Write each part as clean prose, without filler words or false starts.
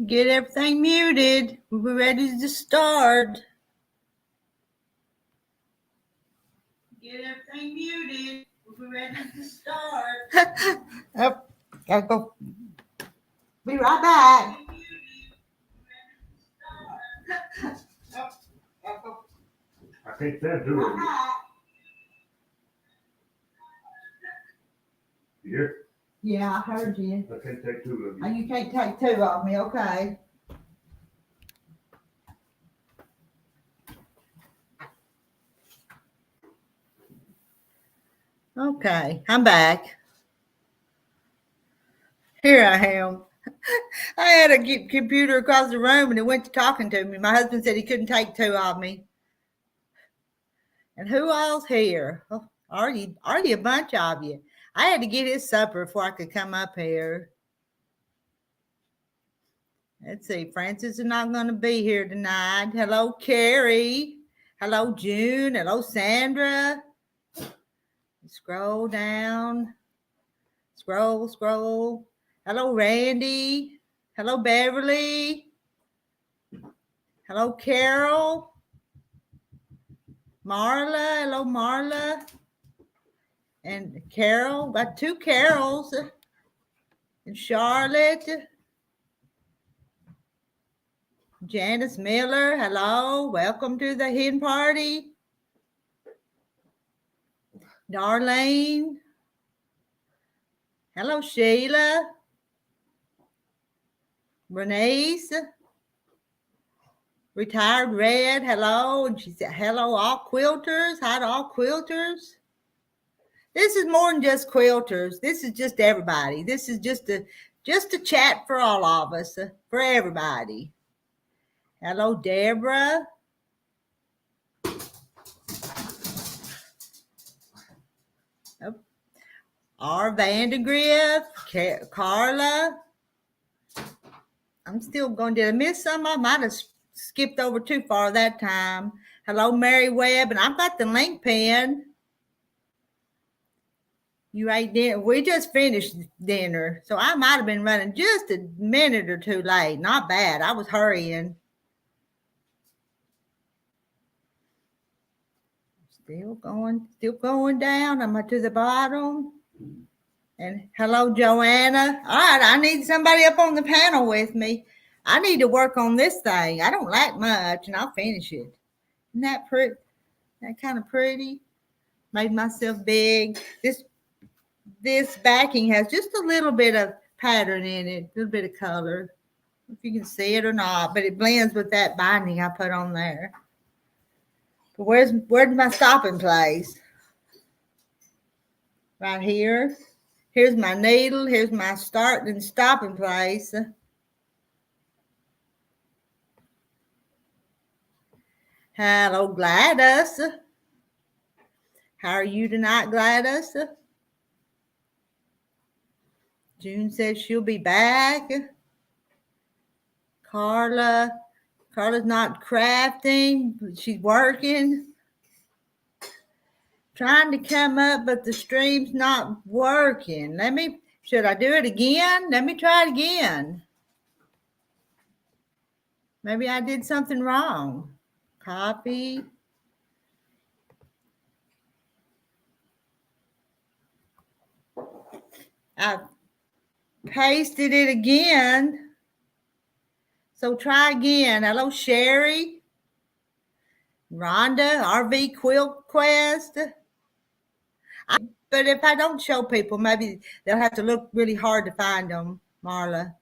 Get everything muted. We're ready to start. Get everything muted. We're ready to start. Oh, gotta go. Be right back. I think that do it. Yeah. Yeah, I heard you. I can't take two of Oh, you. you can't take two of me, okay? Okay, I'm back. Here I am. I had a computer across the room and it went to talking to me. My husband said he couldn't take two of me. And who all's here? Oh, already a bunch of you. I had to get his supper before I could come up here. Let's see. Francis is not going to be here tonight. Hello, Carrie. Hello, June. Hello, Sandra. Scroll down. Scroll. Hello, Randy. Hello, Beverly. Hello, Carol. Marla. Hello, Marla. And Carol. Got two Carols. And Charlotte. Janice Miller. Hello. Welcome to the hen party. Darlene. Hello, Sheila. Bernice. Retired Red. Hello. And she said, hello, all quilters. Hi to all quilters. This is more than just quilters. This is just everybody. This is just a chat for all of us, for everybody. Hello, Deborah. Oh. R. Vandegrift. Carla. I'm still going. Did I miss some? I might have skipped over too far that time. Hello, Mary Webb. And I've got the link pen. You ate dinner. We just finished dinner. So I might have been running just a minute or two late. Not bad. I was hurrying. Still going down. I'm to the bottom. And hello, Joanna. All right, I need somebody up on the panel with me. I need to work on this thing. I don't like much, and I'll finish it. Isn't that pretty? That kind of pretty? Made myself big. This backing has just a little bit of pattern in it, a little bit of color. If you can see it or not, but it blends with that binding I put on there. But where's my stopping place? Right here. Here's my needle. Here's my start and stopping place. Hello, Gladys. How are you tonight, Gladys? June says she'll be back. Carla's not crafting, but she's working. Trying to come up, but the stream's not working. Should I do it again? Let me try it again. Maybe I did something wrong. Copy. I pasted it again. So try again. Hello, Sherry. Rhonda, RV Quilt Quest. But if I don't show people, maybe they'll have to look really hard to find them, Marla.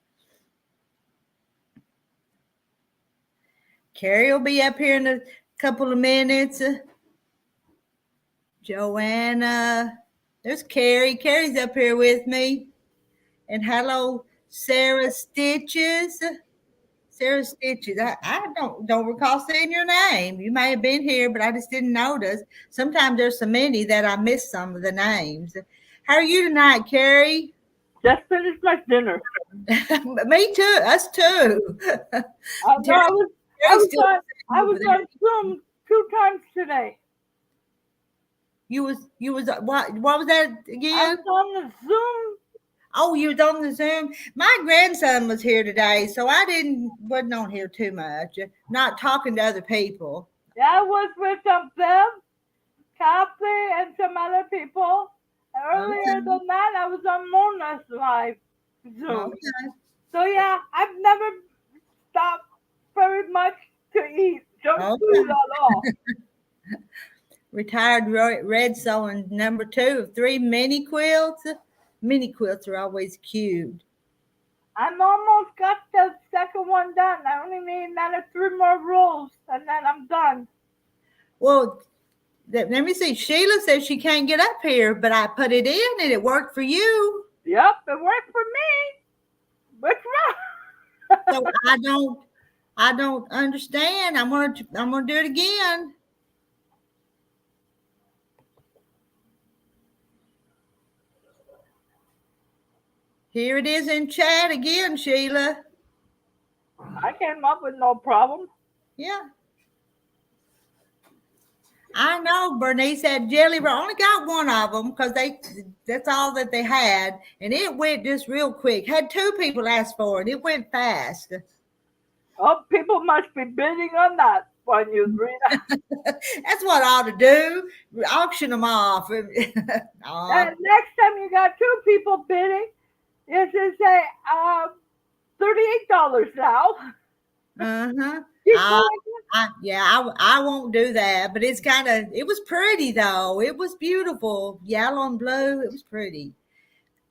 Carrie will be up here in a couple of minutes. Joanna. There's Carrie. Carrie's up here with me. And hello, Sarah Stitches. Sarah Stitches. I don't recall seeing your name. You may have been here, but I just didn't notice. Sometimes there's so many that I miss some of the names. How are you tonight, Carrie? Just finished my dinner. Me too. Us too. I was on Zoom 2 times today. You was what was that again? I was on the Zoom Oh, you was on the Zoom? My grandson was here today, so I wasn't on here too much. Not talking to other people. Yeah, I was with them, Kathy, and some other people. Earlier Okay. than that, I was on Mona's live Zoom. Okay. So yeah, I've never stopped very much to eat junk food Okay. at all. Retired red sewing number 2 of 3 mini quilts. Mini quilts are always cute. I'm almost got the second one done. I only need another 3 more rolls, and then I'm done. Well, let me see. Sheila says she can't get up here, but I put it in and it worked for you. Yep, it worked for me. What's wrong? So I don't understand. I'm gonna do it again. Here it is in chat again, Sheila. I came up with no problem. Yeah. I know Bernice had jelly, but I only got one of them because that's all that they had. And it went just real quick. Had 2 people ask for it. It went fast. Oh, people must be bidding on that one, you Rita. That's what I ought to do. Auction them off. And next time you got 2 people bidding, you should say $38 now. Uh-huh. Keep going. I won't do that, but it was pretty though. It was beautiful. Yellow and blue. It was pretty.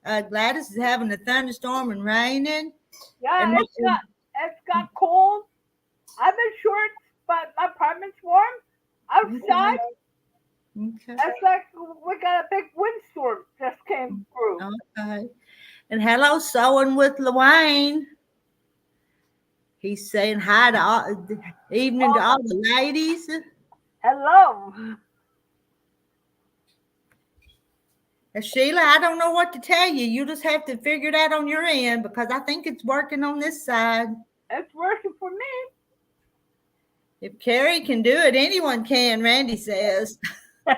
Gladys is having a thunderstorm and raining. Yeah, And it's got cold. I'm in shorts, but my apartment's warm. Outside, Okay. it's like we got a big windstorm just came through. Okay. And hello, sewing with Luane. He's saying hi to all, evening to all the ladies. Hello. And Sheila, I don't know what to tell you. You just have to figure it out on your end because I think it's working on this side. It's working for me. If Carrie can do it, anyone can, Randy says. Hey,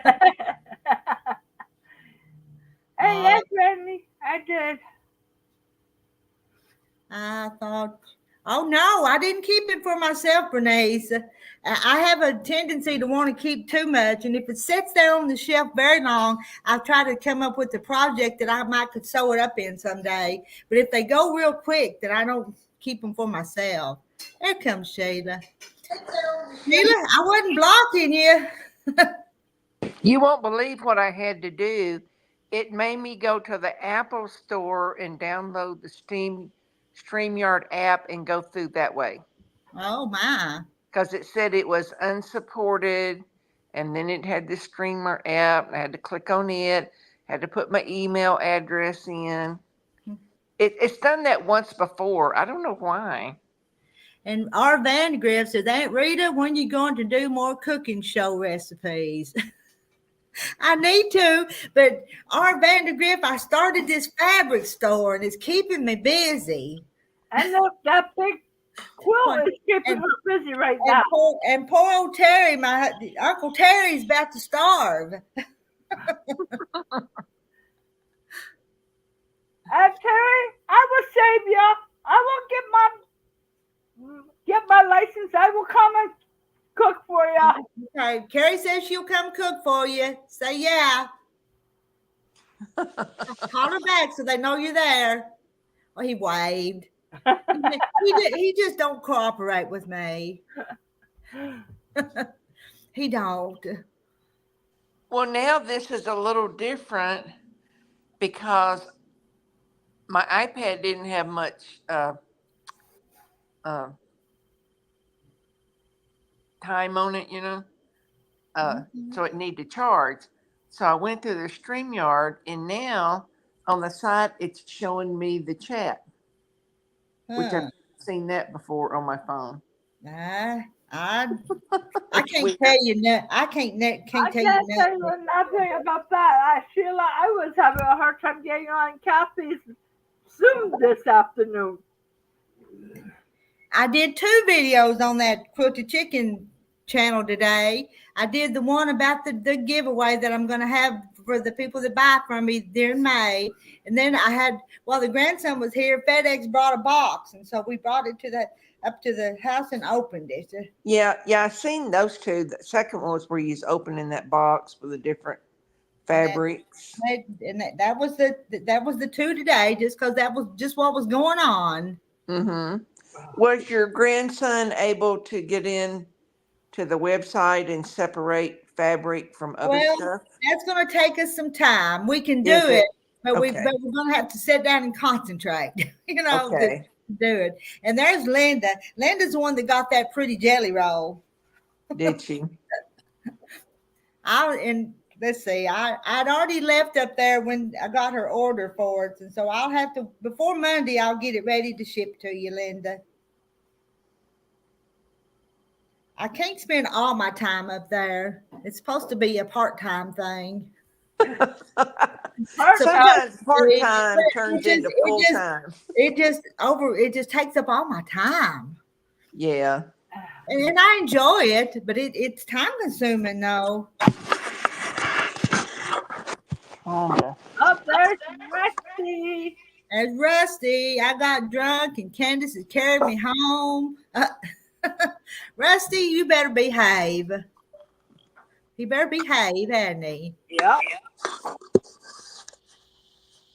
yes, Randy, I did. I thought, oh no, I didn't keep it for myself, Bernice. I have a tendency to want to keep too much. And if it sits there on the shelf very long, I try to come up with a project that I might could sew it up in someday. But if they go real quick, then I don't keep them for myself. There comes Sheila. Sheila, I wasn't blocking you. You won't believe what I had to do. It made me go to the Apple store and download the StreamYard app and go through that way. Oh my. Because it said it was unsupported, and then it had the Streamer app. And I had to click on it, had to put my email address in. It's done that once before. I don't know why. And our Vandegrift says, Aunt Rita, when you going to do more cooking show recipes? I need to, but our Vandegrift, I started this fabric store and it's keeping me busy. And look, that big quilt is keeping her busy right now. And poor old Terry, my Uncle Terry's about to starve. Terry, I will save you. I will get my license. I will come and cook for you. Okay, Carrie says she'll come cook for you. Say yeah. Call her back so they know you're there. Oh, he waved. He just don't cooperate with me. He don't. Well, now this is a little different because my iPad didn't have much time on it, so it needed to charge. So I went through the StreamYard, and now on the side, it's showing me the chat, which I've seen that before on my phone. I can't tell you nothing. I can't tell you nothing about that. Sheila, I was having a hard time getting on Kathy's Zoom this afternoon. I did 2 videos on that Quilted Chicken channel today. I did the one about the giveaway that I'm going to have for the people that buy from me during May. And then I had, while the grandson was here, FedEx brought a box, and so we brought it up to the house and opened it. Yeah, I seen those two. The second one was where you was opening that box with the different fabrics. That was the two today, just because that was just what was going on. Mm-hmm. Was your grandson able to get in to the website and separate fabric from other Well, stuff? that's going to take us some time. We can do Is it, it? but Okay. we're going to have to sit down and concentrate, to Okay. do it. And there's Linda. Linda's the one that got that pretty jelly roll. Did she? And let's see, I'd already left up there when I got her order for it, and so I'll have to, before Monday, I'll get it ready to ship to you, Linda. I can't spend all my time up there. It's supposed to be a part-time thing. Sometimes part-time turns into It full-time. just takes up all my time. Yeah. And I enjoy it, but it's time consuming though. Oh, there's Rusty. As Rusty, I got drunk and Candace has carried me home. Rusty, you better behave. He better behave, hadn't he? Yep.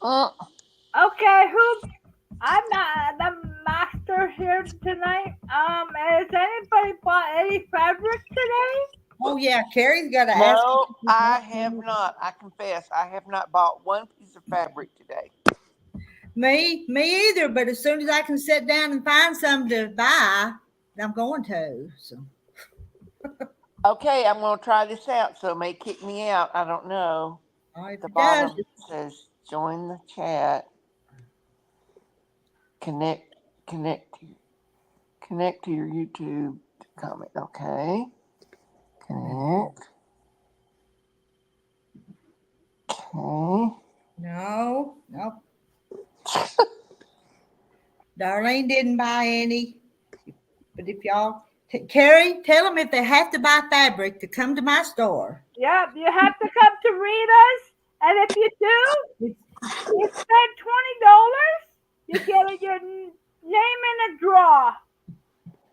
Okay, I'm not the master here tonight. Has anybody bought any fabric today? Oh yeah, Carrie's got to ask. No, I have not. I confess, I have not bought one piece of fabric today. Me either. But as soon as I can sit down and find some to buy, I'm going to. So. Okay, I'm going to try this out. So it may kick me out. I don't know. If The it bottom does, says join the chat. Connect to your YouTube comment. Okay. Connect. Okay. no. Darlene didn't buy any. But if y'all, Carrie, tell them if they have to buy fabric to come to my store. Yep, you have to come to Rita's, and if you do, you spend $20, you get your name in a draw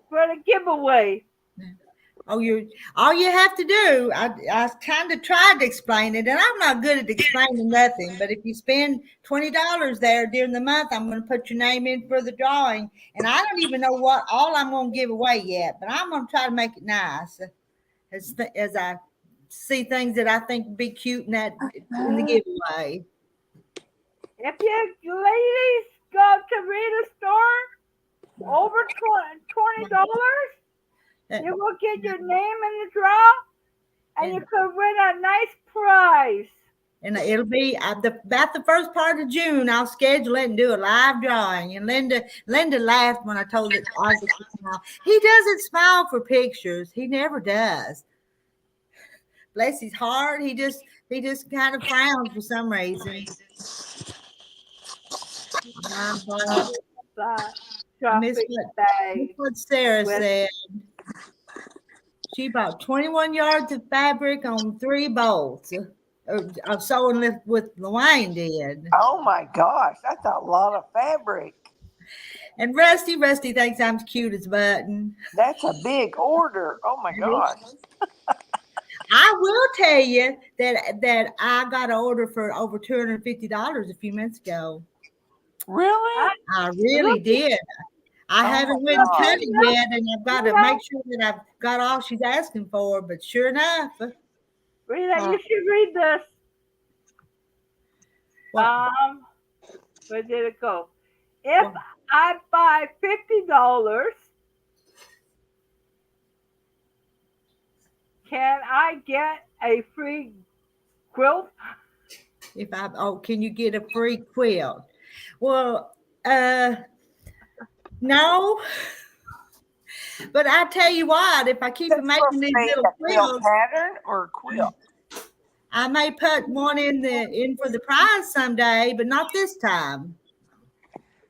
for the giveaway. All you have to do, I kind of tried to explain it, and I'm not good at explaining nothing, but if you spend $20 there during the month, I'm going to put your name in for the drawing, and I don't even know what all I'm going to give away yet, but I'm going to try to make it nice as I see things that I think would be cute in the giveaway. If you ladies go to Rita's store over $20, you will get your name in the draw, and you could win a nice prize. And it'll be about the first part of June. I'll schedule it and do a live drawing. And Linda laughed when I told it. He doesn't smile for pictures. He never does. Bless his heart. He just kind of frowns for some reason. Miss what Sarah said. She bought 21 yards of fabric on 3 bolts of sewing with Luann did. Oh my gosh, that's a lot of fabric. And Rusty thinks I'm cute as a button. That's a big order. Oh my gosh. I will tell you that I got an order for over $250 a few minutes ago. Really? I really did. I haven't went and cut it yet, and I've got to make sure that I've got all she's asking for. But sure enough, Rita, you should read this. Where did it go? If I buy $50, can I get a free quilt? Can you get a free quilt? Well, no. But I tell you what, if I keep making these little quilts, pattern or quilt, I may put one in for the prize someday, but not this time.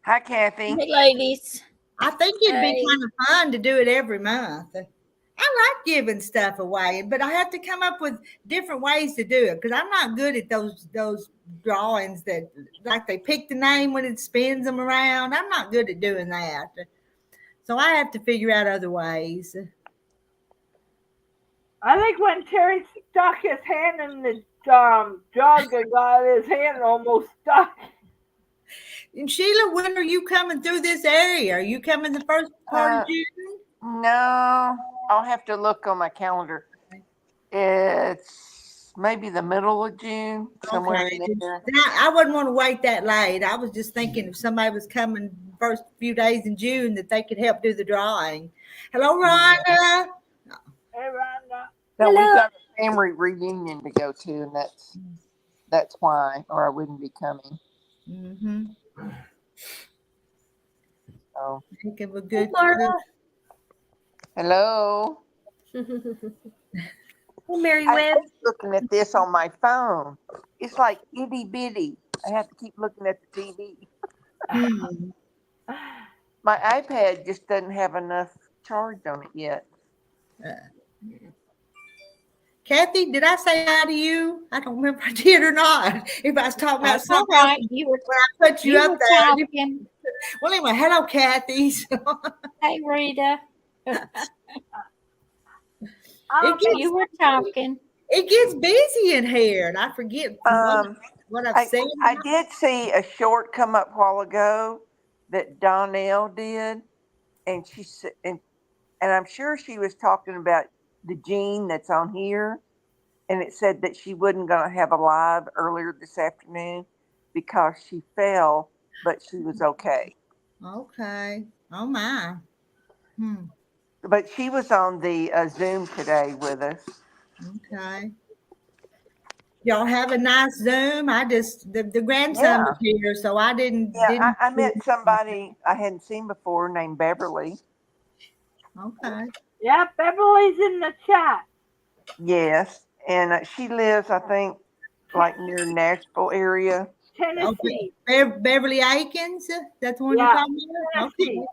Hi, Kathy. Hey, ladies. I think it'd be kind of fun to do it every month. I I like giving stuff away, but I have to come up with different ways to do it because I'm not good at those drawings that like they pick the name when it spins them around. I'm not good at doing that. So I have to figure out other ways. I think when Terry stuck his hand in the jug and got his hand almost stuck. And Sheila, when are you coming through this area? Are you coming the first part of Uh, June? No, I'll have to look on my calendar. It's maybe the middle of June, somewhere Okay. in there. Now, I wouldn't want to wait that late. I was just thinking if somebody was coming first few days in June that they could help do the drawing. Hello, Rhonda. Hey, Rhonda. No, we've Hello. got a family reunion to go to, and that's why, or I wouldn't be coming. Mm-hmm. So, Think of a good. Marla. hello. Hey, Mary I Webb. hate looking at this on my phone. It's like itty bitty. I have to keep looking at the TV. Hmm. My iPad just doesn't have enough charge on it yet. Kathy, did I say hi to you? I don't remember if I did or not. If I was talking about That's all something else right. You were when I put you up there. talking. Well, anyway, hello, Kathy. Hey, Rita. It gets You were talking. it gets busy in here, and I forget what I've said. I did see a short come up a while ago that Donnell did, and she said, and I'm sure she was talking about the gene that's on here, and it said that she wasn't going to have a live earlier this afternoon because she fell, but she was okay. Okay. Oh my. Hmm. But she was on the Zoom today with us. Okay. Y'all have a nice Zoom. I just the grandson Yeah, was here, so I didn't yeah. didn't. I met somebody I hadn't seen before named Beverly. Okay. Yeah, Beverly's in the chat. Yes, and she lives, I think, like near Nashville area. Tennessee. Beverly Aikens. That's the one you're Yeah, talking about. Okay. Tennessee.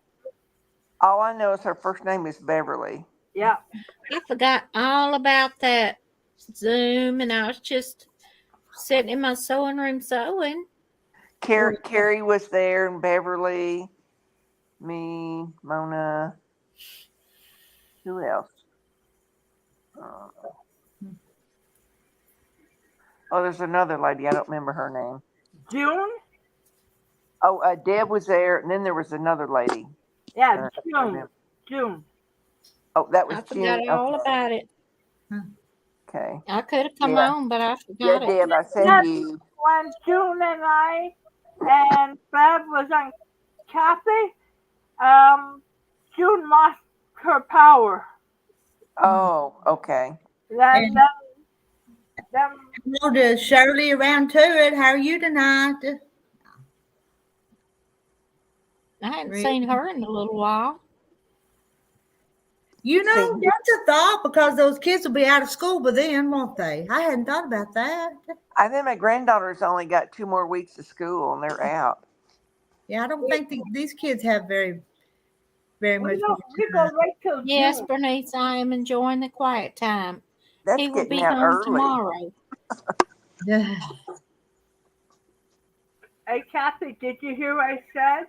All I know is her first name is Beverly. Yeah. I forgot all about that Zoom, and I was just sitting in my sewing room sewing. Carrie was there, and Beverly, me, Mona. Who else? Oh, there's another lady. I don't remember her name. June. Oh, Deb was there, and then there was another lady. Yeah, I June. remember. June. Oh, that was I June. forgot all Okay. about it. Okay. I could have come Yeah. on, but I Yeah, forgot it. Deb, I said That's you. when June and I and Bev was on Kathy. June lost her power. Oh, okay. Then, And then hello to Shirley around to it. How are you tonight? I hadn't Really? seen her in a little while. You know, See, that's a thought because those kids will be out of school by then, won't they? I hadn't thought about that. I think my granddaughter's only got 2 more weeks of school, and they're out. Yeah, I don't think these kids have very much more we go time. right till Yes, June. Bernice, I am enjoying the quiet time. That's He will getting be out home early. tomorrow. Hey, Kathy, did you hear what I said?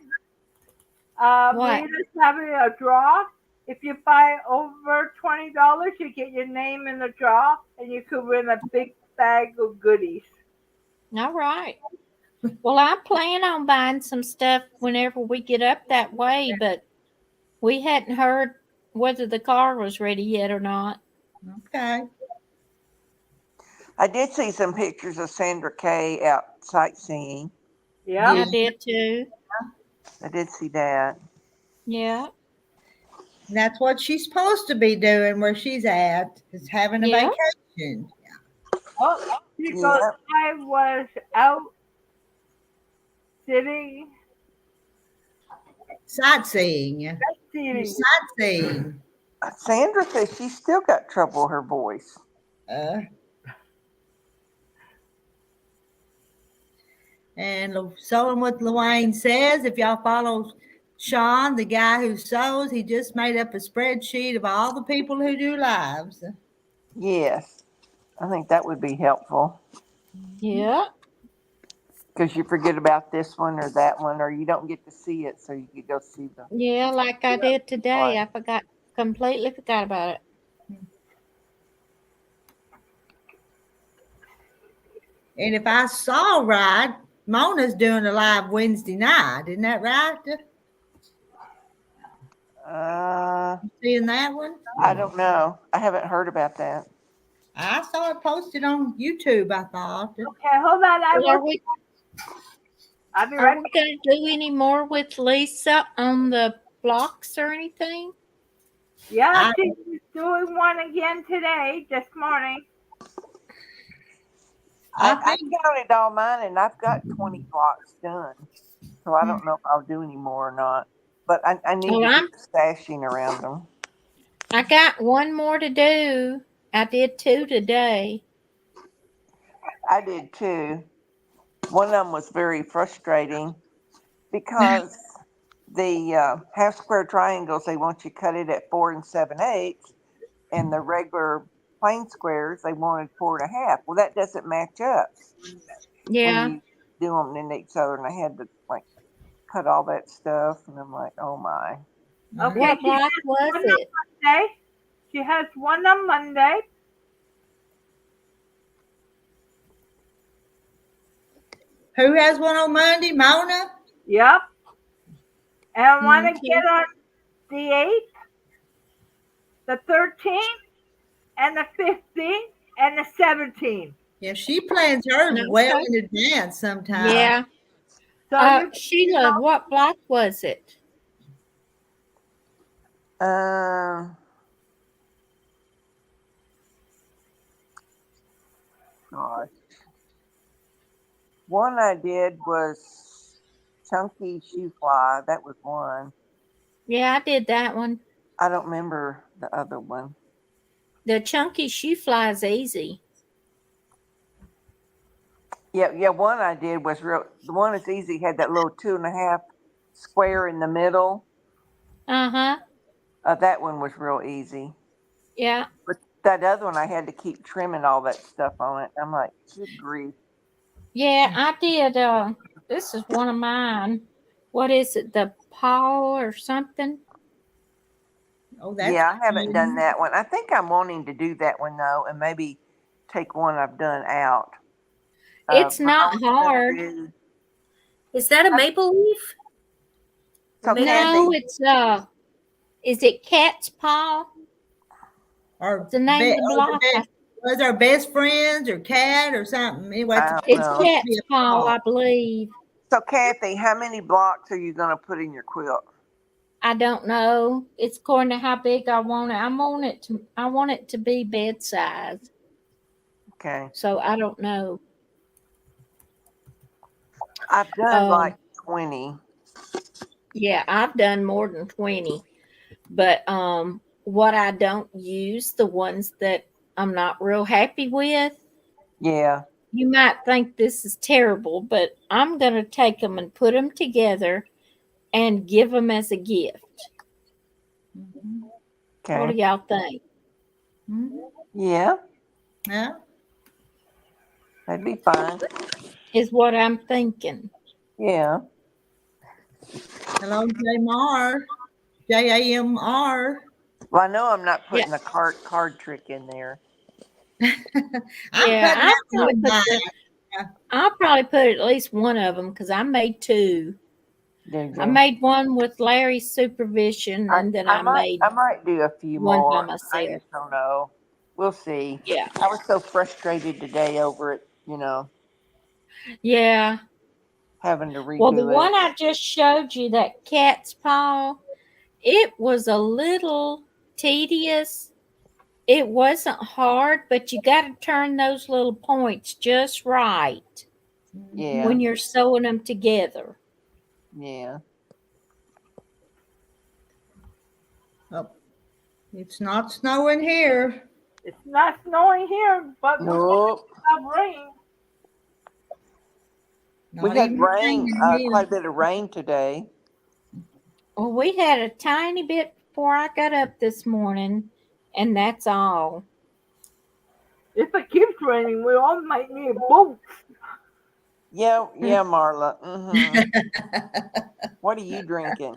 What? Rita's having a draw. If you buy over $20, you get your name in the draw, and you could win a big bag of goodies. All right. Well, I plan on buying some stuff whenever we get up that way, but we hadn't heard whether the car was ready yet or not. Okay. I did see some pictures of Sandra Kay out sightseeing. Yeah. Yeah. I did too. I did see that. Yeah. That's what she's supposed to be doing where she's at, is having a Yeah. vacation. Oh, because Yeah. I was out sitting, Sightseeing. seating. Sightseeing. Sandra says she's still got trouble with her voice. And sewing what Luane says, if y'all follow Sean, the guy who sews, he just made up a spreadsheet of all the people who do lives. Yes, I think that would be helpful Yeah. because you forget about this one or that one, or you don't get to see it, so you could go see them. Yeah, like I did today. I completely forgot about it. And if I saw right, Mona's doing a live Wednesday night. Isn't that right? Seeing that one? I don't know. I haven't heard about that. I saw it posted on YouTube, I thought. Okay, hold on. Well, I'll be are right we back. going to do any more with Lisa on the blocks or anything? Yeah, she's doing one again today, this morning. I counted all mine, and I've got 20 blocks done. So I don't know if I'll do any more or not. But I need to do stashing around them. I got one more to do. I did 2 today. I did too. One of them was very frustrating because the half square triangles, they want you cut it at 4 7/8, and the regular plain squares, they wanted 4 1/2. Well, that doesn't match up Yeah. when you do them in each other, and I had to like cut all that stuff, and I'm like, oh my. Okay, What block was it? Monday. She has one on Monday. Who has one on Monday? Mona? Yep. And I want to get on the 8th, the 13th, and the 15th, and the 17th. Yeah, she plans hers well in advance sometimes. Yeah. So Sheila, what block was it? Gosh. One I did was Chunky Shoe Fly. That was one. Yeah, I did that one. I don't remember the other one. The Chunky Shoe Fly is easy. Yeah. One I did was real. The one that's easy had that little 2 1/2 square in the middle. That one was real easy. Yeah. But that other one, I had to keep trimming all that stuff on it. I'm like, good grief. Yeah, I did. This is one of mine. What is it? The paw or something? Oh, that's yeah, I haven't done that one. I think I'm wanting to do that one though, and maybe take one I've done out. It's not hard. Is that a maple leaf? So No, Kathy, it's is it cat's paw? Or The name of the block? Was our best friends or cat or something? Anyway, It's cat's paw, I believe. So Kathy, how many blocks are you going to put in your quilt? I don't know. It's according to how big I want it. I want it to be bed size. Okay. So I don't know. I've done like 20. Yeah, I've done more than 20. But what I don't use, the ones that I'm not real happy with. Yeah. You might think this is terrible, but I'm going to take them and put them together and give them as a gift. Okay. What do y'all think? Yeah. Yeah. That'd be fine. Is what I'm thinking. Yeah. Hello, Jamar. JAMR. Well, I know I'm not putting a card trick in there. I'll probably put at least one of them because I made 2. I made one with Larry's supervision, and then I might do a few one more. by myself. I just don't know. We'll see. Yeah. I was so frustrated today over it, Yeah. Having to redo it. Well, the one I just showed you, that cat's paw, it was a little tedious. It wasn't hard, but you got to turn those little points just right. Yeah. When you're sewing them together. Yeah. Oh, it's not snowing here. It's not snowing here, but nope. Rain. We had rain, quite a bit of rain today. Well, we had a tiny bit before I got up this morning, and that's all. If it keeps raining, we all might need boots. Yeah, yeah, Marla. What are you drinking?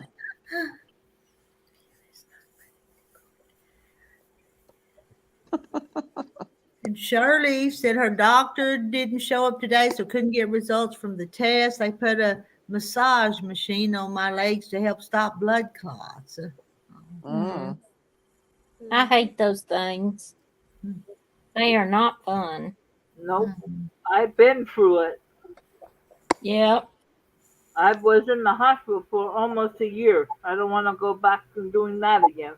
And Shirley said her doctor didn't show up today, so couldn't get results from the test. They put a massage machine on my legs to help stop blood clots. Mm. I hate those things. They are not fun. Nope. I've been through it. Yep. I was in the hospital for almost a year. I don't want to go back to doing that again.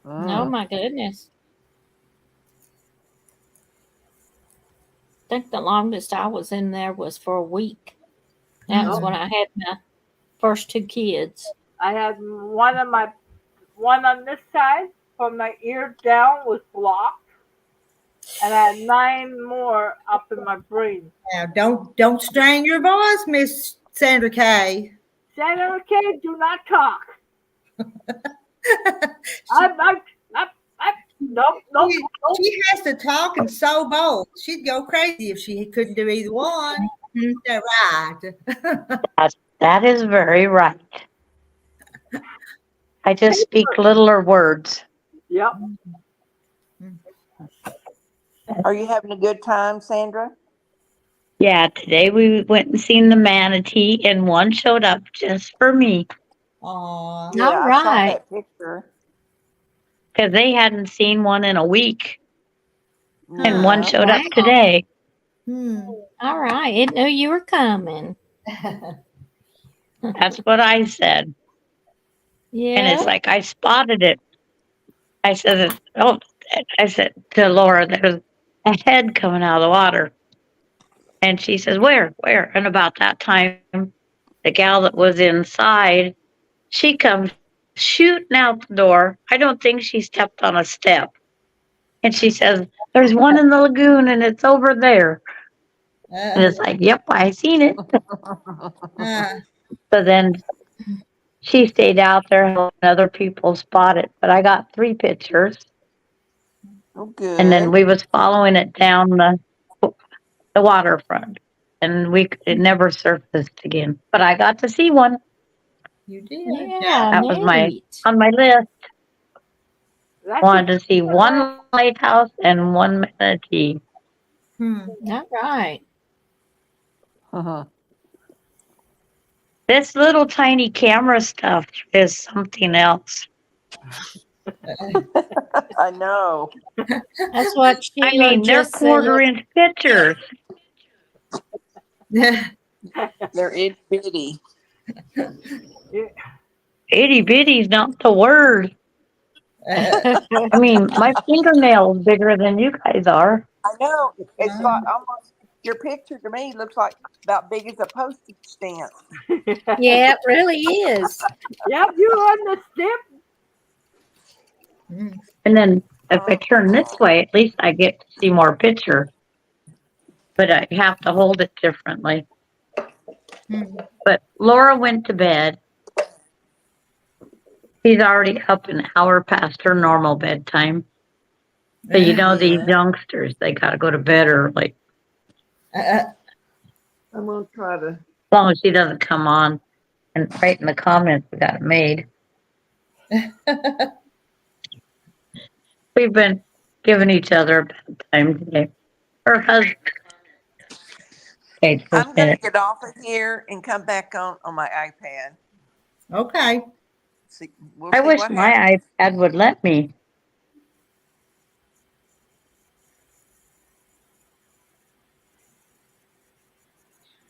Oh Mm. my goodness. I think the longest I was in there was for a week. That was when I had my first two kids. I had one on this side from my ear down was blocked, and I had 9 more up in my brain. Now, don't strain your voice, Miss Sandra Kay. Senator K, do not talk. I, nope. She has to talk and so bold. She'd go crazy if she couldn't do either one. Is that right? That is very right. I just speak littler words. Yep. Are you having a good time, Sandra? Yeah, today we went and seen the manatee, and one showed up just for me Aw. Yeah, All I saw right. that picture. because they hadn't seen one in a week, and one Yeah. showed up Wow. today. All right. It knew you were coming. That's what I said. And it's Yeah. like I spotted it. I said, "Oh," I said to Laura, "There's a head coming out of the water." And she says, "Where? Where?" And about that time, the gal that was inside, she comes shooting out the door. I don't think she stepped on a step. And she says, "There's one in the lagoon and it's over there." And it's like, "Yep, I seen it." So then she stayed out there helping other people spot it. But I got 3 pictures. Oh, good. And then we was following it down the waterfront. And it never surfaced again. But I got to see one. You did. Yeah. That was Neat. on my list. That's Wanted to see one lighthouse and one manatee. All right. Uh-huh. This little tiny camera stuff is something else. I know. That's what I Sheila mean, they're just said. 1/4-inch pictures. They're itty bitty. Itty bitty's not the word. I mean, my fingernail is bigger than you guys are. I know. It's like almost your picture to me looks like about big as a postage stamp. Yeah, it really is. Yep, you on the step. And then if I turn this way, at least I get to see more picture. But I have to hold it differently. But Laura went to bed. She's already up an hour past her normal bedtime. So you know these youngsters, they gotta go to bed early. I'm gonna try to. As long as she doesn't come on and write in the comments we got it made. We've been giving each other a bad time today. Her husband. Okay, I'm gonna get off of here and come back on my iPad. Okay. We'll I see wish what my happens. iPad would let me.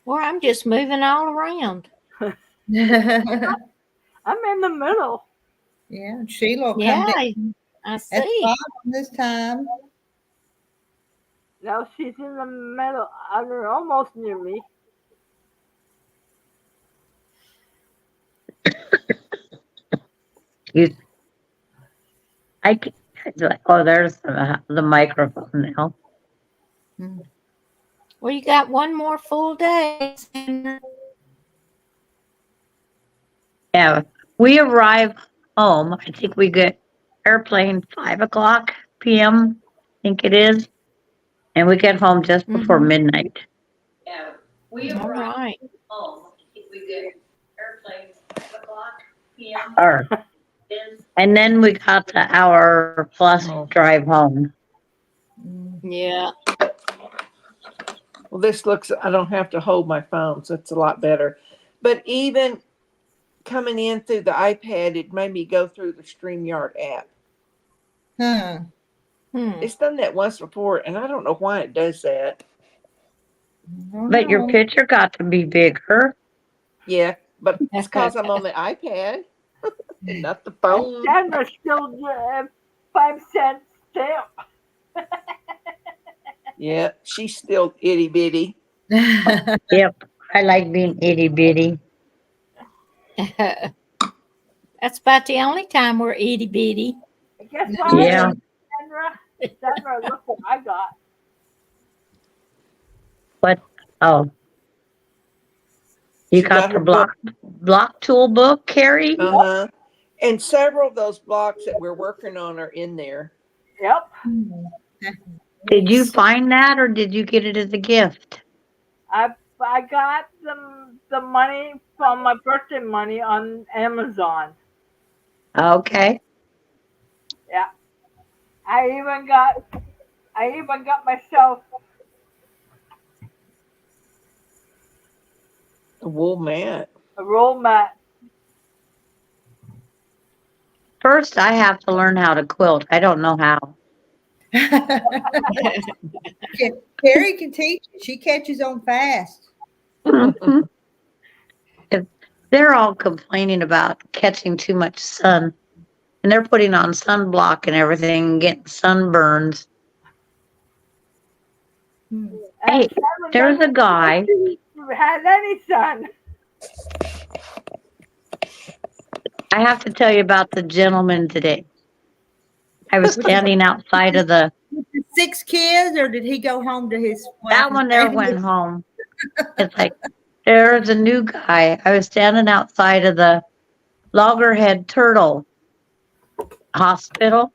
Or I'm just moving all around. I'm in the middle. Yeah, Sheila will come Yeah, down I at the see. bottom this time. Now she's in the middle, almost near me. I can, oh, there's the microphone now. Well, you got one more full day. Yeah, We arrive home. I think we get airplane 5 o'clock p.m. I think it is, and we get home just before midnight. Yeah, we All right. home. I think we get airplane 5 o'clock p.m. Or, and then we got the hour plus Oh. drive home. Yeah. Well, this looks, I don't have to hold my phone, so it's a lot better. But even coming in through the iPad, it made me go through the StreamYard app. Huh. It's done that once before, and I don't know why it does that. But your picture got to be bigger. Yeah, but it's because I'm on the iPad and not the phone. Sandra still 5 cents stamp. Yeah, she's still itty bitty. Yep, I like being itty bitty. That's about the only time we're itty bitty. Guess what? Yeah. Sandra, look what I got. What? Oh, you She got her the block tool book, Carrie? Uh-huh. And several of those blocks that we're working on are in there. Yep. Did you find that, or did you get it as a gift? I got the money from my birthday money on Amazon. Okay. Yeah. I even got myself The wool mat. a roll mat. First, I have to learn how to quilt. I don't know how. Carrie can teach you. She catches on fast. They're all complaining about catching too much sun, and they're putting on sunblock and everything and getting sunburns. Hey, there's a guy. Has any sun? I have to tell you about the gentleman today. I was standing outside of the. 6 kids, or did he go home to his wife? That one there went home. It's like, there's a new guy. I was standing outside of the Loggerhead Turtle Hospital.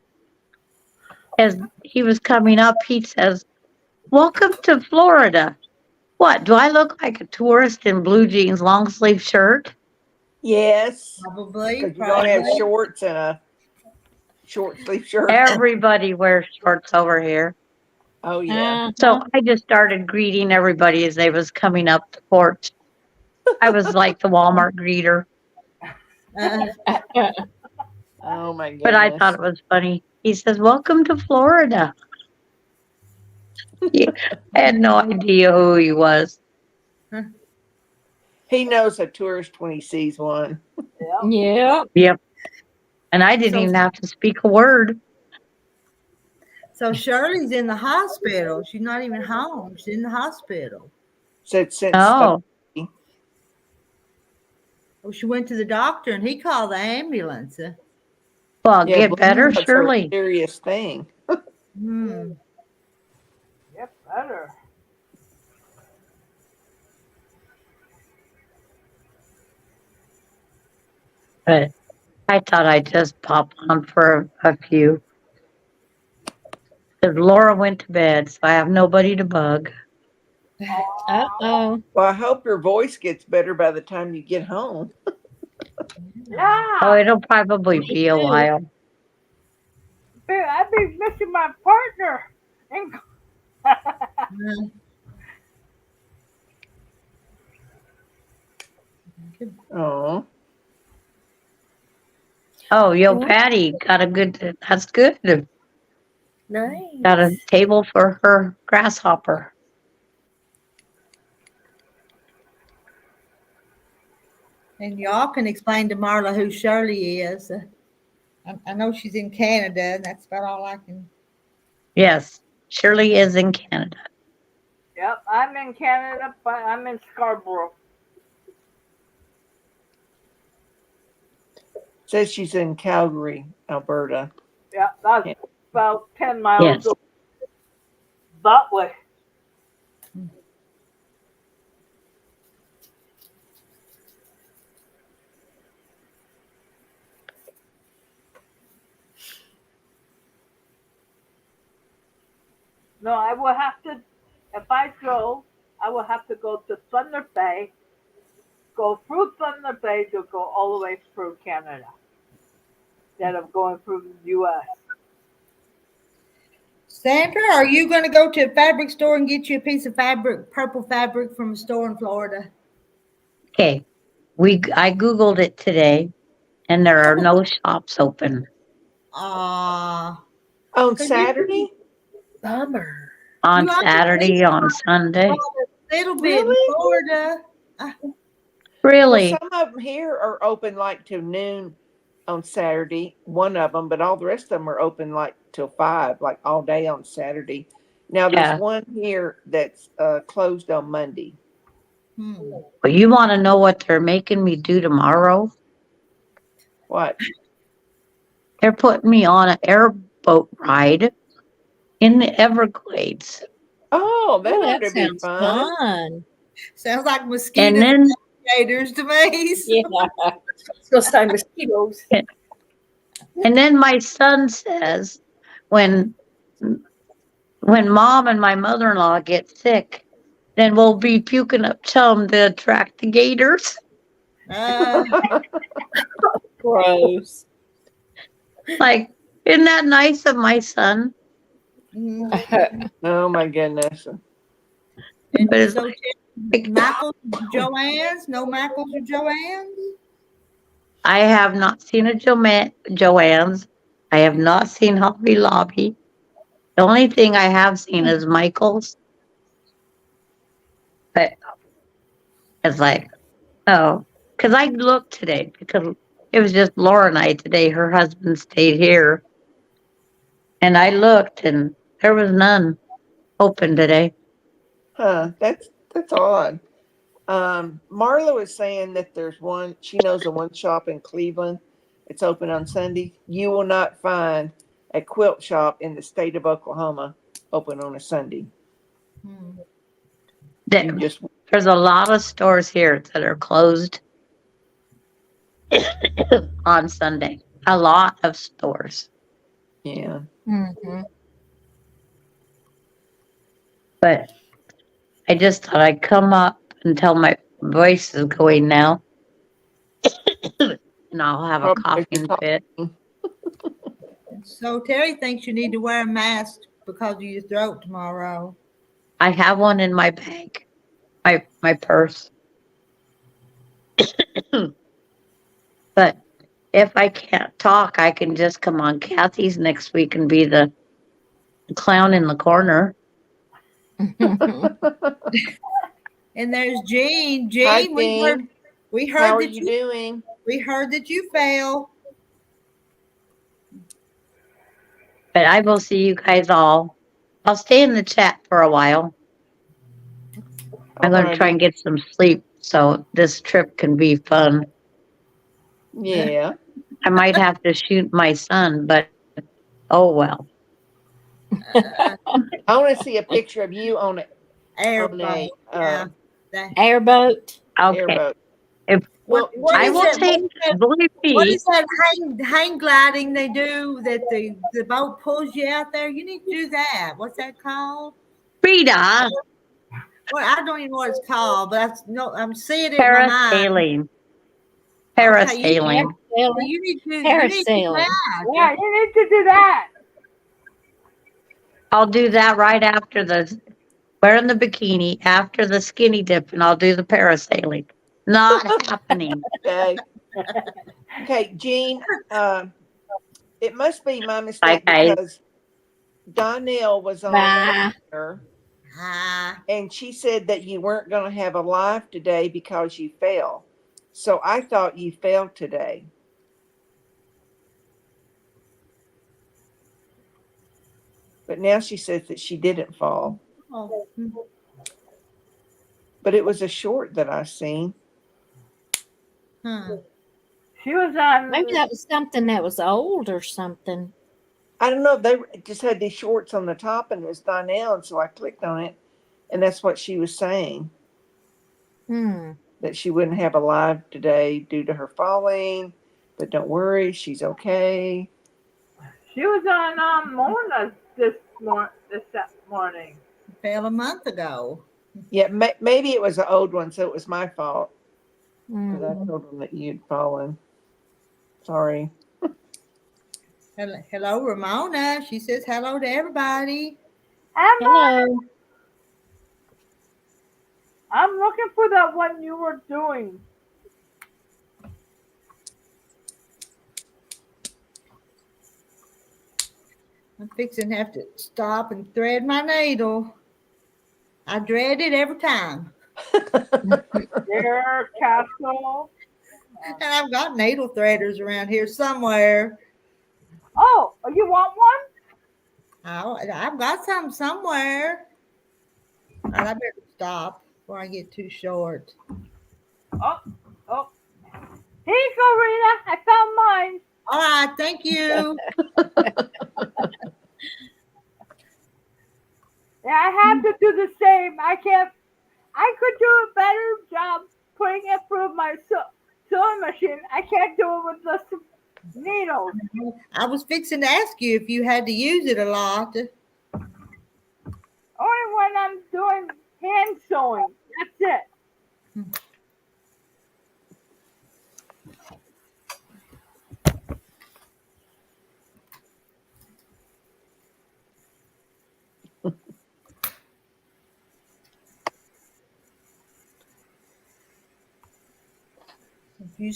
As he was coming up, he says, "Welcome to Florida." What, do I look like a tourist in blue jeans, long sleeve shirt? Yes. Probably. Because you don't have shorts and a short sleeve shirt. Everybody wears shorts over here. Oh, yeah. So I just started greeting everybody as they was coming up the porch. I was like the Walmart greeter. Oh, my goodness. But I thought it was funny. He says, "Welcome to Florida." I had no idea who he was. He knows a tourist when he sees one. Yeah. Yep. And I didn't even have to speak a word. So Shirley's in the hospital. She's not even home. She's in the hospital. Since Oh. Well, she went to the doctor and he called the ambulance. Well, get better, that's surely. a serious thing. Get better. But I thought I'd just pop on for a few. Because Laura went to bed, so I have nobody to bug. Uh-oh. Well, I hope your voice gets better by the time you get home. Yeah. Oh, it'll probably be a while. I've been missing my partner. Oh. Oh, yo, Patty got a good, that's good. Nice. Got a table for her grasshopper. And y'all can explain to Marla who Shirley is. I know she's in Canada, and that's about all I can. Yes, Shirley is in Canada. Yep, I'm in Canada, but I'm in Scarborough. Says she's in Calgary, Alberta. Yeah, that's about 10 miles Yes. that way. No, I will have to. If I go, I will have to go to Thunder Bay, go through Thunder Bay to go all the way through Canada, instead of going through the U.S. Sandra, are you going to go to a fabric store and get you a piece of fabric, purple fabric from a store in Florida? Okay. I Googled it today and there are no shops open Ah, On could Saturday? Bummer. on you ought to Saturday, on Sunday. a little bit in Really? Florida. Well, Really? some of them here are open like till noon on Saturday, one of them, but all the rest of them are open like till 5, like all day on Saturday. Now there's Yeah. one here that's closed on Monday. Hmm. But you want to know what they're making me do tomorrow? What? They're putting me on an airboat ride in the Everglades. Oh, that Oh, ought that to be sounds fun. fun. Sounds like And mosquitoes then and alligators to me. Yeah. Go say mosquitoes. and then my son says when mom and my mother-in-law get sick, then we'll be puking up chum to attract the gators. Uh, Gross. Like, isn't that nice of my son? mm. Oh my goodness. And But it's so, like, Michael's, Joanne's, no Michael's or Joanne's. I have not seen a Joann's. I have not seen Hobby Lobby. The only thing I have seen is Michael's. But it's like, oh, because I looked today because it was just Laura and I today. Her husband stayed here. And I looked and there was none open today. Huh, that's odd. Marla was saying that there's one, she knows of one shop in Cleveland. It's open on Sunday. You will not find a quilt shop in the state of Oklahoma open on a Sunday. Hmm. You just, There's a lot of stores here that are closed on Sunday. A lot of stores. yeah. Mm-hmm. But I just thought I'd come up until my voice is going now. And I'll have a Probably if you're coughing fit. So Terry thinks you need to wear a mask because of your throat tomorrow. I have one in my bag, my purse. But if I can't talk, I can just come on Kathy's next week and be the clown in the corner. And there's Jean. Hi, Jean, Jean. we How heard are that you doing? we heard that you fell. But I will see you guys all. I'll stay in the chat for a while. I'm going to try and get some sleep so this trip can be fun. Yeah. I might have to shoot my son, but oh well. I want to see a picture of you on Airboat. Yeah. Airboat. Okay. airboat. If Well, What I is will it? take, believe What me, is that hang gliding they do that the boat pulls you out there? You need to do that. What's that called? Rita, Well, I don't even know what it's called, but I'm seeing it in my mind. parasailing. Okay, Parasailing. you need to do Parasailing. that. Yeah, you need to do that. I'll do that right after wearing the bikini, after the skinny dip, and I'll do the parasailing. Not happening. Okay. Okay, Jean, it must be my mistake Okay. because Donnell was on Bye. earlier, Ah, and she said that you weren't going to have a live today because you fell. So I thought you fell today. But now she says that she didn't fall. oh, But it was a short that I seen. She was on. Maybe that was something that was old or something. I don't know. They just had these shorts on the top, and it was Donnell, and so I clicked on it, and that's what she was saying, that she wouldn't have a live today due to her falling. But don't worry, she's okay. She was on Mona's this morning. Fell a month ago. Yeah, maybe it was an old one, so it was my fault because I Mhm. told them that you'd fallen. Sorry. Hello, Ramona. She says hello to everybody. Emma, Hello. I'm looking for that one you were doing. I'm fixing to have to stop and thread my needle. I dread it every time. There, Castle. And I've got needle threaders around here somewhere. Oh, you want one? I've got some somewhere. All right, I better stop before I get too short. Oh, oh. Here you go, Rita. I found mine. All right, thank you. Yeah, I have to do the same. I can't. I could do a better job putting it through my sewing machine. I can't do it with the needles. I was fixing to ask you if you had to use it a lot. Only when I'm doing hand sewing. That's it.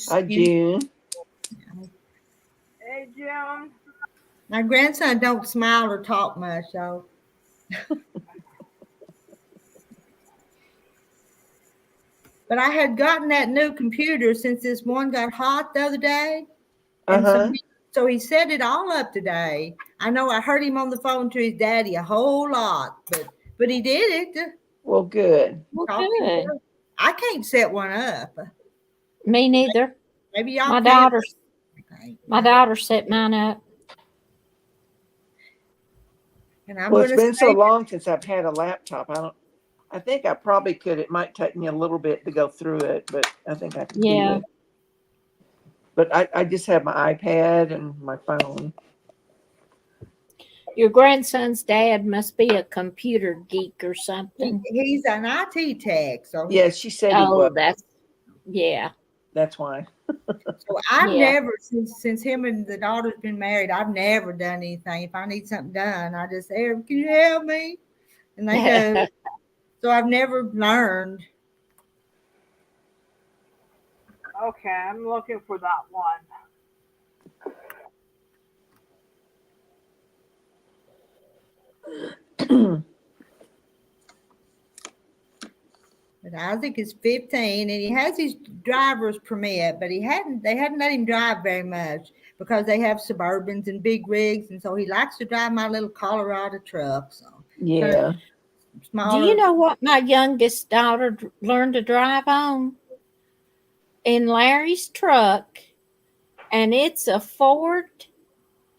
Hi, June. Hey, Jim. My grandson don't smile or talk much, so. But I had gotten that new computer since this one got hot the other day. And so he set it all up today. I know I heard him on the phone to his daddy a whole lot, but he did it. Well, good. Well, Talking good. to- I can't set one up. Me neither. Maybe y'all My can. daughter. My daughter set mine up. And I'm Well, it's gonna been so say, long since I've had a laptop. I think I probably could. It might take me a little bit to go through it, but I think I can do Yeah. it. But I just have my iPad and my phone. Your grandson's dad must be a computer geek or something. he's an IT tech, so Yeah, she said he Oh, was. yeah. That's why. so I've Yeah. never since him and the daughter's been married, I've never done anything. If I need something done, I just say, can you help me? And they do. So I've never learned. Okay, I'm looking for that one. But Isaac is 15 and he has his driver's permit, but they hadn't let him drive very much because they have Suburbans and big rigs, and so he likes to drive my little Colorado truck. So Yeah. smaller. Do you know what my youngest daughter learned to drive on? In Larry's truck, and it's a Ford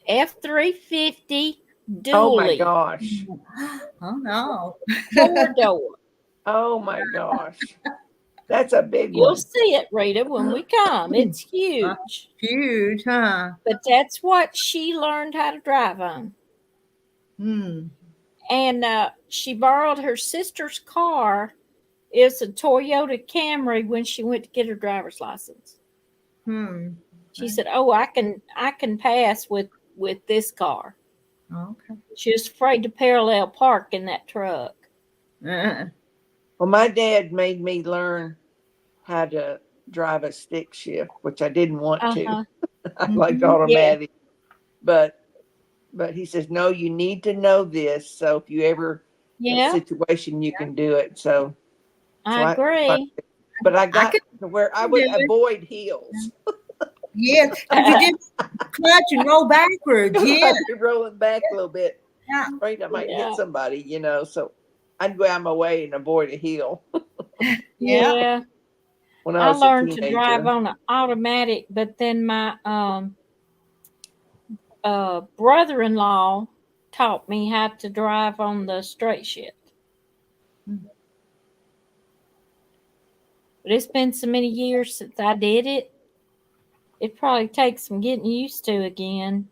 F-350 Oh my dually, gosh. Oh no. 4-door. Oh my gosh. That's a big You'll one. see it, Rita, when we come. It's huge. Huge, huh? But that's what she learned how to drive on. Hmm. And she borrowed her sister's car. It's a Toyota Camry when she went to get her driver's license. She said, "Oh, I can pass with this car." Okay. She was afraid to parallel park in that truck. Uh, Well, my dad made me learn how to drive a stick shift, which I didn't want to. Uh-huh. I liked Mhm. automatic. But he says, no, you need to know this. So if you ever a Yeah, situation, you can do it. So I agree. but I I got could to where I do would it. avoid heels. Yes. Could you just clutch and roll backwards? Yeah. I'd be rolling back a little bit, Yeah. afraid I might Yeah. hit somebody, So I'd go out of my way and avoid a heel Yeah. Yeah. when I I was a learned to drive teenager. on an automatic, but then my brother-in-law taught me how to drive on the straight shift. But it's been so many years since I did it. It probably takes some getting used to again.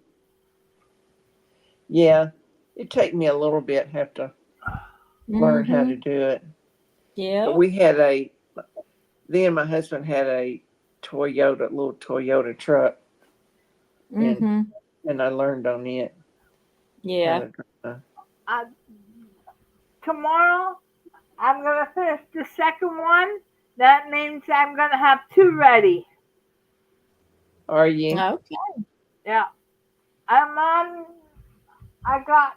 Yeah, it'd take me a little bit. Have to learn how to Mhm. do it. Yeah. But then my husband had a little Toyota truck, and Mhm. I learned on it how Yeah. to drive. I, tomorrow, I'm going to finish the second one. That means I'm going to have two ready. Are you? Okay. Yeah. I'm on, I got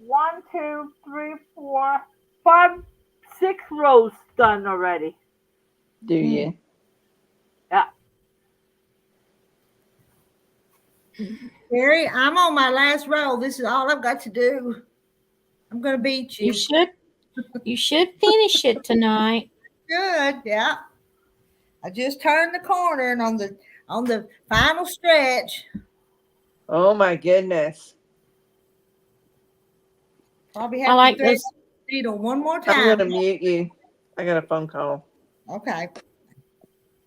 1, 2, 3, 4, 5, 6 rows done already. Do you? Yeah. Carrie, I'm on my last roll. This is all I've got to do. I'm going to beat You you. should finish it tonight. Good. Yeah. I just turned the corner and on the final stretch. Oh my goodness! Probably I have to like thread those the needle one more I'm time. gonna mute you. I got a phone call. Okay.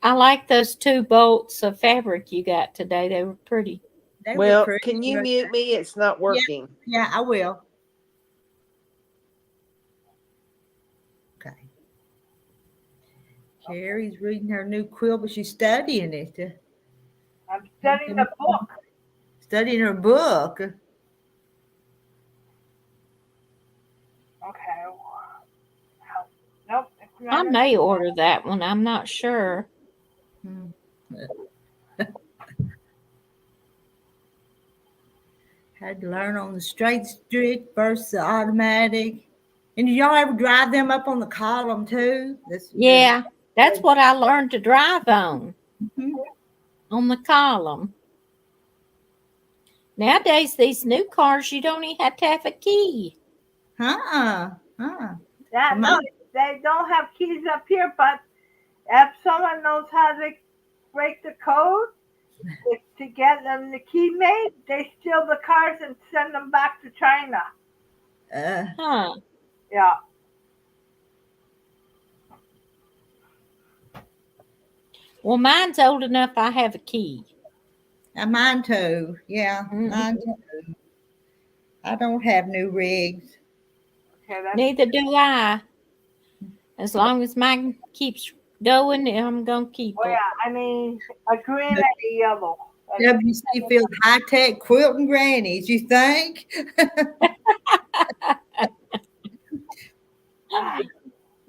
I like those 2 bolts of fabric you got today. They were pretty. They were Well, pretty. can you mute me? It's not working. Yeah, I will. Okay. Carrie's reading her new quilt, but she's studying it. I'm studying the book. Studying her book. Okay. Nope. It's I not. may order that one. I'm not sure. Hmm. Had to learn on the straight stick versus the automatic. And did y'all ever drive them up on the column too? Yeah, that's what I learned to drive Mhm. on the column. Nowadays, these new cars, you don't even have to have a key. Uh-uh. Yeah, no, they don't have keys up here, but if someone knows how to break the code to get them the key made, they steal the cars and send them back to China. Huh. Yeah. Well, mine's old enough I have a key. And mine too. Yeah, mine too. I don't have new rigs. Okay, that's Neither do I. As long as mine keeps going, I'm going to keep oh it. yeah, I mean a green and a yellow. WC Field High Tech Quilting Grannies, you think?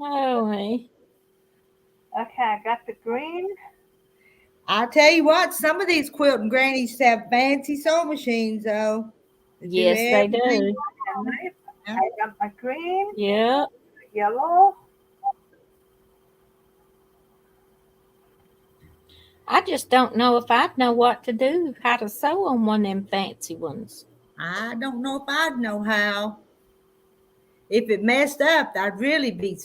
Oh, hey. Okay, I got the green. I tell you what, some of these quilting grannies have fancy sewing machines, though. They do Yes, they everything. do. And knife. Yeah. I got my green, Yeah. yellow. I just don't know if I'd know what to do, how to sew on one of them fancy ones. I don't know if I'd know how. If it messed up, I'd really be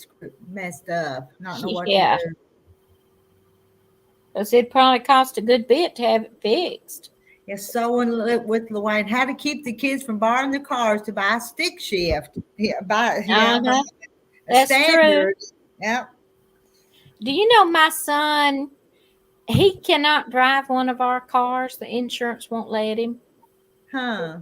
messed up. Not know what to Yeah, do. because it'd probably cost a good bit to have it fixed. Yeah, sewing with Luann, how to keep the kids from borrowing their cars to buy a stick shift. Yeah, buy Uh-huh. a That's true. standard. Yep. Do you know my son? He cannot drive one of our cars. The insurance won't let him Huh.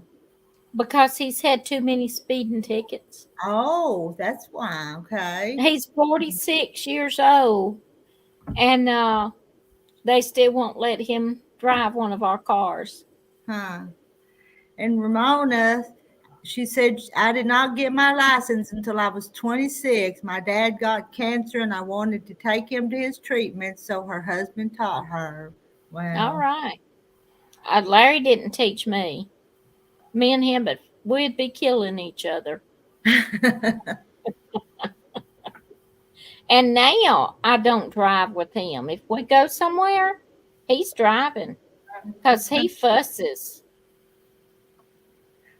because he's had too many speeding tickets. Oh, that's why. Okay. He's 46 years old, and they still won't let him drive one of our cars. Huh. And Ramona, she said, I did not get my license until I was 26. My dad got cancer and I wanted to take him to his treatment, so her husband taught her. All Wow. right. Larry didn't teach me. Me and him, but we'd be killing each other. And now I don't drive with him. If we go somewhere, he's driving because he fusses.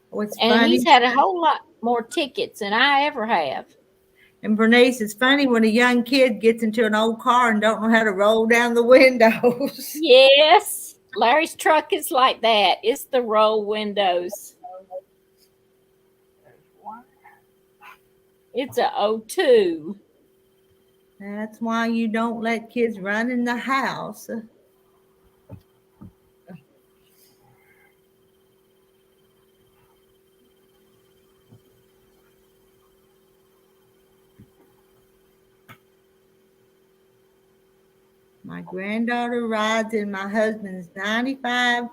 What's And funny, he's had a whole lot more tickets than I ever have. and Bernice, it's funny when a young kid gets into an old car and don't know how to roll down the windows. Yes, Larry's truck is like that. It's the roll windows. It's a '02. That's why you don't let kids run in the house. My granddaughter rides in my husband's 95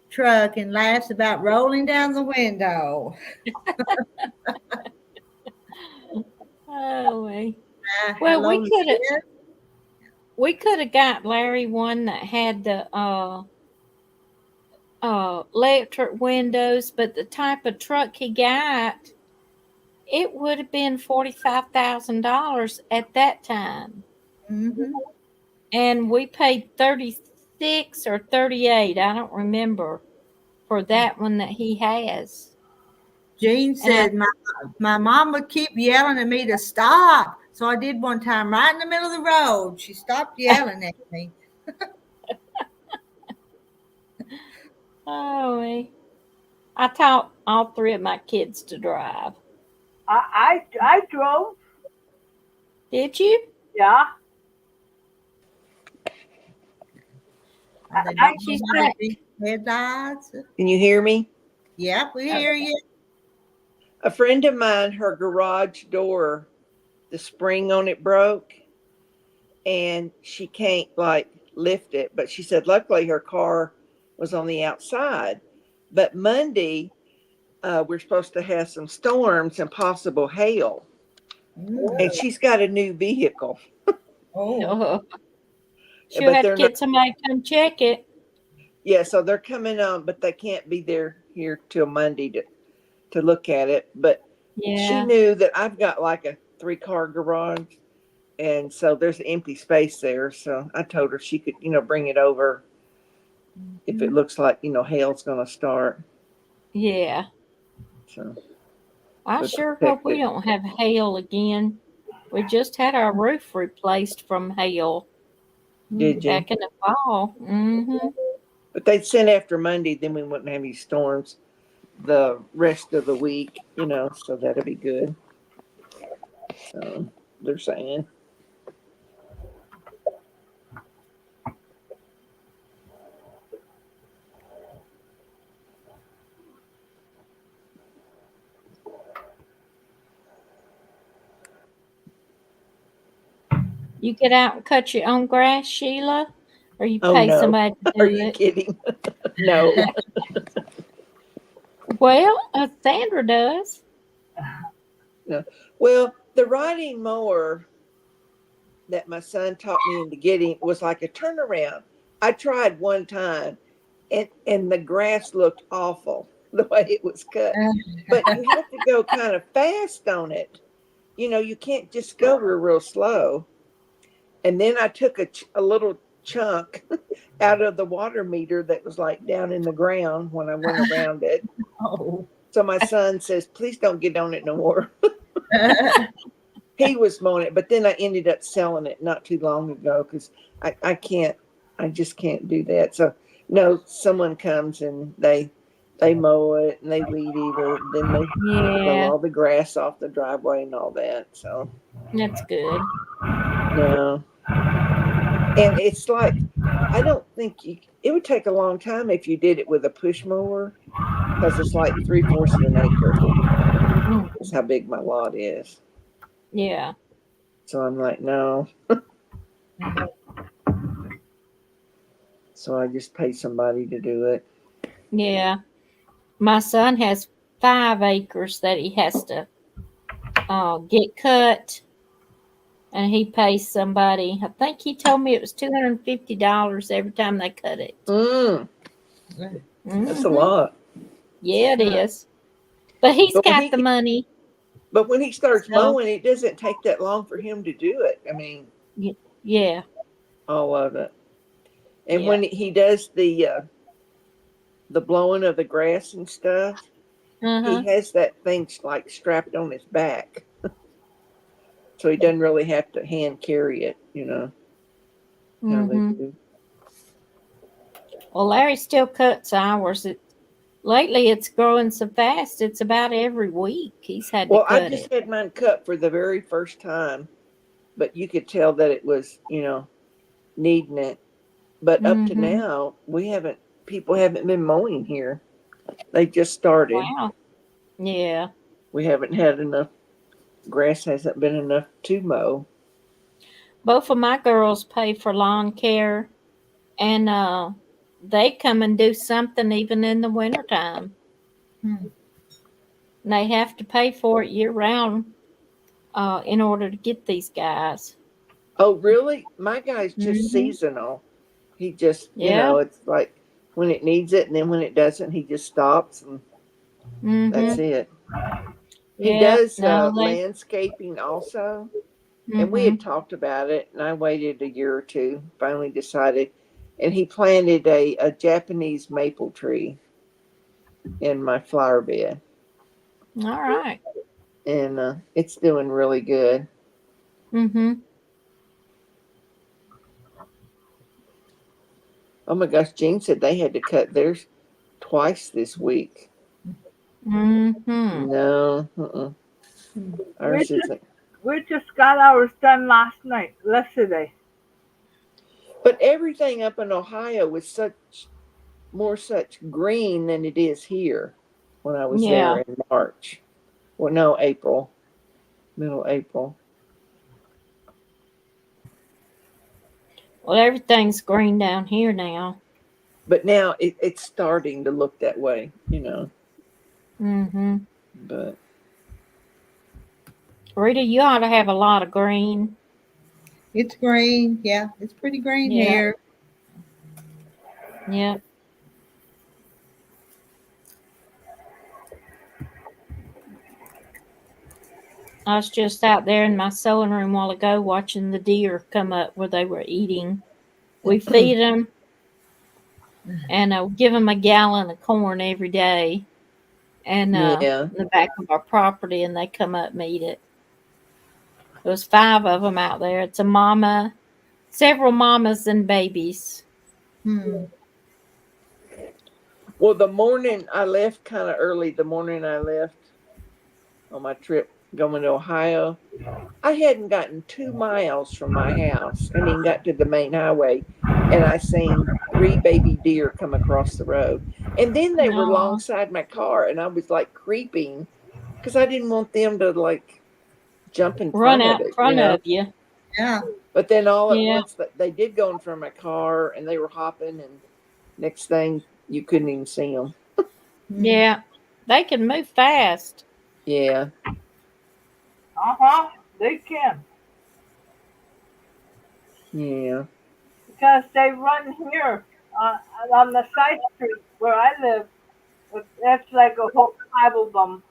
truck and laughs about rolling down the window. Oh, well, Hello, we Liz. could have got Larry one that had the electric windows, but the type of truck he got, it would have been $45,000 at that time, Mm-hmm. and we paid 36 or 38. I don't remember for that one that he has. Jean And I, said my mom would keep yelling at me to stop. So I did one time right in the middle of the road. She stopped yelling at me. oh, I taught all three of my kids to drive. I drove. Did you? Yeah. They I don't know She's how to back. be headlights. Can you hear me? Yep, we hear you. A friend of mine, her garage door, the spring on it broke and she can't like lift it. But she said, luckily her car was on the outside. But Monday, we're supposed to have some storms and possible hail. And she's got a new vehicle. Oh, Oh, she'll But have to they're not, get somebody to come check it. yeah, so they're coming on, but they can't be there here till Monday to look at it. But she Yeah. knew that I've got like a 3-car garage. And so there's an empty space there. So I told her she could, bring it over if it looks like, hail's going to start. Yeah. So, I to sure hope protect we it. don't have hail again. We just had our roof replaced from hail Did you? back in the fall. Mm-hmm. But they'd send after Monday, then we wouldn't have any storms the rest of the week, so that'll be good. So they're saying. You get out and cut your own grass, Sheila, or you Oh pay no. somebody to Are do you it? kidding? No. Well, Sandra does. No. Well, the riding mower that my son taught me into getting was like a turnaround. I tried one time and the grass looked awful the way it was cut. But you have to go kind of fast on it. You can't just go real slow. And then I took a little chunk out of the water meter that was like down in the ground when I went around it. oh. So my son says, please don't get on it no more. He was mowing it, but then I ended up selling it not too long ago because I just can't do that. So no, someone comes and they mow it and they weed eat it, then they blow Yeah, all the grass off the driveway and all that. So that's good. no, and it's like I don't think it would take a long time if you did it with a push mower because it's like 3/4 of an acre Mm, is how big my lot is. yeah. So I'm like, no. So I just pay somebody to do it. Yeah. My son has 5 acres that he has to get cut, and he pays somebody. I think he told me it was $250 every time they cut it. That's a Mhm. lot. Yeah, it is. But he's But when got the money. but when he starts So, mowing, it doesn't take that long for him to do it. I mean, yeah, all of it. And yeah. when he does the blowing of the grass and stuff, he Uh-huh. has that thing like strapped on his back, so he doesn't really have to hand carry it. How they Mm-hmm. do. Well, Larry still cuts ours. Lately, it's growing so fast. It's about every week he's had to Well, I cut just it. had mine cut for the very first time, but you could tell that it was, needing it. But up to Mm-hmm. now, people haven't been mowing here. They just started. Wow. Yeah. We haven't had enough, grass hasn't been enough to mow. Both of my girls pay for lawn care, and they come and do something even in the wintertime. Hmm. And they have to pay for it year round in order to get these guys. Oh, really? My guy's just Hmm. seasonal. He just, Yeah. it's like when it needs it, and then when it doesn't, he just stops, and that's Hmm. it. He Yeah. does No, they. landscaping also, and we Hmm. had talked about it, and I waited a year or two, finally decided, and he planted a Japanese maple tree in my flower bed, All right. and it's doing really good. Mm-hmm. Oh my gosh, Jean said they had to cut theirs twice this week. Mm-hmm. No, We ours just isn't. we just got ours done yesterday. But everything up in Ohio was such green than it is here when I was there Yeah. in March. Well, no, April, middle April. Well, everything's green down here now. But now it's starting to look that way. Mm-hmm. But Rita, you ought to have a lot of green. It's green. Yeah, it's pretty green Yeah. here. Yeah. I was just out there in my sewing room a while ago watching the deer come up where they were eating. We feed them and give them a gallon of corn every day, and yeah. in the back of our property, and they come up and eat it. There was 5 of them out there. It's a mama, several mamas and babies. Hmm. Well, the morning I left, kind of early, the morning I left on my trip going to Ohio, I hadn't gotten 2 miles from my house. I mean, got to the main highway, and I seen 3 baby deer come across the road. And then they were No, alongside my car, and I was like creeping because I didn't want them to like jump in run front of out in it. front of you. Yeah. But then all at Yeah, once, they did go in front of my car, and they were hopping, and next thing you couldn't even see them. Hmm. yeah. They can move fast. Yeah, They can yeah. because they run here uh, on the side street where I live. That's like a whole 5 of them.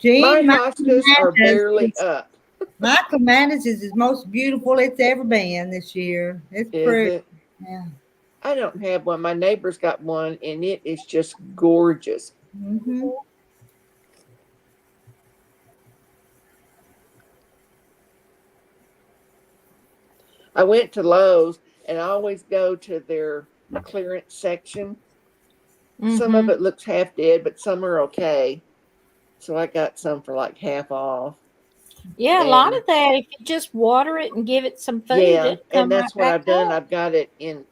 My Gene, hostas are barely up. Michael Manus is the most beautiful it's ever been this year. It's Is pretty. it? Yeah. I don't have one. My neighbor's got one, and it is just gorgeous. Hmm. I went to Lowe's, and I always go to their clearance section. Some of Mm-hmm. it looks half dead, but some are okay. So I got some for like half off. Yeah, a lot And of that. If you just water it and give it some food, yeah, it'll and come that's right what back I've done. up. I've got it in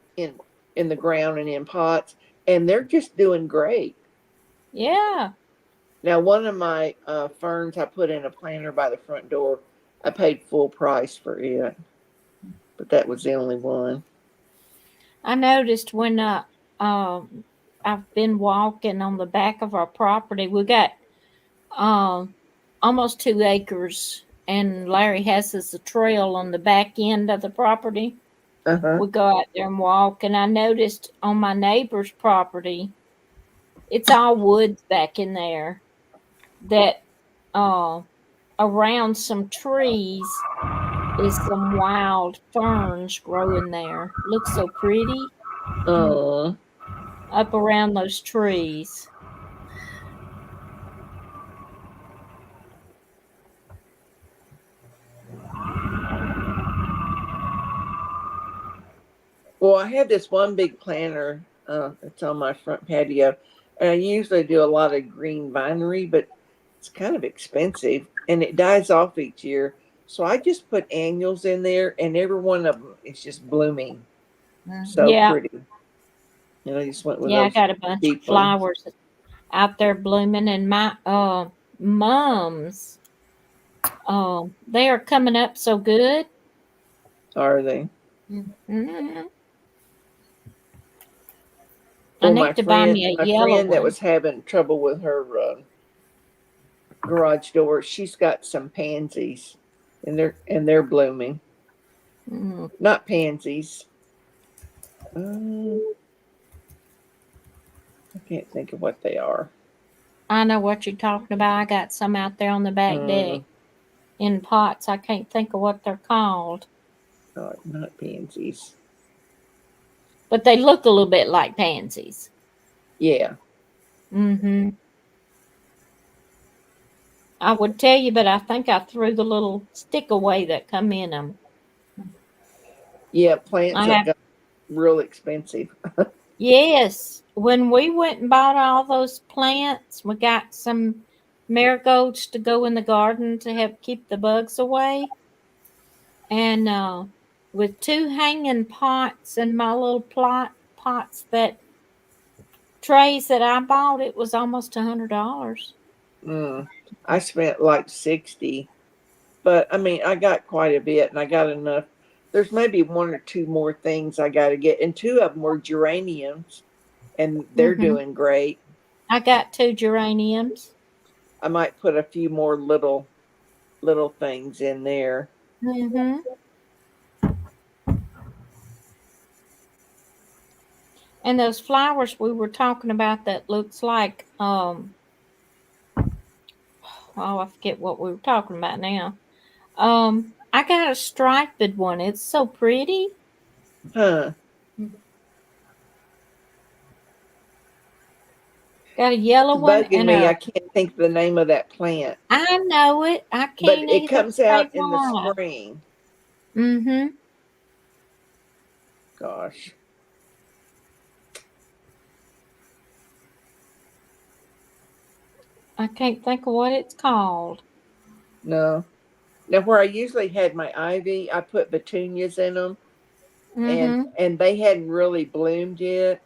the ground and in pots, and they're just doing great. Yeah. Now, one of my ferns I put in a planter by the front door. I paid full price for it, but that was the only one. I noticed when um I've been walking on the back of our property. We got um almost 2 acres, and Larry has us a trail on the back end of the property. Uh huh. We go out there and walk, and I noticed on my neighbor's property, it's all woods back in there, that uh around some trees is some wild ferns growing there. Looks so pretty Oh. up around those trees. Well, I have this one big planter. It's on my front patio, and I usually do a lot of green vinery, but it's kind of expensive, and it dies off each year. So I just put annuals in there, and every one of them is just blooming so Yeah, pretty. And I just went with yeah, I those got a bunch of cheap ones. flowers out there blooming, and my mums, they are coming up so good. Are they? Mhm. I Well, need to buy me a my yellow friend that one. was having trouble with her garage door, she's got some pansies, and they're blooming. Mm. Not pansies. I can't think of what they are. I know what you're talking about. I got some out there on the back deck in pots. I can't think of what they're called, Not pansies. but they look a little bit like pansies. Yeah. Mm-hmm. I would tell you, but I think I threw the little stick away that come in them. Yeah, plants I have have, got real expensive. yes. When we went and bought all those plants, we got some marigolds to go in the garden to help keep the bugs away. And with two hanging pots and my little pots that trays that I bought, it was almost $100. I spent like 60, but I mean, I got quite a bit, and I got enough. There's maybe one or two more things I got to get, and two of them were geraniums, and they're Mm-hmm. doing great. I got 2 geraniums. I might put a few more little things in there. Mm-hmm. And those flowers we were talking about that looks like oh, I forget what we were talking about now. I got a striped one. It's so pretty. Huh. Got a yellow It's one bugging and me. I a. can't think of the name of that plant, I know it. I but can't it either comes say out in the why. spring. Mm-hmm. Gosh. I can't think of what it's called. No. Now, where I usually had my ivy, I put petunias in them, and Mm-hmm. they hadn't really bloomed yet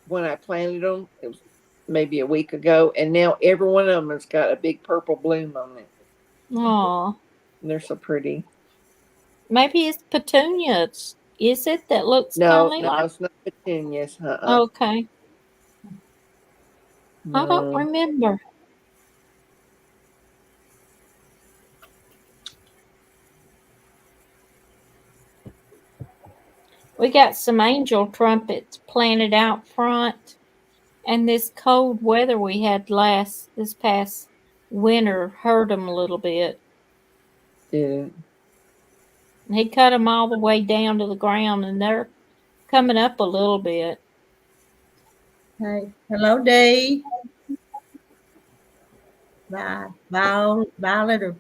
when I planted them. It was maybe a week ago, and now every one of them has got a big purple bloom on it, Oh, and they're so pretty. maybe it's petunias. Is it that looks kind No, of no, like? it's not petunias. Okay, I don't No. remember. We got some angel trumpets planted out front, and this cold weather we had this past winter hurt them a little bit. Didn't. He cut them all the way down to the ground, and they're coming up a little bit. Hey, hello, Dee. Violet or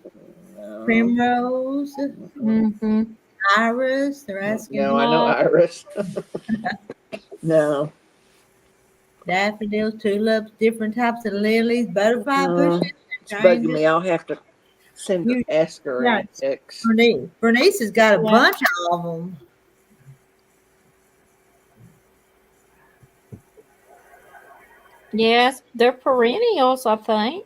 No. Primrose, Mm-hmm. Iris. They're asking No, me. I know No, Iris. No. Daffodils, tulips, different types of lilies, butterfly bushes, It's bugging hydrangeas. me. I'll have to You, ask her yeah, and text. Bernice has got a yeah, bunch of them. yes, they're perennials, I think.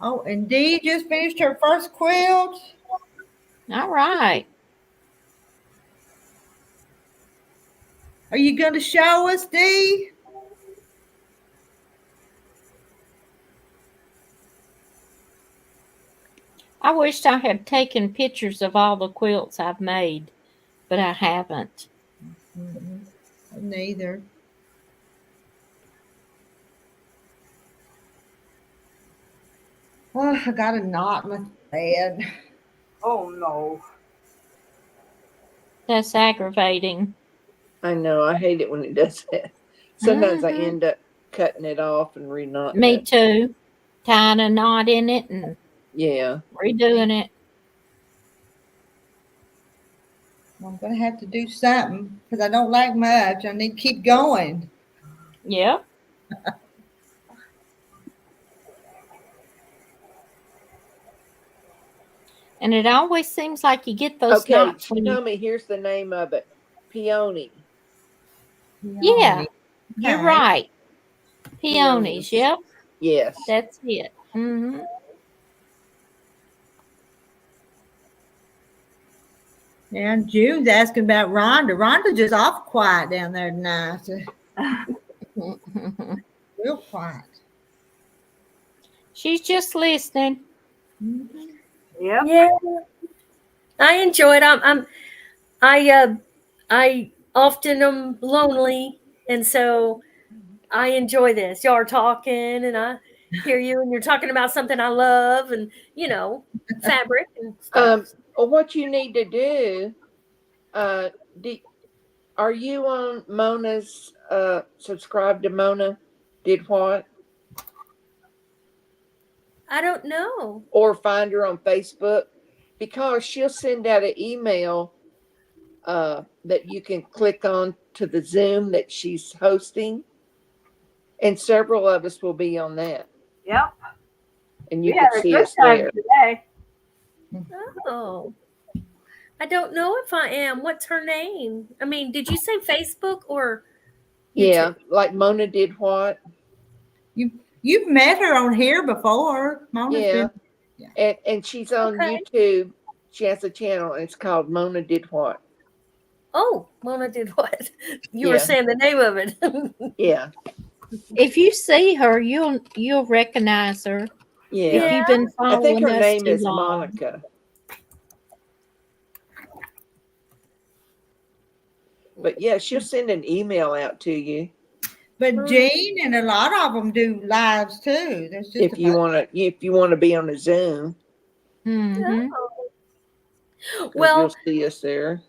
Oh, and Dee just finished her first quilt. All right. Are you going to show us, Dee? I wished I had taken pictures of all the quilts I've made, but I haven't. Neither. Oh, I got a knot in my bed. Oh no. That's aggravating. I know. I hate it when it does that. Sometimes I Mm-hmm. end up cutting it off and reknotting Me it. too. Tying a knot in it and Yeah. redoing it. I'm going to have to do something because I don't like much. I need to keep going. Yep. And it always seems like you get those Okay. knots She when you. told me here's the name of it. Peony. Yeah, you're Okay. right. Peonies. Peonies. Yep, Yes. that's it. Mm-hmm. Yeah, and June's asking about Rhonda. Rhonda's just off quiet down there tonight. Real quiet. She's just listening. Mhm. Yep. Yeah, I enjoy it. I often am lonely, and so I enjoy this. Y'all are talking, and I hear you, and you're talking about something I love, and fabric and stuff. What you need to do, uh, do, are you on Mona's, subscribe to Mona Did What? I don't know. Or find her on Facebook? Because she'll send out an email that you can click on to the Zoom that she's hosting. And several of us will be on that. Yep. And We you had can a see good us time there. today. Oh, I don't know if I am. What's her name? I mean, did you say Facebook or Yeah, YouTube? like Mona Did What? You've met her on here before. Mona's Yeah. been. And she's on Okay. YouTube. She has a channel and it's called Mona Did What. Oh, Mona Did What? You were Yeah. saying the name of it. Yeah. If you see her, you'll recognize her Yeah. if you've been I think following her us name too is long. Monica. But yeah, she'll send an email out to you But Jean and a lot of them do lives too. There's just if you want to be on a Zoom. Mm-hmm. Well, You'll see us there.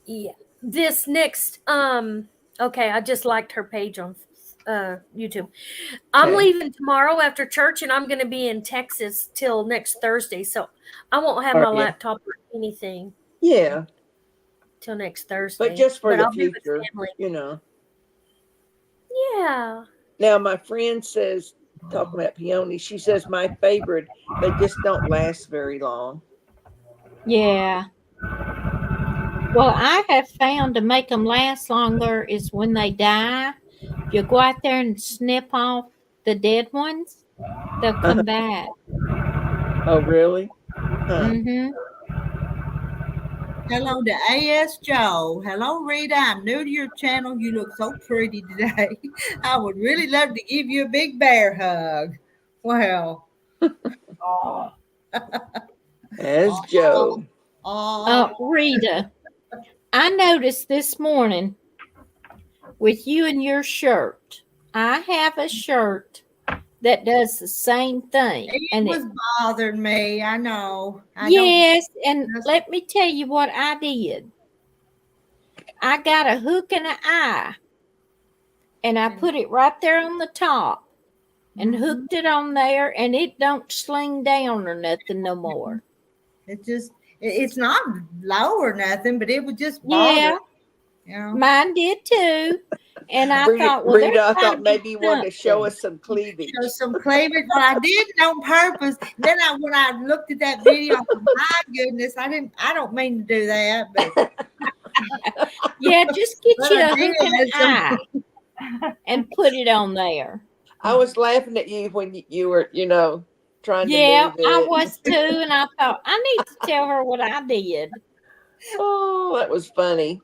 yeah. This next okay, I just liked her page on YouTube. I'm Okay. leaving tomorrow after church and I'm going to be in Texas till next Thursday. So I won't have Oh, my yeah. laptop or anything Yeah, till next Thursday. but just for the I'll be with future, family. Yeah. Now my friend says, talking about peonies, she says my favorite, they just don't last very long. Yeah. Well, I have found to make them last longer is when they die. If you go out there and snip off the dead ones, they'll come back. Oh, really? Huh. Mm-hmm. Hello to AS Joe. Hello, Rita. I'm new to your channel. You look so pretty today. I would really love to give you a big bear hug. Well. Oh. As Joe. Rita, I noticed this morning with you and your shirt, I have a shirt that does the same thing. It was bothering me. I know. Yes, and let me tell you what I did. I got a hook and an eye, and I put it right there on the top and hooked it on there, and it don't sling down or nothing no more. It's not low or nothing, but it was just bother. Yeah, mine did too. And I thought, well, Rita, I thought maybe you wanted to show us some cleavage. Show some cleavage. Well, I did it on purpose. Then when I looked at that video, I thought, my goodness, I don't mean to do that, but yeah, just get you a hook and an eye and put it on there. I was laughing at you when you were, trying to move it. I was too, and I thought I need to tell her what I did. Oh, that was funny.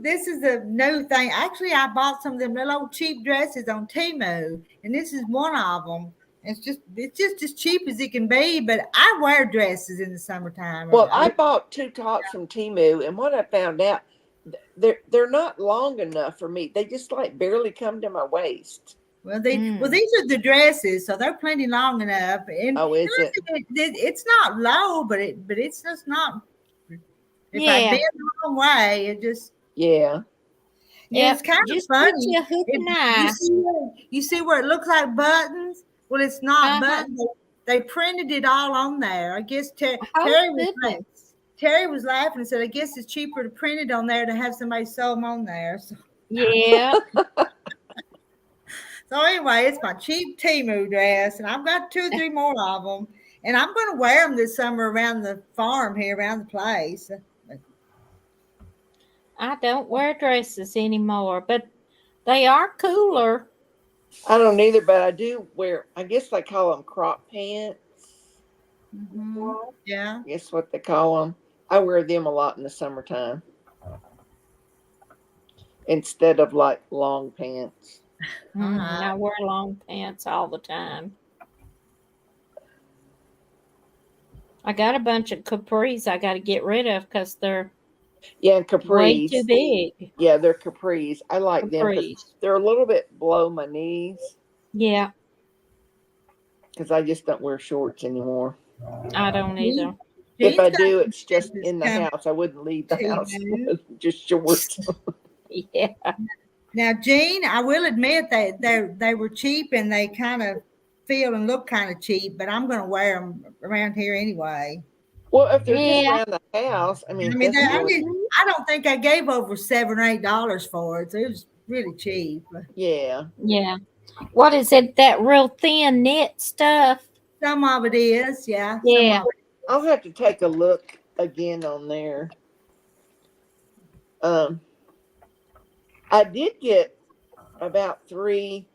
This is a new thing. Actually, I bought some of them little old cheap dresses on Temu, and this is one of them. It's just as cheap as it can be, but I wear dresses in the summertime. Well, I bought 2 tops from Temu, and what I found out, they're not long enough for me. They just like barely come to my waist. Well, these are the dresses, so they're plenty long enough. And is it? It's not low, but it's just not. If I bend the wrong way, it just it's kind of funny. Get you a hook and eye. You see where it looks like buttons? Well, it's not buttons. They printed it all on there. I guess Terry was laughing and said, "I guess it's cheaper to print it on there to have somebody sew them on there." So. Yeah. So anyway, it's my cheap Temu dress, and I've got 2 or 3 more of them, and I'm going to wear them this summer around the farm here, around the place. I don't wear dresses anymore, but they are cooler. I don't either, but I do wear, I guess they call them crop pants. Mm-hmm. Yeah. I guess what they call them. I wear them a lot in the summertime instead of like long pants. I wear long pants all the time. I got a bunch of capris I got to get rid of because they're Yeah, and way too capris. big. Yeah, they're capris. I like them because Capris. they're a little bit below my knees. Yeah, Because I just don't wear shorts anymore. I don't either. If Jean's I got do, some it's just dresses in the coming house. I wouldn't leave the too, house man. with just shorts. Yeah. Now, Jean, I will admit they were cheap and they kind of feel and look kind of cheap, but I'm going to wear them around here anyway. Well, if they're just Yeah. around the house, I mean, I mean, that's really, I don't think I gave over $7 or $8 for it, so it was really cheap. yeah. Yeah. What is it? That real thin knit stuff? Some of it is, yeah. Some Yeah. of it. I'll have to take a look again on there. I did get about 3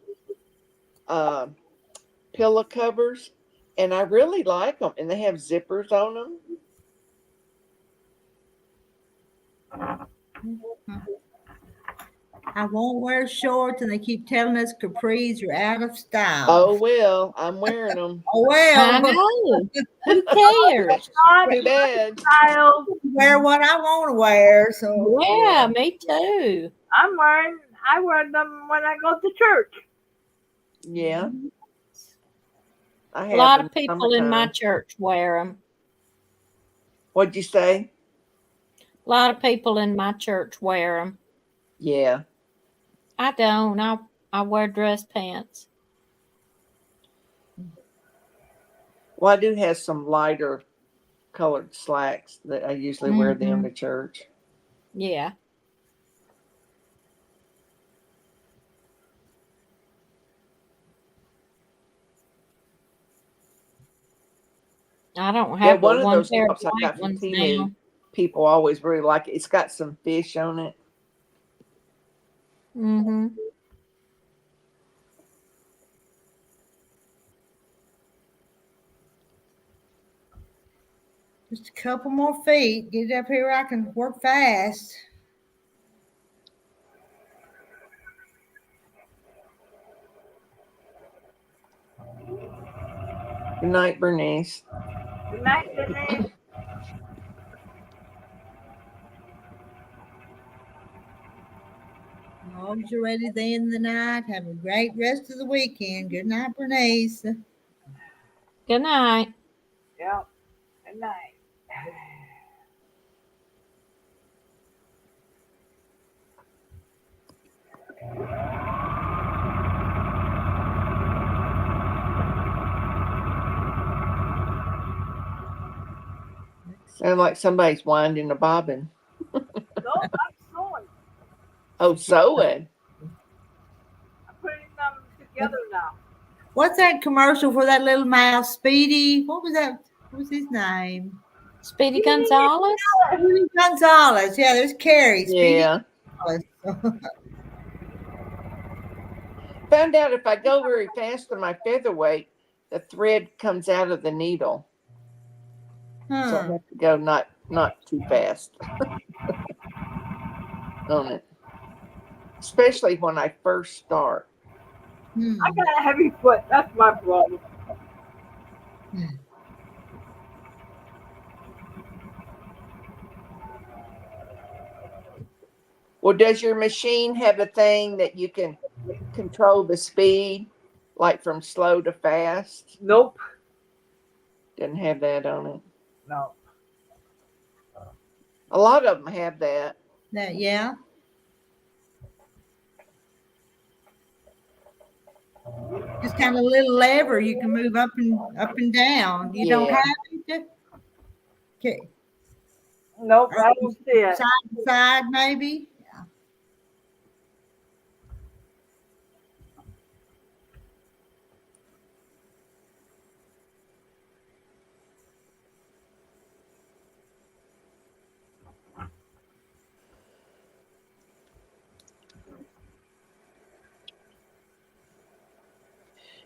pillow covers, and I really like them, and they have zippers on them. I won't wear shorts, and they keep telling us capris are out of style. Oh well, I'm wearing them. Oh, I well, know. Who cares? Not Too bad. style. wear what I want to wear. So Yeah, me too. I wear them when I go to church. Yeah, I A have lot in of the people in my summertime. church wear them. What'd you say? A lot of people in my church wear them. Yeah. I don't. I wear dress pants. Well, I do have some lighter colored slacks that I usually wear them to church. Yeah. I don't Yeah, have but one of one those pair of tops I white got from ones Timu, now. people always really like it. It's got some fish on it. Mm-hmm. just a couple more feet. Get up here, I can work fast. Good night, Bernice. Good night, Denise. As long as you're ready to end the night, have a great rest of the weekend. Good night, Bernice. Good night. Yep. Good night. Sound like somebody's winding a bobbin. No, I'm sewing. Oh, sewing. I'm putting them together now. What's that commercial for that little mouse, Speedy? What was that? What was his name? Speedy Gonzalez? Speedy Gonzalez. Yeah, there's Carrie. Speedy Yeah. Gonzalez. Found out if I go very fast on my featherweight, the thread comes out of the needle. So I Huh. have to go not too fast on it. Especially when I first start. I got a heavy foot. That's my problem. Well, does your machine have a thing that you can control the speed, like from slow to fast? Nope. Doesn't have that on it. No. A lot of them have that. Yeah. Just kind of a little lever you can move up and down. You don't Yeah. have it. Okay. Nope. I don't see it. Side to side, maybe.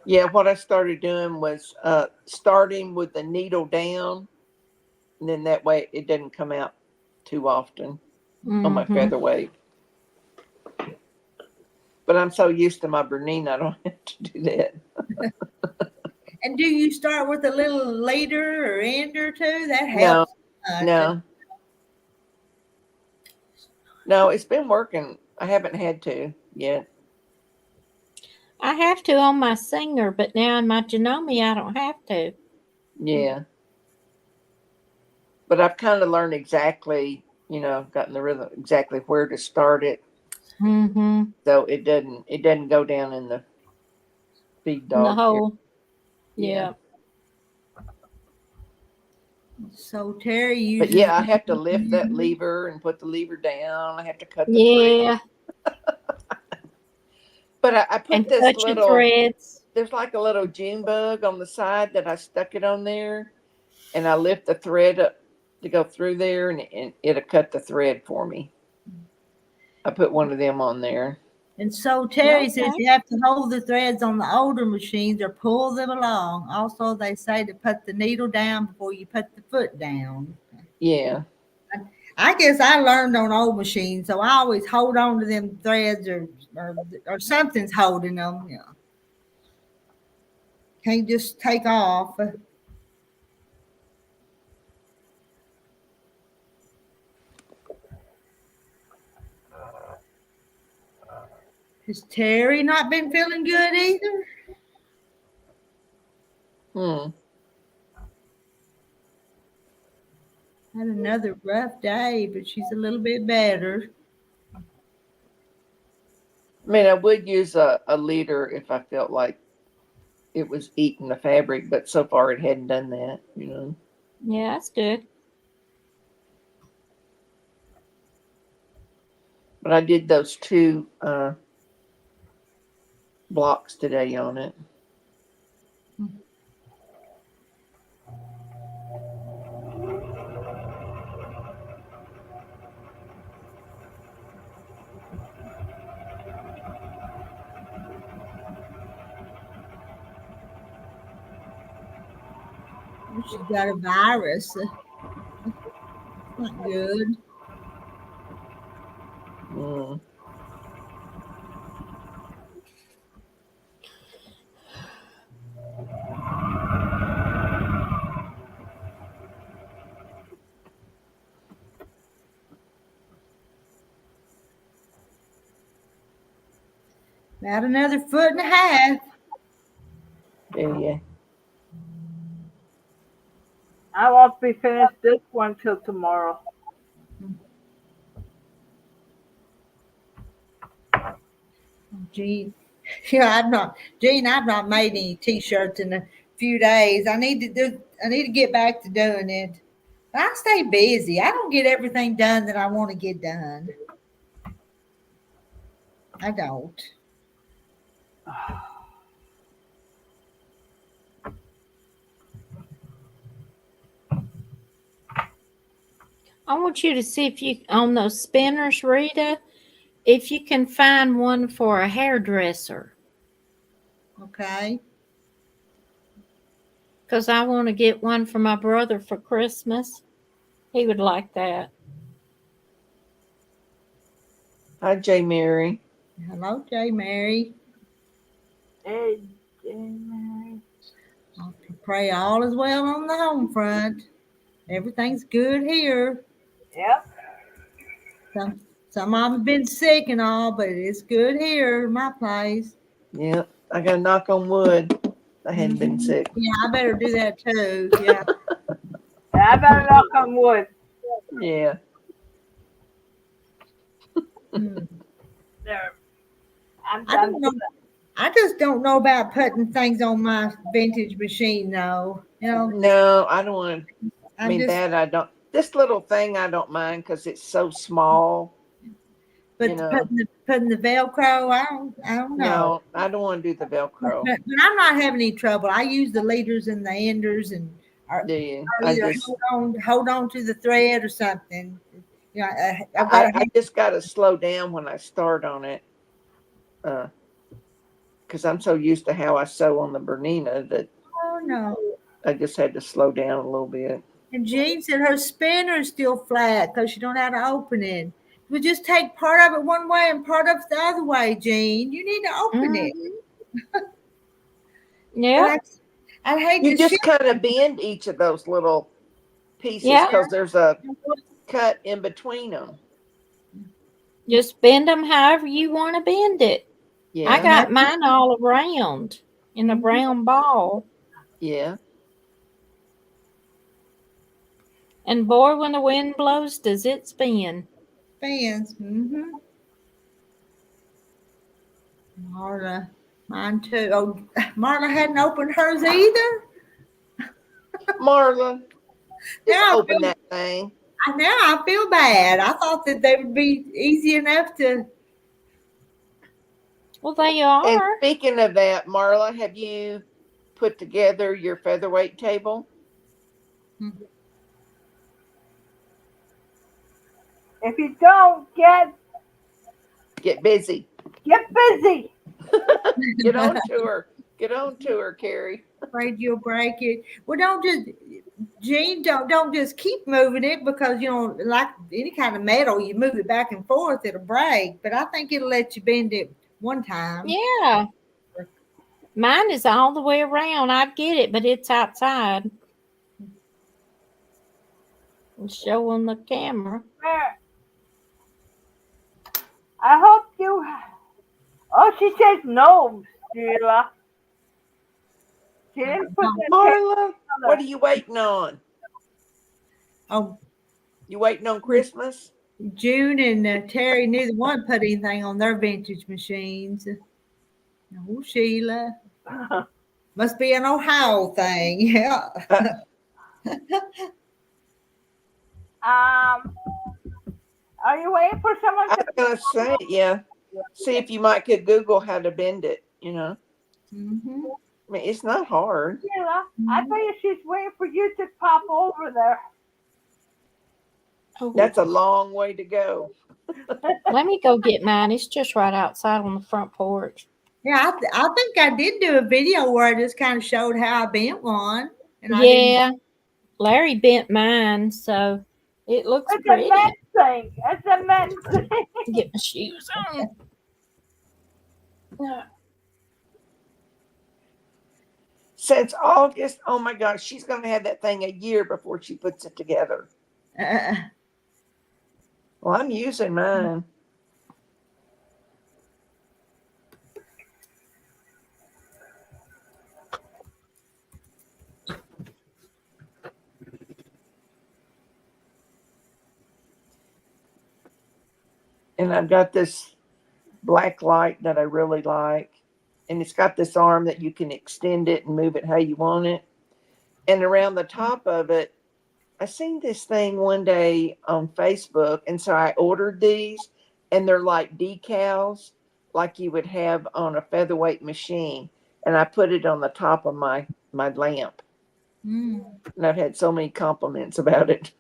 Yeah, what I started doing was starting with the needle down And then that way it doesn't come out too often on my Mhm. featherweight. But I'm so used to my Bernina, I don't have to do that. And do you start with a little leader or ender too? That No, helps. no, no, it's been working. I haven't had to yet. I have to on my Singer, but now in my Janome, I don't have to. Yeah. But I've kind of learned exactly, gotten the rhythm exactly where to start it, Mm-hmm. so it doesn't go down in the feed In the dog area. hole. Yeah. Yeah. So Terry But uses. yeah, I have to lift that lever and put the lever down. I have to cut the thread. Yeah. But I put And this cut your little, threads. there's like a little June bug on the side that I stuck it on there, and I lift the thread up to go through there, and it'll cut the thread for me. I put one of them on there. And so Terry says Okay. you have to hold the threads on the older machines or pull them along. Also, they say to put the needle down before you put the foot down. Yeah. I guess I learned on old machines, so I always hold on to them threads or something's holding them. Can't just take off. Has Terry not been feeling good either? Hmm. Had another rough day, but she's a little bit better. I mean, I would use a leader if I felt like it was eating the fabric, but so far it hadn't done that. Yeah, that's good. But I did those two blocks today on it. She's got a virus. Not good. Mm. About another foot and a half. Yeah. I won't be finished this one till tomorrow. Gene, I've not made any t-shirts in a few days. I need to get back to doing it. I stay busy. I don't get everything done that I want to get done. I don't. I want you to see if you, on those spinners, Rita, if you can find one for a hairdresser. Okay. Because I want to get one for my brother for Christmas. He would like that. Hi, J. Mary. Hello, J. Mary. Hey, Mary. I pray all is well on the home front. Everything's good here. Yep. Some of them have been sick and all, but it's good here in my place. Yeah, I got to knock on wood. I hadn't been sick. Yeah, I better do that too. Yeah. I better knock on wood. Yeah. There. I'm I done. don't know. I just don't know about putting things on my vintage machine though. No, I don't want to. I mean, just, that I don't. This little thing I don't mind because it's so small. but putting the Velcro, I don't know. No, I don't want to do the Velcro. But I'm not having any trouble. I use the leaders and the enders and Do you? or either hold on to the thread or something. I just got to slow down when I start on it. Because I'm so used to how I sew on the Bernina that oh no. I just had to slow down a little bit. And Jean said her spinner is still flat because she don't know how to open it. We just take part of it one way and part of it the other way, Jean. You need to open it. Mhm. But Yeah, I'd hate You to just ship kind of bend each of those little pieces yeah. because there's a cut in between them. Just bend them however you want to bend it. I Yeah, and got that's mine all around in a brown ball. yeah. And boy, when the wind blows, does it spin. fans. Marla, mine too. Oh, Marla hadn't opened hers either. Marla, just Now I open feel that thing. now I feel bad. I thought that they would be easy enough to. Well, they And are. speaking of that, Marla, have you put together your featherweight table? If you don't Get busy. get busy. Get on to her. Get on to her, Carrie. Afraid you'll break it. Well, don't just Jean. Don't just keep moving it because you know, like any kind of metal, you move it back and forth, it'll break. But I think it'll let you bend it one time. Yeah. Mine is all the way around. I'd get it, but it's outside. And show on the camera. There. I hope you. Oh, she says no, Sheila. She didn't put the Marla, what together. are you waiting on? Oh, You waiting on Christmas? June and Terry, neither one put anything on their vintage machines. Oh, Sheila. Must be an Ohio thing. Yeah. Are you waiting for someone I to? was gonna say, yeah. See if you might could Google how to bend it. You know, Mm-hmm. I mean, it's not hard. Sheila, I tell you, she's waiting for you to pop over there. Oh, That's a long way to go. let me go get mine. It's just right outside on the front porch. Yeah, I think I did do a video where I just kind of showed how I bent one, and I didn't. Yeah, Larry bent mine, so it looks It's a pretty. men's thing. It's a men's thing. Get my shoes on. Since August, oh my gosh, she's gonna have that thing a year before she puts it together. Well, I'm using mine. And I've got this black light that I really like. And it's got this arm that you can extend it and move it how you want it. And around the top of it, I seen this thing one day on Facebook. And so I ordered these, and they're like decals, like you would have on a featherweight machine. And I put it on the top of my lamp. Mm. And I've had so many compliments about it.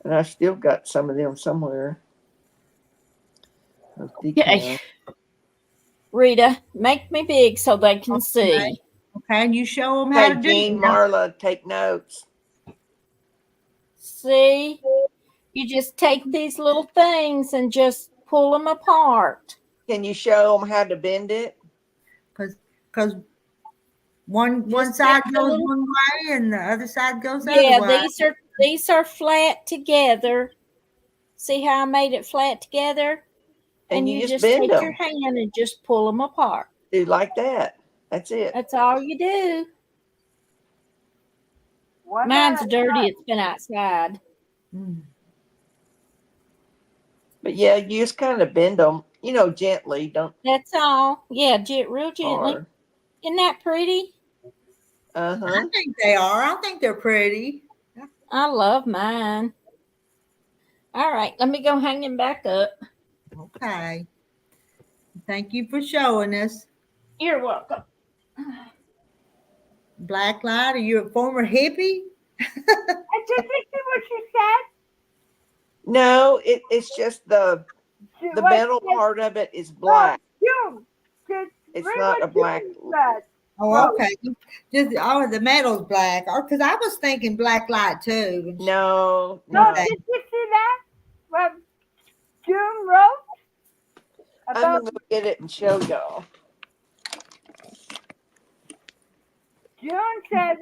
And I still got some of them somewhere. Those Okay. decals. Rita, make me big so they can Okay. see. Okay, and you show them how Hey, to do Jean, it. Marla, take notes. See? You just take these little things and just pull them apart. Can you show them how to bend it? Because one Just side take the goes little. one way and the other side goes the Yeah, other way. these are flat together. See how I made it flat together? And And you you just just bend take your them. hand and just pull them apart. Do like that. That's it. That's all you do. One Mine's at a dirty. time. It's been outside. Mm. But yeah, you just kind of bend them, gently. Don't That's all. Yeah, real gently. hard. Isn't that pretty? Uh I huh. think they are. I think they're pretty. I love mine. All right, let me go hang him back up. Okay. Thank you for showing us. You're welcome. Blacklight, are you a former hippie? And did you see what she said? No, it's just the She, the what metal she said, part of it is oh, black. June. Did It's Read not a what black. Julie said. Oh, Rose. okay. Just the metal's black. Or because I was thinking black light too. No, No, no. Okay. did you see that? What June wrote I'm about gonna go get it and show y'all. June said,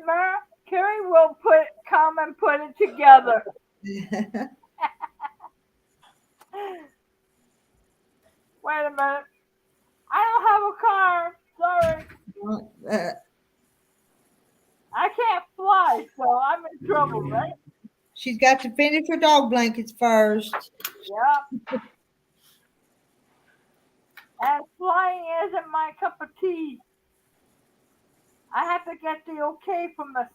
Carrie will come and put it together. Wait a minute. I don't have a car. Sorry. I can't fly, so I'm in trouble, right? She's got to finish her dog blankets first. Yep. And flying isn't my cup of tea. I have to get the okay from the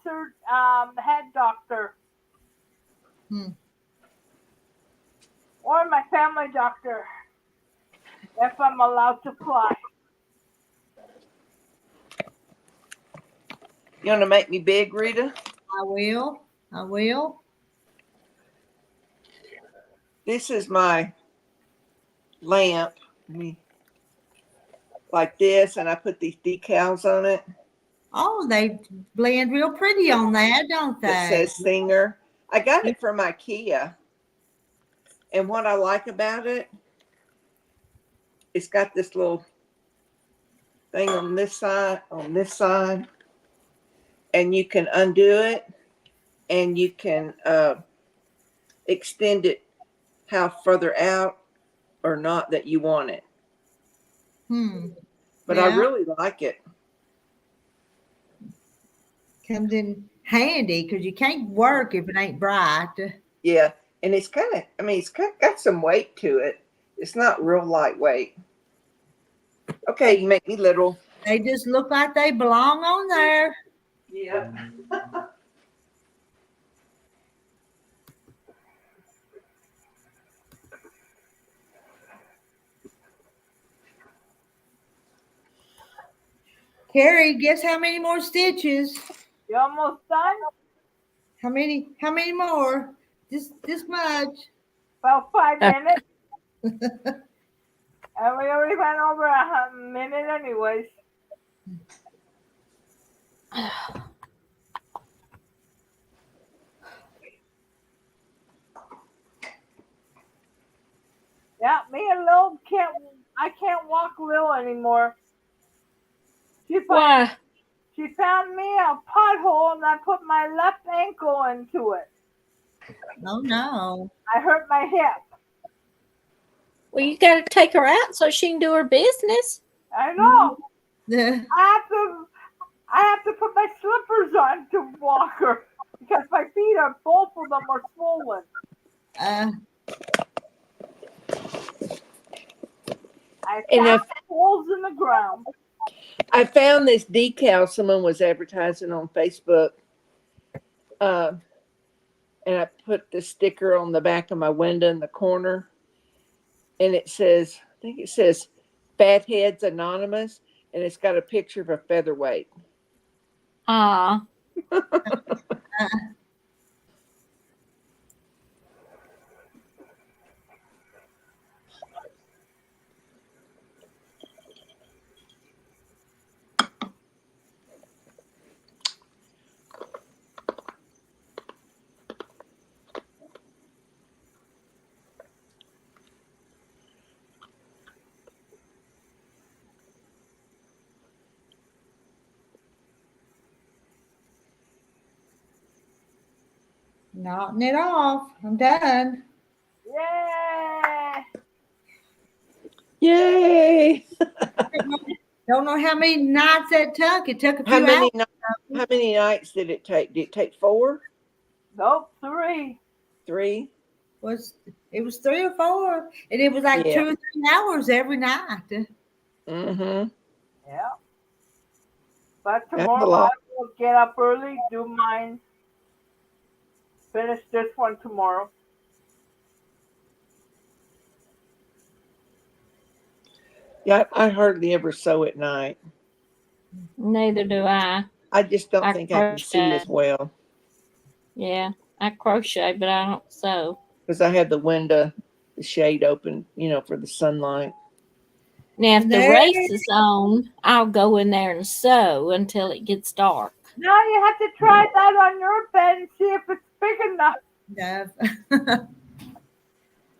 head doctor. Or my family doctor. If I'm allowed to fly. You want to make me big, Rita? I will. I will. This is my lamp. Like this, and I put these decals on it Oh, they blend real pretty on that, don't they? that says Singer. I got it from IKEA. And what I like about it, it's got this little thing on this side, and you can undo it, and you can extend it how further out or not that you want it. But I Yeah. really like it. Comes in handy because you can't work if it ain't bright. Yeah, and it's kind of, it's got some weight to it. It's not real lightweight. Okay, you make me little. They just look like they belong on there. Yeah. Carrie, guess how many more stitches? You almost done? How many more? This much. About 5 minutes. And we already went over a minute anyways. Yeah, me and Lil I can't walk Lil anymore. Why? She found me a pothole and I put my left ankle into it. Oh no. I hurt my hip. Well, you got to take her out so she can do her business. I know. The- I have to put my slippers on to walk her because my feet are both of them are swollen. I And found holes in the ground. I found this decal someone was advertising on Facebook. And I put the sticker on the back of my window in the corner. And it says, I think it says Fatheads Anonymous. And it's got a picture of a featherweight. Ah. Knotting it off. I'm done. Yay! Yay! Don't know how many nights that took. It took a How few hours. how many nights did it take? Did it take 4? Nope, 3. 3? It was 3 or 4, and it was like Yeah. 2 or 3 hours every night. Mm-hmm. Yeah. But That's a tomorrow I lot. will get up early, do mine, finish this one tomorrow. Yeah, I hardly ever sew at night. Neither do I. I just don't I think I can see crochet. as well. Yeah, I crochet, but I don't sew. Because I have the window, the shade open, for the sunlight. Now, if the There- race is on, I'll go in there and sew until it gets dark. Now you have to try that on your bed and see if it's big enough. Yeah.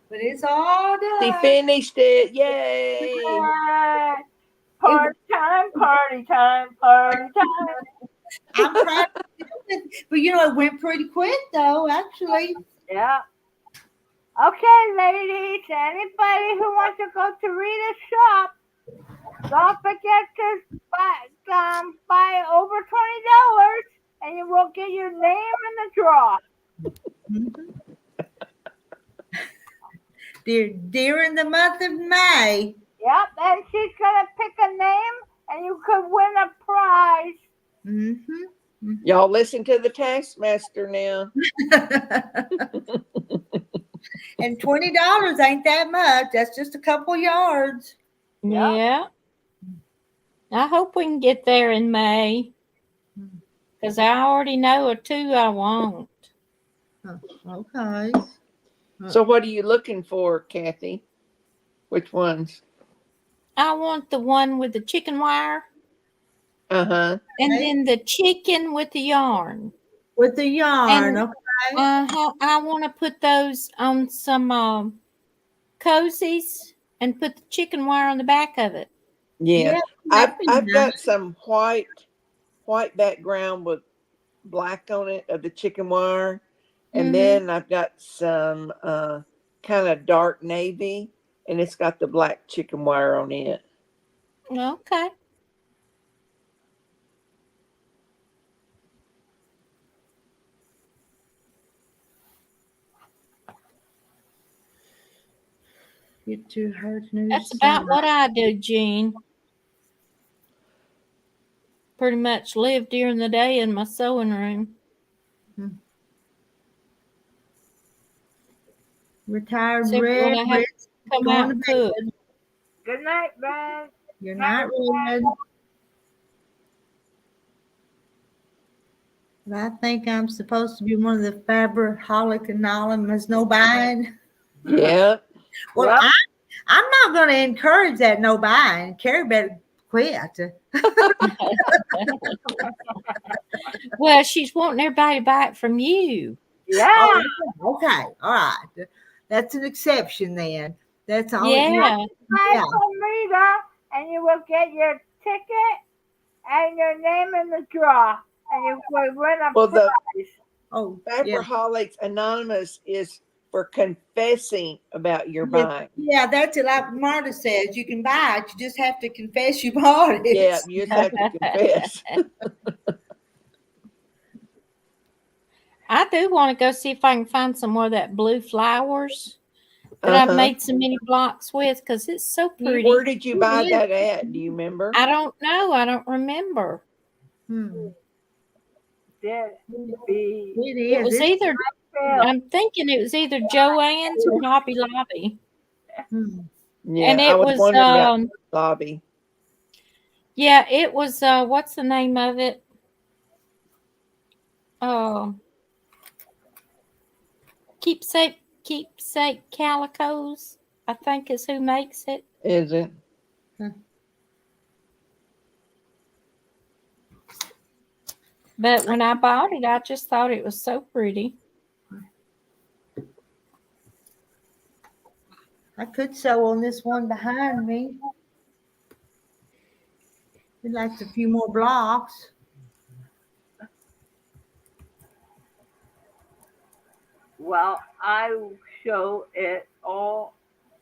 But it's all She done. finished it. Yay. Yay. Party time, party time, party time. I'm proud of you. But you know, it went pretty quick though, actually. Yeah. Okay, ladies, anybody who wants to go to Rita's shop, don't forget to buy over $20 and you will get your name in the draw. Mhm. During the month of May. Yep, and she's gonna pick a name and you could win a prize. Mm-hmm. Y'all listen to the taskmaster now. And $20 ain't that much. That's just a couple yards. Yeah. Yeah. I hope we can get there in May. Because I already know a 2 I want. Okay. So what are you looking for, Kathy? Which ones? I want the one with the chicken wire Uh-huh. and Okay. then the chicken with the yarn. With the yarn. And- Okay. I want to put those on some cozies and put the chicken wire on the back of it. Yeah. that'd be I've nice. got some white background with black on it of the chicken wire. And Mhm. then I've got some kind of dark navy, and it's got the black chicken wire on it. Okay. Get to her new That's about summer. what I do, Jean. Pretty much live during the day in my sewing room. Retired Except red. when I have red, to come going out to and bed. cook. Good night, man. You're not red. But I think I'm supposed to be one of the Faberholic Anonymous no buying. Yeah. Well, Well- I'm not going to encourage that no buying. Carrie better quit. Well, she's wanting everybody to buy it from you. Yeah. Oh, okay. All right. That's an exception then. That's all. Yeah. Buy Yeah. from Rita and you will get your ticket and your name in the draw. And you will win a Well, the prize. Oh, yeah. Faberholics Anonymous is for confessing about your buying. Yeah, that's it. Like Marta says, you can buy it. You just have to confess you bought it. Yeah, you just have to confess. I do want to go see if I can find some more of that blue flowers that I've Uh-huh. made so many blocks with because it's so pretty. Where did you buy that at? Do you remember? I don't know. I don't remember. Did be It It is. was It's- either, I'm thinking it was either Joann's or Hobby Lobby. Yeah, And I it was was, wondering about Lobby. yeah, it was, what's the name of it? Oh, Keepsake Calicos, I think is who makes it. Is it? But when I bought it, I just thought it was so pretty. I could sew on this one behind me. It likes a few more blocks. well, I show it all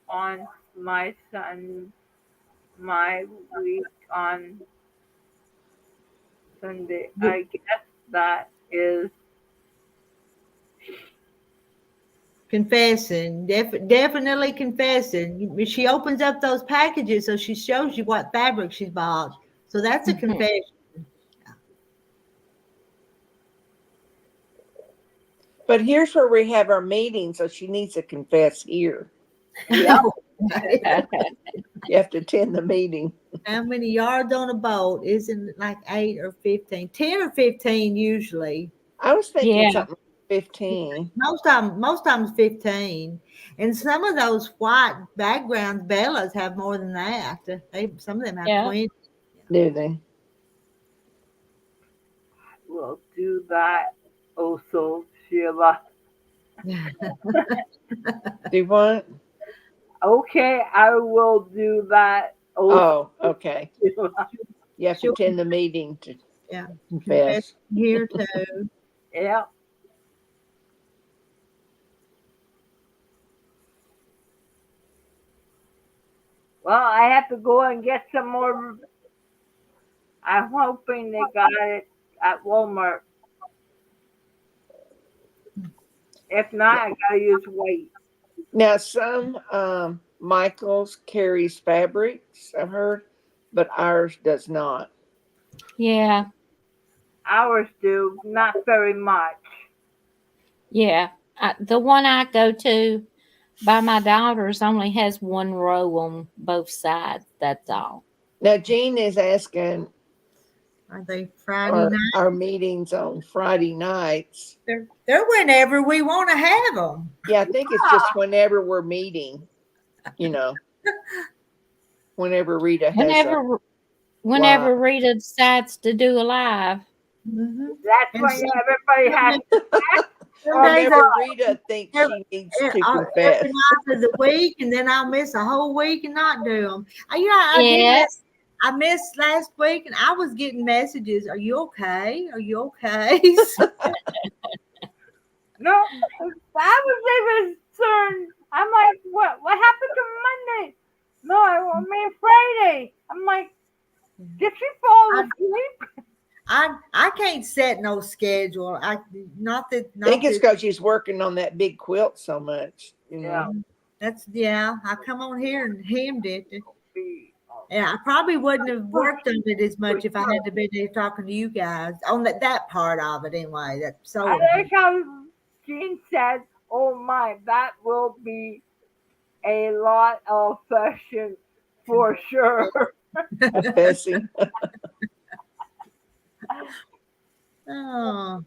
on my week on Sunday. I guess that is Confessing, definitely confessing. She opens up those packages, so she shows you what fabric she bought. So that's a confession. But here's where we have our meeting, so she needs to confess here. No. You have to attend the meeting. How many yards on a boat? Isn't it like 8 or 15? 10 or 15 usually. I was thinking Yeah. something 15. Most times 15. And some of those white backgrounds, Bellas, have more than that. Some of them have Yeah. 20. Do they? We'll do that also, Sheila. Do what? Okay, I will do that also, Oh, okay. Sheila. You have to Sure. attend the meeting to Yeah. confess. Here too. Yeah. Well, I have to go and get some more. I'm hoping they got it at Walmart. If not, I gotta use weight. Now, some Michaels carries fabrics, I've heard, but ours does not. Yeah. Ours do, not very much. Yeah. The one I go to by my daughter's only has one row on both sides. That's all. Now, Jean is asking, Are they Friday night? our meetings on Friday nights. They're whenever we want to have them. Yeah, I think it's just whenever we're meeting, you know, whenever Rita has a Whenever live. Rita decides to do a live. Mm-hmm. That's And when some, everybody has some days Whenever Rita thinks every, she needs to every confess. night of the week, and then I'll miss a whole week and not do them. I did Yeah. miss. I missed last week, and I was getting messages. Are you okay? Are you okay? no. I was even concerned. I'm like, what happened to Monday? No, I mean Friday. I'm like, did she fall I- asleep? I can't set no schedule. I not that I think not it's that. because she's working on that big quilt so much, you Yeah. know. That's I come on here and hemmed it. Be- Yeah, I probably wouldn't have worked on it as much if I had to be there talking to you guys on that part of it anyway. That's so I important. like how Jean said, "Oh my, that will be a lot of session for sure." Confessing. Oh,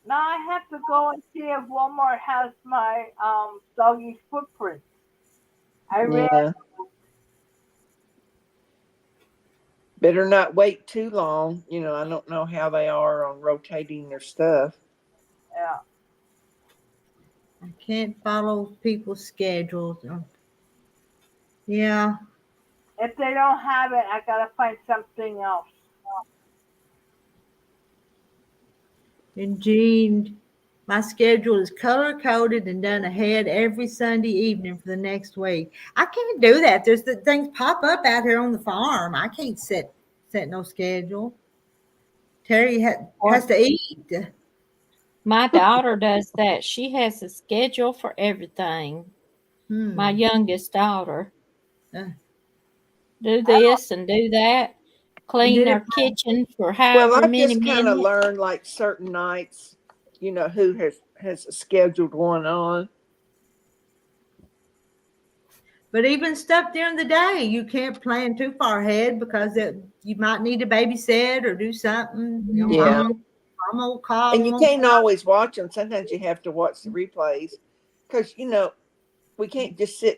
Now I have to go and see if Walmart has my doggy's footprint. I read Yeah. Better not wait too long. You know, I don't know how they are on rotating their stuff. yeah. I can't follow people's schedules. Yeah, If they don't have it, I gotta find something else. and Jean, my schedule is color coded and done ahead every Sunday evening for the next week. I can't do that. There's the things pop up out here on the farm. I can't set no schedule. Terry has to eat. My daughter does that. She has a schedule for everything. My youngest daughter. Uh, Do this and do that. Clean did it our kitchen for Well, however I've many just kind of minutes. learned like certain nights, you know, who has a scheduled one on. But even stuff during the day, you can't plan too far ahead because you might need to babysit or do something. You know, Yeah. mom will call. And you can't always watch them. Sometimes you have to watch the replays because, you know, we can't just sit.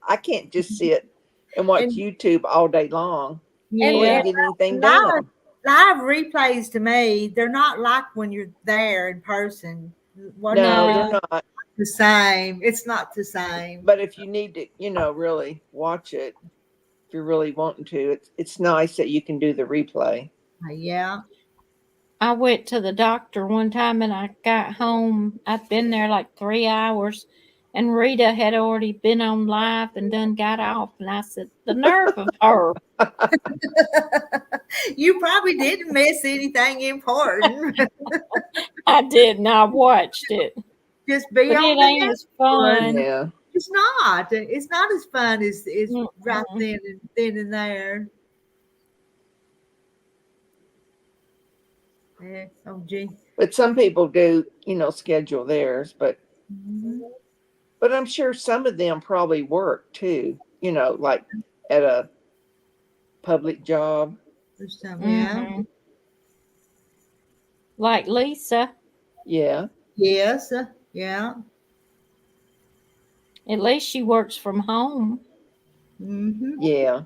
I can't just sit and watch And YouTube all day long. I and, Yeah. wouldn't and get anything done. live replays to me, they're not like when you're there in person. Watching No, the they're No. not. the same. It's not the same. But if you need to, you know, really watch it, if you're really wanting to, it's nice that you can do the replay. Yeah. I went to the doctor one time and I got home. I'd been there like 3 hours and Rita had already been on live and done got off. And I said, the nerve of her. You probably didn't miss anything important. I didn't. I watched it. Just be But on it the ain't as fun. Yeah. It's not. It's not as fun as right Mm-mm. then and there. Yeah. Oh, gee. But some people do, you know, schedule theirs, but I'm sure some of them probably work too, you know, like at a public job. Yeah. Mhm. Like Lisa. Yeah. Yes. Yeah. At least she works from home. Mm-hmm. Yeah.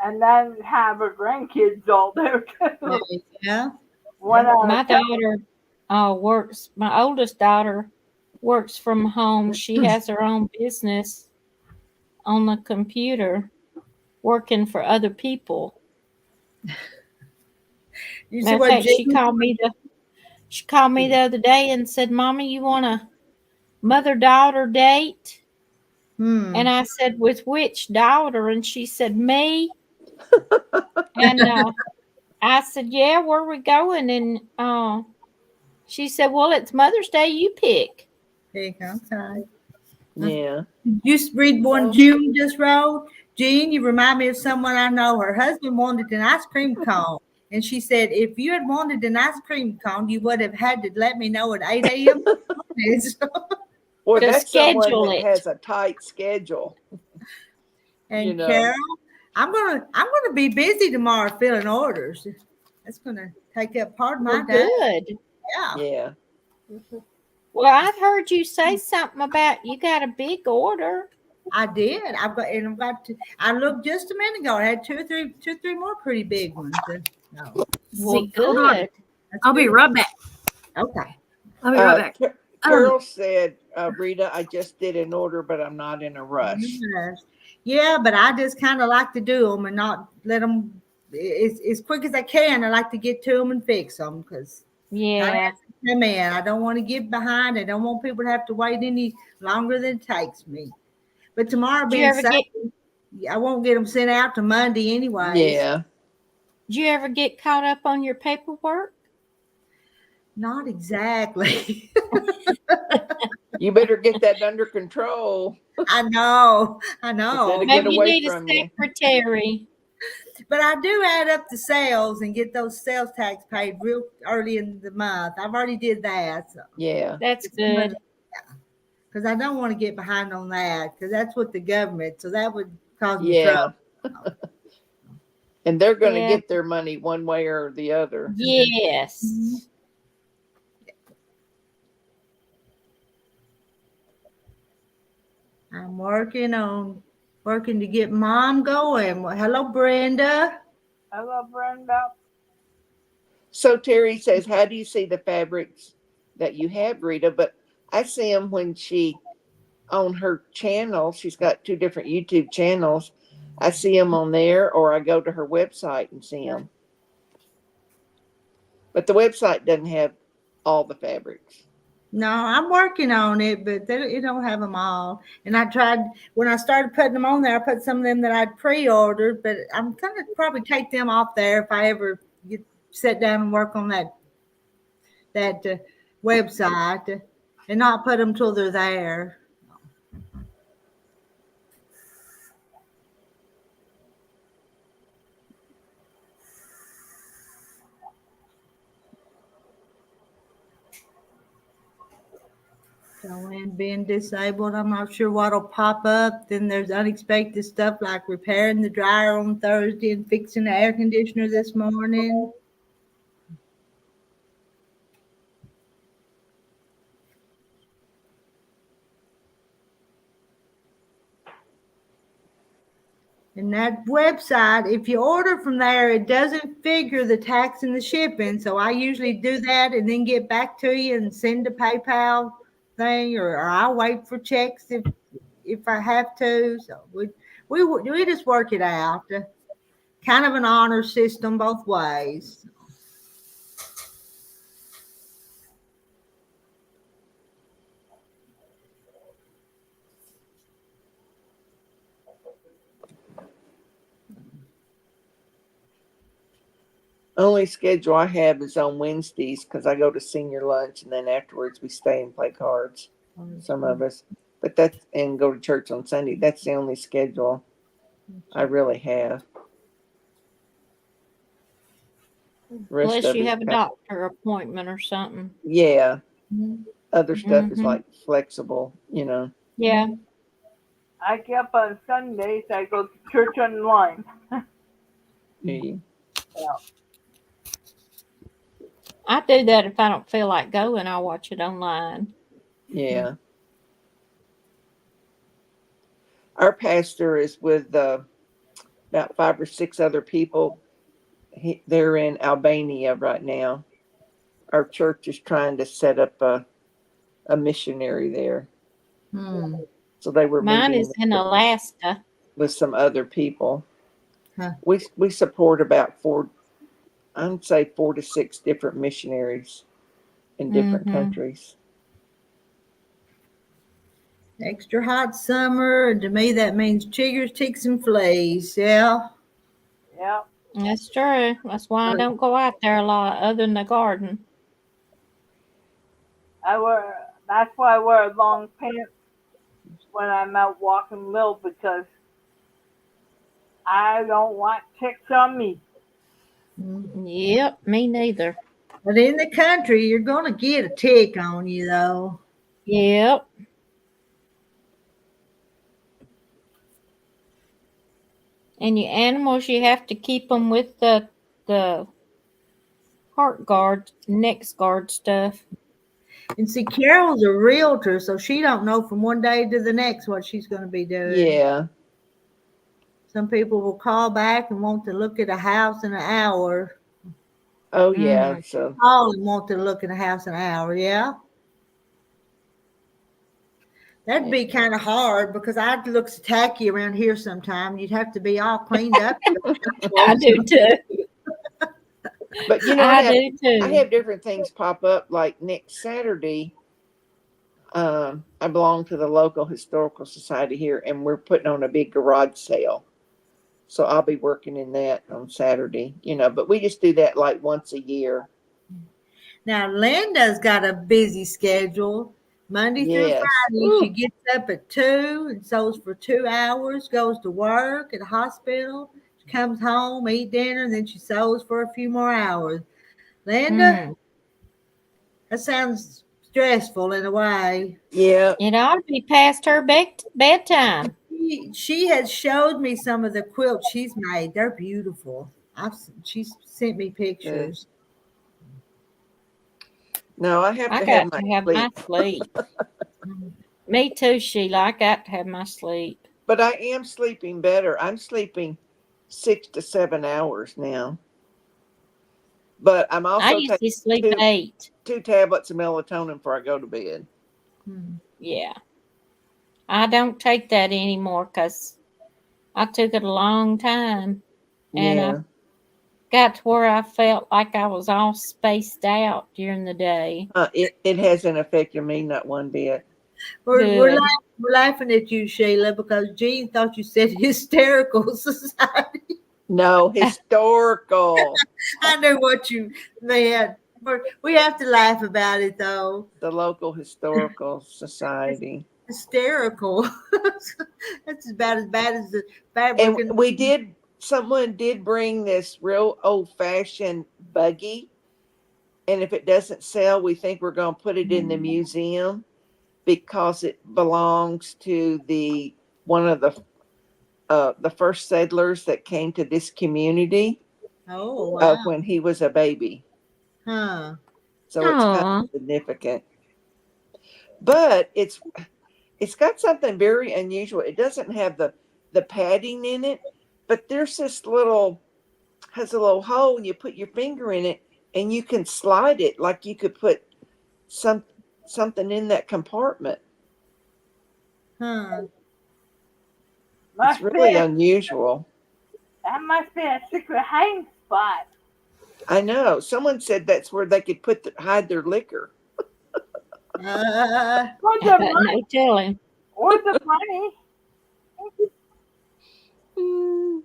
And then have her grandkids all there too. Yeah. When My daughter works, my oldest daughter works from home. She has her own business on the computer working for other people. You see Matter of what fact, Jean? she called me the other day and said, "Mommy, you want a mother-daughter date?" And I said, "With which daughter?" And she said, "Me." And I said, "Yeah, where are we going?" And she said, "Well, it's Mother's Day. You pick." Okay. Yeah. You read one June just wrote. Jean, you remind me of someone I know. Her husband wanted an ice cream cone. And she said, if you had wanted an ice cream cone, you would have had to let me know at 8 a.m. Well, To that's someone schedule that it. has a tight schedule. And Carol, I'm gonna be busy tomorrow filling orders. That's gonna take up part of my Well, day. good. Yeah, Yeah. Well, I heard you say something about you got a big order. I did. I've got to. I looked just a minute ago. I had two or three more pretty big ones. No, Well, See, hold on. good. I'll be right back. Okay. I'll be right back. Carol said, Rita, I just did an order, but I'm not in a rush. Yes. Yeah, but I just kind of like to do them and not let them as quick as I can. I like to get to them and fix them because Yeah. man, I don't want to get behind. I don't want people to have to wait any longer than it takes me. But tomorrow Did you being ever Sunday, get I won't get them sent out to Monday anyways. Yeah. Did you ever get caught up on your paperwork? Not exactly. You better get that under control. I know. Instead of Maybe get you away need a from you. secretary. But I do add up the sales and get those sales tax paid real early in the month. I've already did that. So. Yeah. That's good. Because I don't want to get behind on that because that's what the government, so that would cause me Yeah. trouble. And they're going to Yeah. get their money one way or the other. Yes. I'm working to get mom going. Well, hello, Brenda. Hello, Brenda. So Terry says, how do you see the fabrics that you have, Rita? But I see them when she, on her channel, she's got 2 different YouTube channels. I see them on there, or I go to her website and see them. But the website doesn't have all the fabrics. No, I'm working on it, but it don't have them all. And I tried when I started putting them on there. I put some of them that I'd pre-ordered, but I'm gonna probably take them off there if I ever sit down and work on that website and not put them till they're there. Joanne being disabled, I'm not sure what'll pop up. Then there's unexpected stuff like repairing the dryer on Thursday and fixing the air conditioner this morning. And that website, if you order from there, it doesn't figure the tax and the shipping. So I usually do that and then get back to you and send a PayPal thing, or I'll wait for checks if I have to. So we just work it out. Kind of an honor system both ways. Only schedule I have is on Wednesdays because I go to senior lunch and then afterwards we stay and play cards. Some of us, but and go to church on Sunday. That's the only schedule I really have. Rest Unless of you it, have a doctor appointment or something. yeah. Mhm. Other stuff is Mhm. like flexible, Yeah. I get up on Sundays. I go to church online. Yeah. Yeah. I do that if I don't feel like going. I'll watch it online. Yeah. Our pastor is with about 5 or 6 other people. They're in Albania right now. Our church is trying to set up a missionary there. Hmm. So they were Mine meeting is in Alaska. with some other people. Huh. We support about 4, I'd say 4 to 6 different missionaries in different Mm-hmm. countries. Extra hot summer, and to me that means chiggers, ticks, and fleas. Yeah. Yeah. That's true. That's why I don't go out there a lot other than the garden. That's why I wear long pants when I'm out walking Lil, because I don't want ticks on me. Yep, me neither. But in the country, you're gonna get a tick on you, though. Yep. And your animals, you have to keep them with the heart guard, neck guard stuff. And see, Carol's a realtor, so she don't know from one day to the next what she's going to be doing. Yeah. Some people will call back and want to look at a house in an hour. Oh yeah. So Call and want to look at a house in an hour. Yeah. That'd be kind of hard because I'd look tacky around here sometime. You'd have to be all cleaned up. I do too. but you know I do I too. have different things pop up like next Saturday. I belong to the local historical society here, and we're putting on a big garage sale. So I'll be working in that on Saturday, but we just do that like once a year. Now, Linda's got a busy schedule. Monday through Yes. Friday, Ooh. she gets up at 2 and sews for 2 hours, goes to work at the hospital. She comes home, eat dinner, and then she sews for a few more hours. Linda, that sounds stressful in a way. Yeah. It ought to be past her bedtime. She has showed me some of the quilts she's made. They're beautiful. She's sent me pictures. No, I have I to got have my to have my sleep. sleep. Me too, Sheila. I got to have my sleep. But I am sleeping better. I'm sleeping 6 to 7 hours now. But I'm I also usually taking sleep 8. 2 tablets of melatonin before I go to bed. Yeah. I don't take that anymore because I took it a long time. And I Yeah. got to where I felt like I was all spaced out during the day. It hasn't affected me not one bit. We're Good. laughing at you, Sheila, because Jean thought you said hysterical society. No, historical. I knew what you meant. We have to laugh about it, though. The local historical society. Hysterical. That's about as bad as the bad And working. someone did bring this real old fashioned buggy. And if it doesn't sell, we think we're going to put it in the museum because it belongs to one of the first settlers that came to this community Oh, wow. when he was a baby. Huh. So it's kind Aw. of significant. But it's got something very unusual. It doesn't have the padding in it, but there's this has a little hole, and you put your finger in it and you can slide it like you could put something in that compartment. Huh. It's really unusual. That must be a secret hiding spot. I know. Someone said that's where they could hide their liquor. Or the money. No telling. Or the money.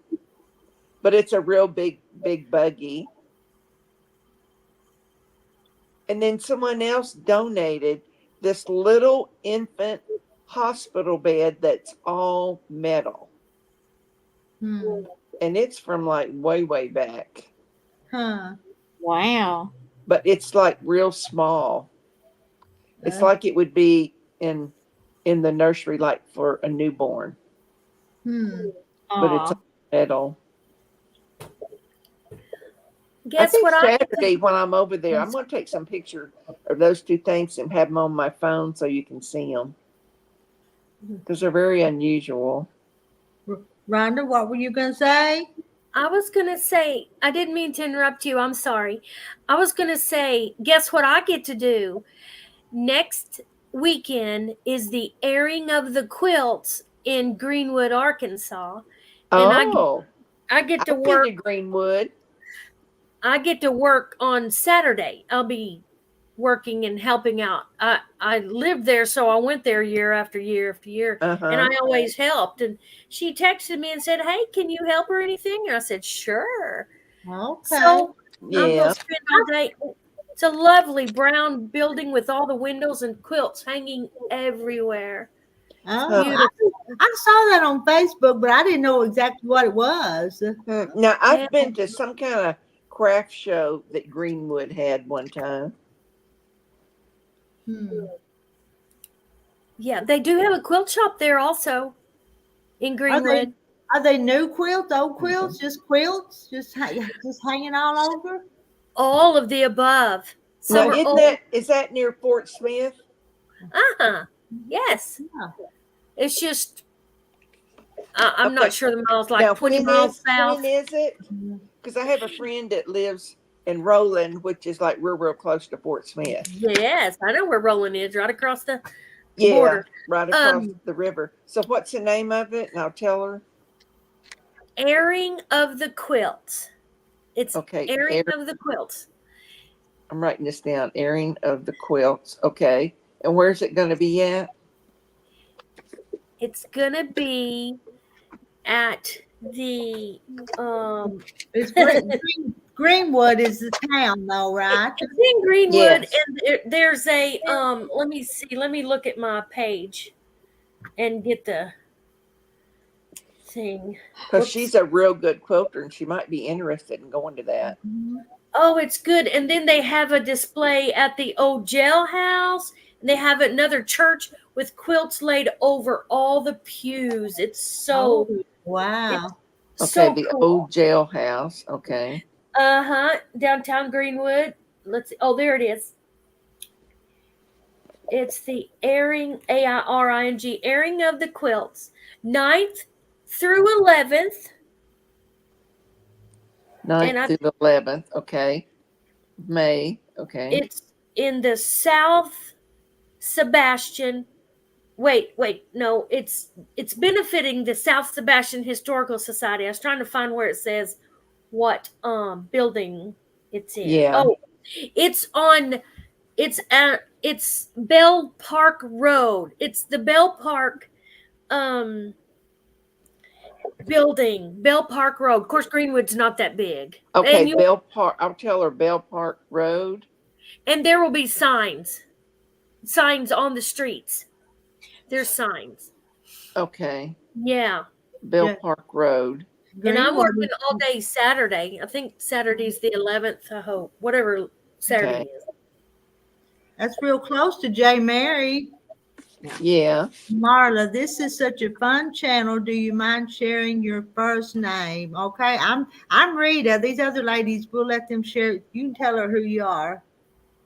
But it's a real big buggy. And then someone else donated this little infant hospital bed that's all metal. Hmm. And it's from like way back. Huh. Wow. But it's like real small. It's like it would be in the nursery, like for a newborn. But it's Aw. metal. I Guess think what I get to Saturday when I'm over there, I'm going to take some picture of those two things and have them on my phone so you can see them because they're very unusual. Rhonda, what were you gonna say? I was going to say, I didn't mean to interrupt you. I'm sorry. I was going to say, guess what I get to do? Next weekend is the airing of the quilts in Greenwood, Arkansas. And Oh, I get to I've been work. to Greenwood. I get to work on Saturday. I'll be working and helping out. I lived there, so I went there year after year after year, and I Uh-huh. always helped. And she texted me and said, "Hey, can you help or anything?" And I said, "Sure." Okay. So I'm Yeah. gonna spend all day. It's a lovely brown building with all the windows and quilts hanging everywhere. Oh, Beautiful. I saw that on Facebook, but I didn't know exactly what it was. Now, Yeah. I've been to some kind of craft show that Greenwood had one time. Hmm. Yeah, they do have a quilt shop there also in Greenwood. Are they new quilts, old quilts, just quilts, just hanging all over? All of the above. Now, Some are old. is that near Fort Smith? Uh-huh. Yes. Yeah. It's just I'm Okay. not sure the miles, like Now, 20 miles south. when is it? Because I have a friend that lives in Roland, which is like real close to Fort Smith. Yes, I know where Roland is, right across the Yeah, border. right across the river. So, what's the name of it? And I'll tell her. Airing of the quilts. It's Okay, airing of the quilts. I'm writing this down. Airing of the quilts. Okay, and where's it going to be at? It's gonna be at the It's Greenwood is the town, though, right? it's in Greenwood, Yes. and there's a let me see, let me look at my page and get the thing. Because Whoops. she's a real good quilter, and she might be interested in going to that. Oh, it's good. And then they have a display at the old jailhouse. And they have another church with quilts laid over all the pews. It's so Wow. it's Okay, so the cool. old jailhouse. Okay. Downtown Greenwood. Let's see. Oh, there it is. It's the airing, AIRING, airing of the quilts, 9th through 11th. 9th through the 11th. Okay. May. Okay. It's in the South Sebastian. Wait, no, it's benefiting the South Sebastian Historical Society. I was trying to find where it says what building it's in. Yeah. Oh, it's Bell Park Road. It's the Bell Park building, Bell Park Road. Of course, Greenwood's not that big. Okay, Bell Park. I'll tell her Bell Park Road. And there will be signs on the streets. There's signs. Okay. Yeah. Bell Park Road. And I'm working all day Saturday. I think Saturday's the 11th, I hope. Whatever Saturday is. That's real close to J. Mary. Yeah. Marla, this is such a fun channel. Do you mind sharing your first name? Okay, I'm Rita. These other ladies, we'll let them share. You can tell her who you are.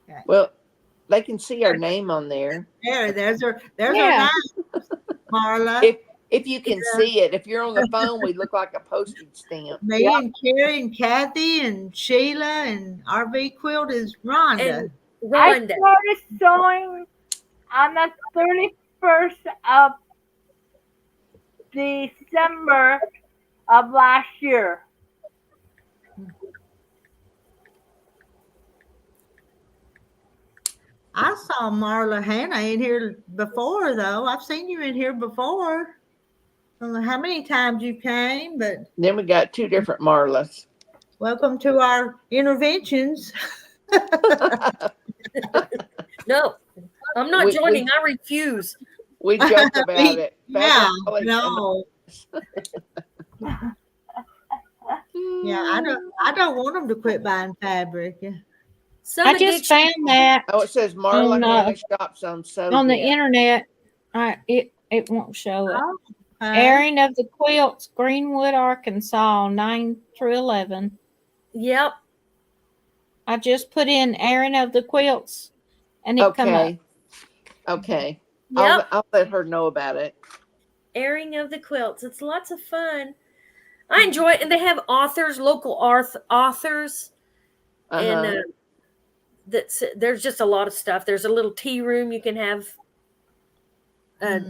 Okay. Well, they can see our name on there. There's her Yeah. name, Marla. If you can see it, if you're on the phone, we look like a postage stamp. Me and Carrie and Kathy and Sheila and RV Quilt is Rhonda. And I Rhonda. started sewing on the 31st of December of last year. I saw Marla Hannah in here before, though. I've seen you in here before. I don't know how many times you came, but Then we got two different Marlas. welcome to our interventions. No, I'm not joining. I refuse. We joke about it. Yeah, Fabric no. Yeah, I don't want them to quit buying fabric. I just found that Oh, it says Marla on, Hannah shops on Sew on the Net. internet. It won't show it. Okay. Airing of the quilts, Greenwood, Arkansas, 9 through 11. Yep. I just put in Aaron of the Quilts, and it come up. Okay. Okay. Yep. I'll let her know about it. Airing of the Quilts. It's lots of fun. I enjoy it, and they have authors, local authors, and Uh-huh. there's just a lot of stuff. There's a little tea room you can have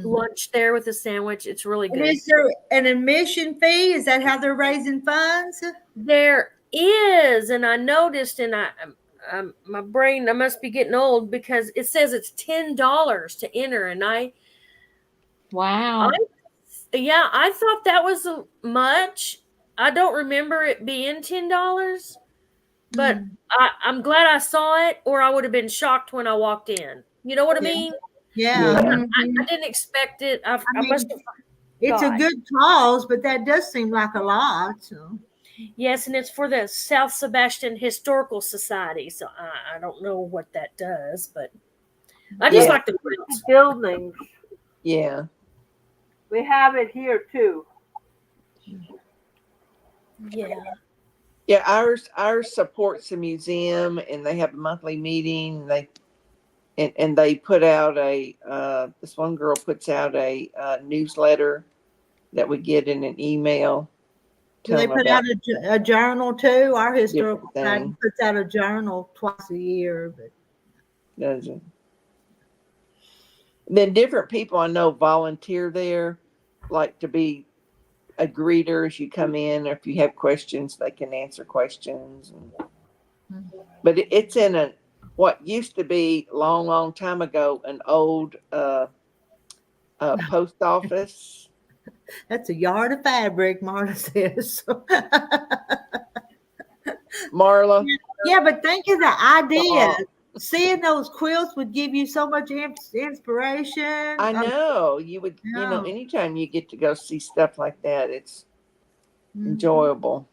lunch there with a sandwich. It's really And good. is there an admission fee? Is that how they're raising funds? There is, and I noticed, and my brain, I must be getting old because it says it's $10 to enter, and Wow. I thought that was much. I don't remember it being $10, but I'm glad I saw it, or I would have been shocked when I walked in. You know what I mean? Yeah. Yeah. I didn't expect it. I mean, must have. It's a thought. good cause, but that does seem like a lot. So. Yes, and it's for the South Sebastian Historical Society. So I don't know what that does, but I just Yeah. like the quilts. Buildings. Yeah. We have it here too. Yeah. Yeah, ours supports the museum, and they have a monthly meeting. And they put out this one girl puts out a newsletter that we get in an email. Do they Tell 'em put about out a journal too? Our historical different society things. puts out a journal twice a year. But Doesn't. Then different people I know volunteer there, like to be a greeter as you come in. Or if you have questions, they can answer questions. But it's in what used to be long time ago an old post office. that's a yard of fabric, Marta says. Marla. Yeah, but think of the idea. Seeing those quilts would give you so much inspiration. I know you would, Yeah. anytime you get to go see stuff like that, it's Mhm. enjoyable.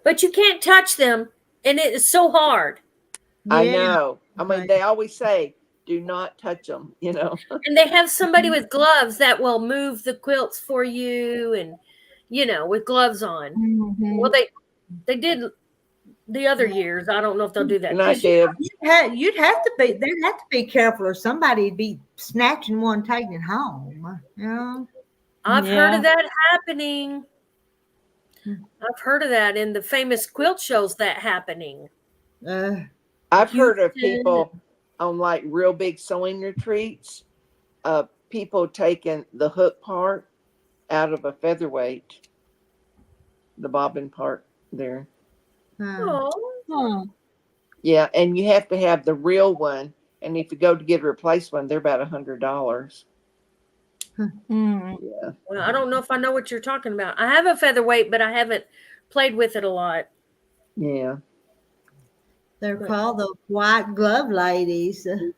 But you can't touch them, and it is so hard. I Yeah. know. I mean, Right. they always say, do not touch them, And they have somebody with gloves that will move the quilts for you, and with gloves on. Mhm. Well, they did the other years. I don't know if they'll do that. Good night, this year. Deb. You'd have to be. They'd have to be careful, or somebody'd be snatching one, taking it home. I've heard Yeah. of that happening. I've heard of that in the famous quilt shows that happening. I've heard of Houston. people on like real big sewing retreats, people taking the hook part out of a featherweight, the bobbin part there. Oh, Huh. Yeah, and you have to have the real one, and if you go to get a replaced one, they're about $100. Mm. Yeah. well, I don't know if I know what you're talking about. I have a featherweight, but I haven't played with it a lot. Yeah. They're called the white glove ladies. Yep,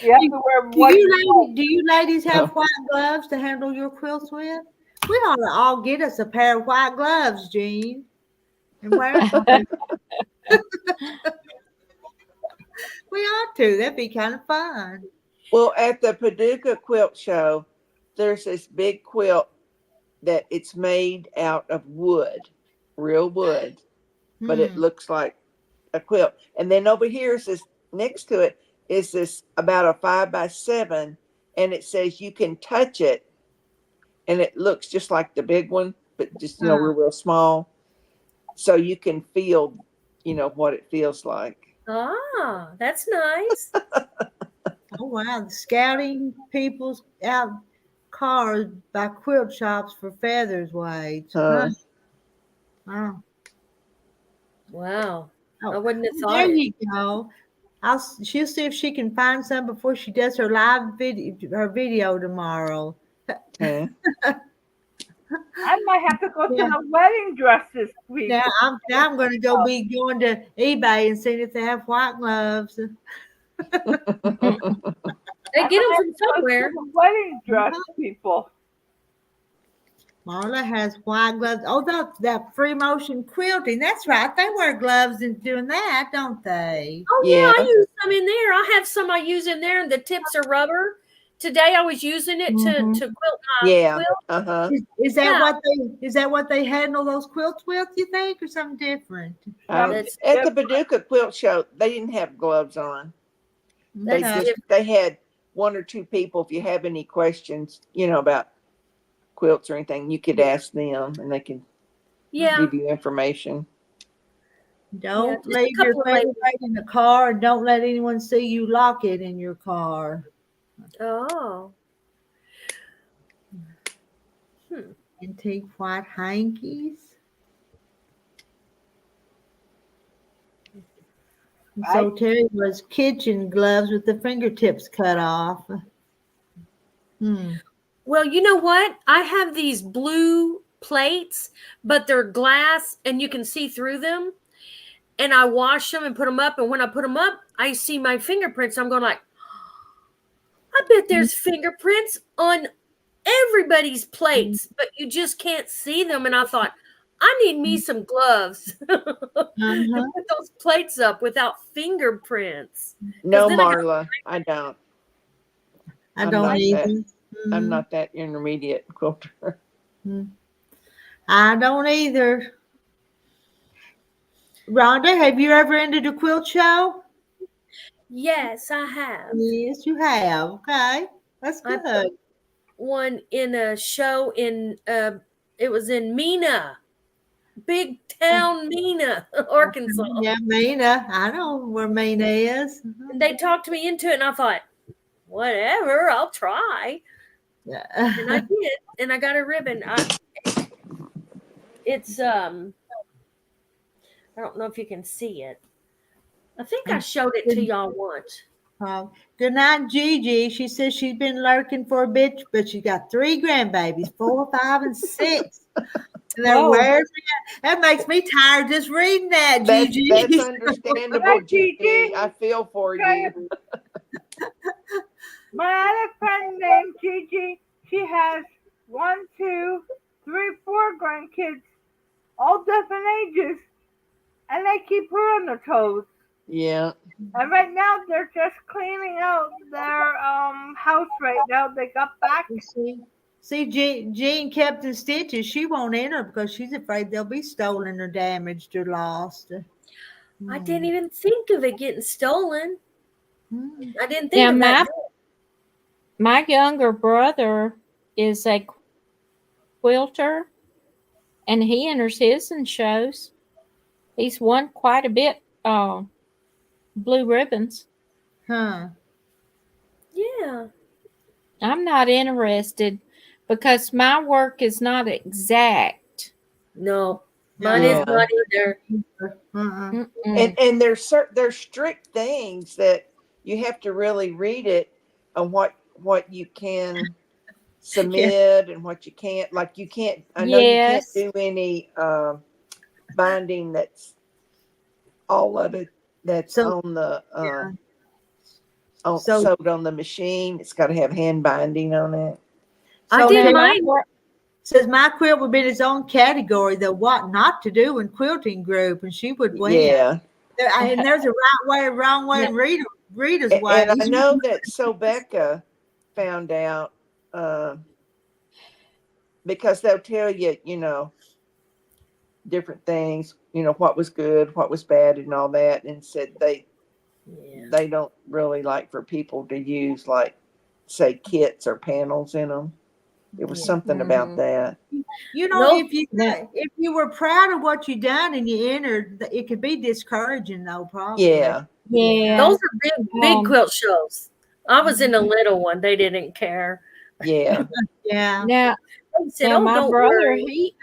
you have to wear Do you ladies have Oh. white gloves to handle your quilts with? We ought to all get us a pair of white gloves, Jean, and wear them. We ought to. That'd be kind of fun. Well, at the Paducah Quilt Show, there's this big quilt that it's made out of wood, real wood, but it looks like a quilt. And then over here is this, next to it is this about a 5x7, and it says you can touch it, and it looks just like the big one, but just real small, so you can feel what it feels like. Ah, that's nice. Oh wow! Scouting people's out cars by quilt shops for feathers weights. Huh. Wow. Wow. Oh, I wouldn't have thought there it. you go. She'll see if she can find some before she does her live video tomorrow. Huh. I might have to go to the wedding dress this week. Now I'm going to go be going to eBay and seeing if they have white gloves. They get them from somewhere. The wedding dress people. Marla has white gloves. Oh, that free motion quilting. That's right. They wear gloves in doing that, don't they? Oh Yeah. yeah, I use some in there. I have some I use in there, and the tips are rubber today I was using it Mhm. to quilt my Yeah. quilt. Uh-huh. Is that Yeah. what they handle those quilts with, you think, or something different? That's At the Paducah Quilt Show, they didn't have gloves on. They That's Okay. just they had one or two people. If you have any questions, about quilts or anything, you could ask them, and they can yeah. give you information. Don't Just a leave your couple of ladies. favorite in the car, and don't let anyone see you lock it in your car. Oh. Antique white hankies. So Terry was kitchen gloves with the fingertips cut off. Well, you know what? I have these blue plates, but they're glass and you can see through them. And I wash them and put them up. And when I put them up, I see my fingerprints. I'm going like, I bet there's fingerprints on everybody's plates, but you just can't see them. And I thought, I need me some gloves to put those plates up without fingerprints. No, then I got- Marla, I don't. I I'm don't not either. I'm not that intermediate quilter. I don't either. Rhonda, have you ever entered a quilt show? Yes, I have. Yes, you have. Okay, that's I good. put one in a show in it was in Mena, big town Mena, Arkansas. Yeah, Mina. I know where Mina is. And they talked me into it, and I thought, whatever, I'll try. And I did, and I got a ribbon. It's I don't know if you can see it. I think I showed it to y'all once. Good night, Gigi. She says she's been lurking for a bit, but she got 3 grandbabies, 4, 5, and 6. And they're Whoa. wearing that makes me tired just reading that, Gigi. That's understandable, Gigi. Gigi. I feel for you. My other friend named Gigi, she has 1, 2, 3, 4 grandkids, all different ages, and they keep her on their toes. Yeah. And right now they're just cleaning out their house right now. They got back. See, Jean kept the stitches. She won't enter because she's afraid they'll be stolen or damaged or lost. I didn't even think of it getting stolen. I didn't think Now, of that. my younger brother is a quilter, and he enters his in shows. He's won quite a bit blue ribbons. Huh. Yeah. I'm not interested because my work is not exact. No, mine is not either. Uh-uh. And there's strict things that you have to really read it on what you can submit and what you can't. Like you can't. I know Yes. you can't do any binding that's all of it that's on the sewed on the machine. It's got to have hand binding on it. I did mine. Says my quilt would be in its own category, the what not to do in quilting group, and she would win. Yeah. And there's a right way, a wrong way, and Rita's way. And I know that Becca found out because they'll tell you, different things, what was good, what was bad, and all that, and said they don't really like for people to use like say kits or panels in them. It was something about that. If you were proud of what you done and you entered, it could be discouraging though, probably. Yeah. Those are big quilt shows. I was in a little one. They didn't care. Yeah. Yeah. Now, They said, "Oh, my don't brother, worry."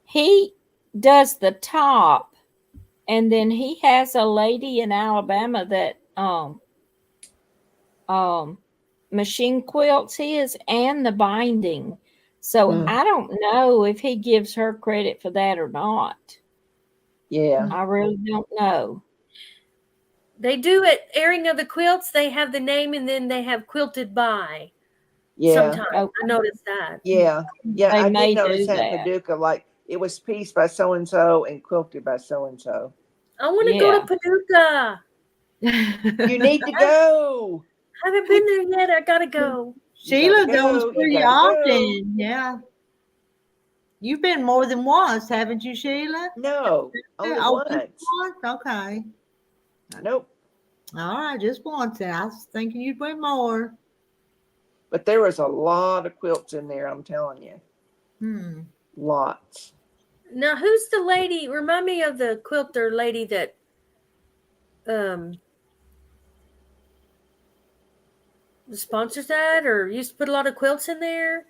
he does the top, and then he has a lady in Alabama that machine quilts his and the binding. So I don't know if he gives her credit for that or not. Yeah. I really don't know. They do at airing of the quilts. They have the name and then they have quilted by. Yeah. Sometimes I noticed that. Yeah. Yeah. They I may did notice do that in that. Paducah, like it was pieced by so and so and quilted by so and so. I want to go to Paducah. You need to go. Haven't been there yet. I gotta go. Sheila gotta goes go, you pretty gotta go. often. Yeah. You've been more than once, haven't you, Sheila? No, only Oh, just once. once? Okay. Nope. All right, just once. And I was thinking you'd win more. But there was a lot of quilts in there, I'm telling you. Hmm. Lots. Now, who's the lady? Remind me of the quilter lady that sponsors that, or used to put a lot of quilts in there.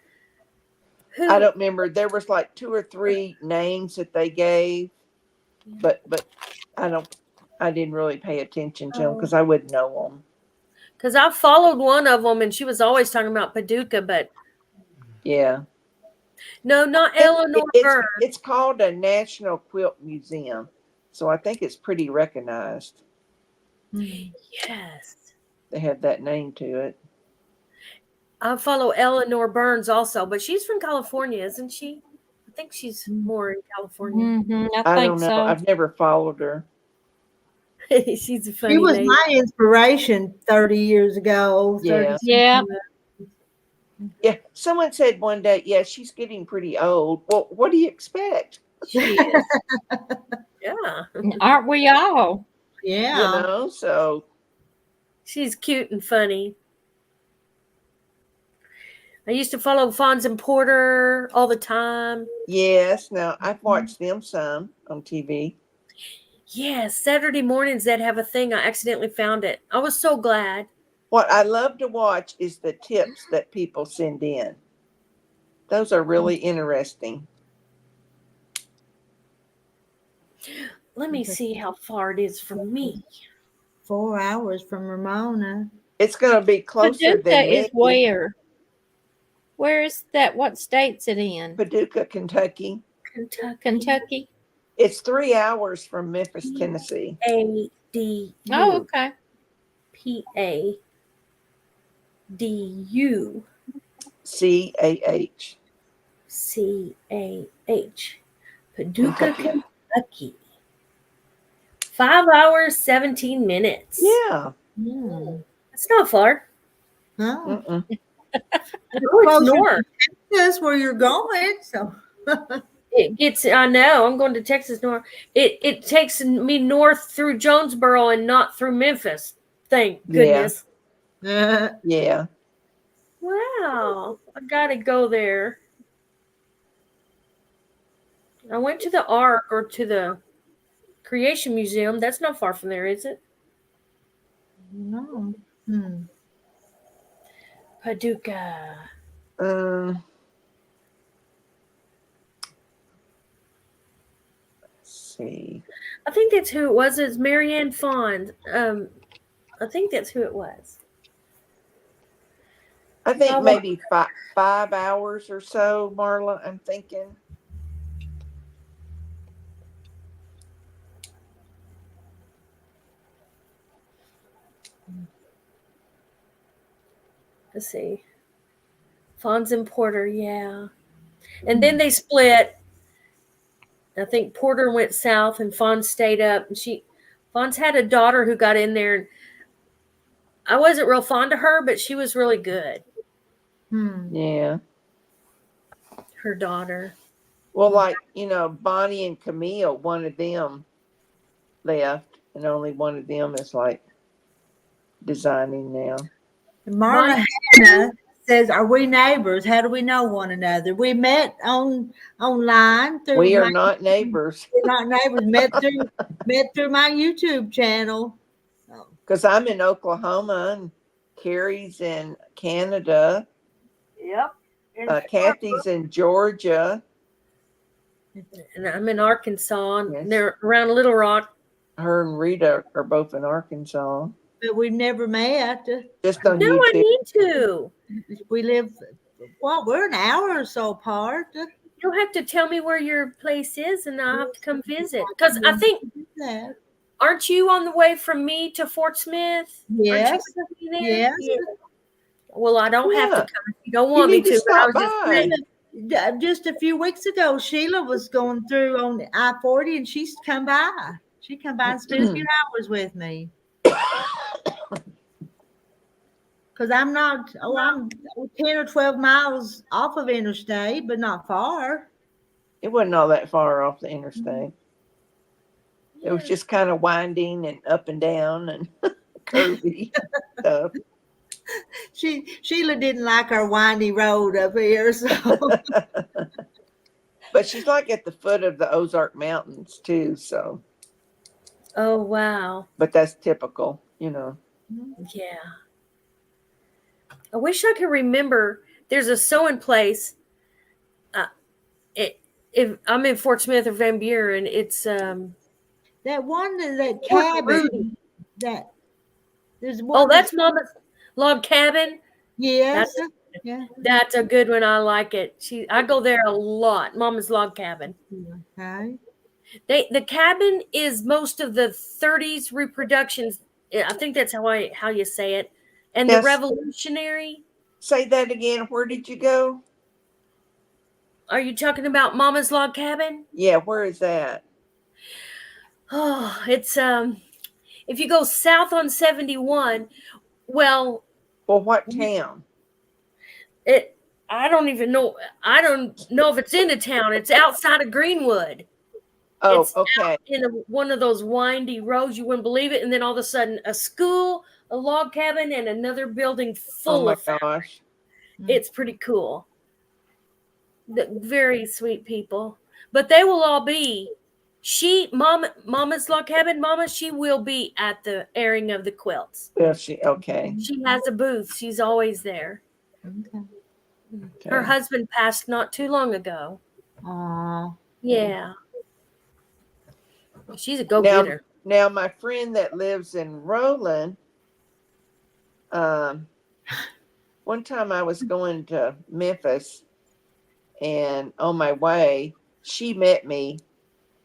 Who? I don't remember. There was like 2 or 3 names that they gave, but I didn't really pay attention to them because I wouldn't know them. Because I followed one of them, and she was always talking about Paducah, but Yeah. no, not Eleanor Burr. It's called a National Quilt Museum, so I think it's pretty recognized. Yes. They have that name to it. I follow Eleanor Burns also, but she's from California, isn't she? I think she's more in California. Mm-hmm, I I think don't know. so. I've never followed her. She's a funny She was lady. my inspiration 30 years ago. Yeah. Yeah. Yeah. Someone said one day, yeah, she's getting pretty old. Well, what do you expect? She is. Yeah. Aren't we all? Yeah. You know, so She's cute and funny. I used to follow Fonz and Porter all the time. yes. Now I've watched them some on TV. Yes, Saturday mornings they'd have a thing. I accidentally found it. I was so glad. What I love to watch is the tips that people send in. Those are really interesting. Let me see how far it is from me. 4 hours from Ramona. It's going to be closer Paducah than is me. where? Where is that? What state's it in? Paducah, Kentucky. Kentucky. It's 3 hours from Memphis, Tennessee. ADU. Oh, okay. PADU. CAH. CAH. Paducah, Kentucky. 5 hours, 17 minutes. Yeah. That's not far. Oh, Mm-mm. It's north. that's where you're going. So It gets, I know, I'm going to Texas north. It takes me north through Jonesboro and not through Memphis. Thank goodness. Yeah. Wow. I got to go there. I went to the Ark or to the Creation Museum. That's not far from there, is it? no. Paducah. Let's see. I think that's who it was. It's Marianne Fond. I think that's who it was. I think maybe 5 hours or so, Marla, I'm thinking. Let's see. Fonz and Porter, yeah. And then they split. I think Porter went south and Fonz stayed up. And Fonz had a daughter who got in there. I wasn't real fond of her, but she was really good. Yeah. Her daughter. Well, like, Bonnie and Camille, one of them left, and only one of them is like designing now. Marla Hannah says, "Are we neighbors? How do we know one another? We met online. We are not neighbors. We're not neighbors. Met through my YouTube channel. Because I'm in Oklahoma and Carrie's in Canada. Yep. Kathy's in Georgia. And I'm in Arkansas. And Yes. they're around Little Rock. Her and Rita are both in Arkansas. But we've never met. Just on No, YouTube. I need to. We live. Well, we're an hour or so apart. You'll have to tell me where your place is, and I'll have to come visit. Because I think, aren't you on the way from me to Fort Smith? Yes. Aren't you gonna be there? Yes. Yeah. Well, I don't have to Yeah. come if you don't want me need to to. But I was stop just by. saying, Just a few weeks ago, Sheila was going through on I-40, and she's come by. She come by and spent a few hours with me. Because I'm 10 or 12 miles off of interstate, but not far. It wasn't all that far off the interstate. It was just kind of winding and up and down and curvy stuff. Sheila didn't like our windy road up here, so But she's like at the foot of the Ozark Mountains too, so. Oh, wow. But that's typical, you know. Yeah. I wish I could remember. There's a sewing place. If I'm in Fort Smith or Van Buren, it's that one that Fort cabin Rudy. that there's one. Oh, that's Mama's Log Cabin. yes, yeah. That's a good one. I like it. I go there a lot. Mama's Log Cabin. Okay. The cabin is most of the 30s reproductions. I think that's how you say it. And the Yes. Revolutionary. Say that again. Where did you go? Are you talking about Mama's Log Cabin? Yeah, where is that? Oh, it's if you go south on 71, well, What town? I don't even know. I don't know if it's in a town. It's outside of Greenwood. Oh, It's okay. in one of those windy roads, you wouldn't believe it. And then all of a sudden, a school, a log cabin, and another building full Oh my of fabric. gosh. It's pretty cool. Very sweet people, but they will all be. Mama's log cabin. Mama, she will be at the airing of the quilts. Well, okay. She has a booth. She's always there. Okay. Her Okay. husband passed not too long ago. Aw. Yeah. She's a go-getter. Now, my friend that lives in Roland, one time I was going to Memphis, and on my way, she met me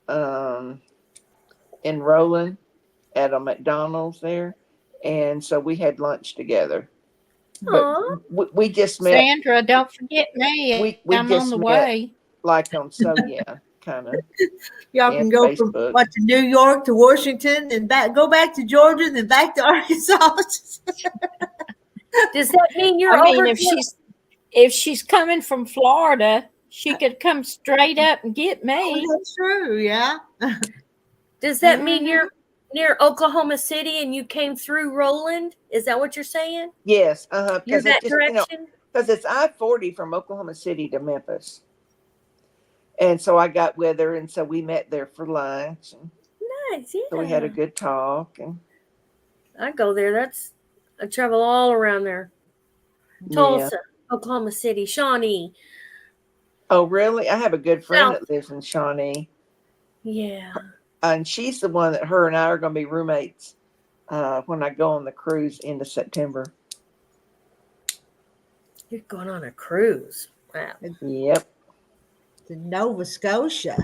in Roland at a McDonald's there, and so we had lunch together. Aw. But we just met. Sandra, don't forget me. We I'm just on the met. way. Like on kind of. Y'all Yeah, can go Facebook. from to New York to Washington and go back to Georgia and then back to Arkansas. Does that mean you're I mean, over? if she's coming from Florida, she could come straight up and get me. That's true, yeah. Does that mean you're near Oklahoma City and you came through Roland? Is that what you're saying? Yes, You're because that direction? because it's I-40 from Oklahoma City to Memphis. And so I got with her, and so we met there for lunch. And Nice, yeah. so we had a good talk. And I go there. I travel all around there. Tulsa, Oklahoma City, Shawnee. Oh, really? I have a good friend South. that lives in Shawnee. Yeah. And she's the one that her and I are going to be roommates when I go on the cruise into September. You're going on a cruise. Wow. Yep. To Nova Scotia.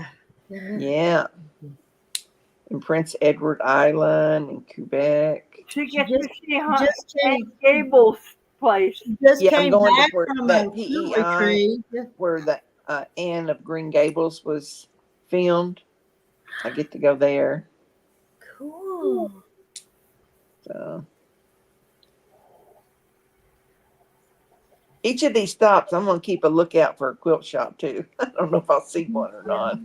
Yeah. And Prince Edward Island and Quebec. She gets Just- to see just Aunt Gable's place. Just Yeah, I'm came going to back where from that a PEI retreat. where the Anne of Green Gables was filmed. I get to go there. Cool. So each of these stops, I'm going to keep a lookout for a quilt shop too. I don't know if I'll see one or not.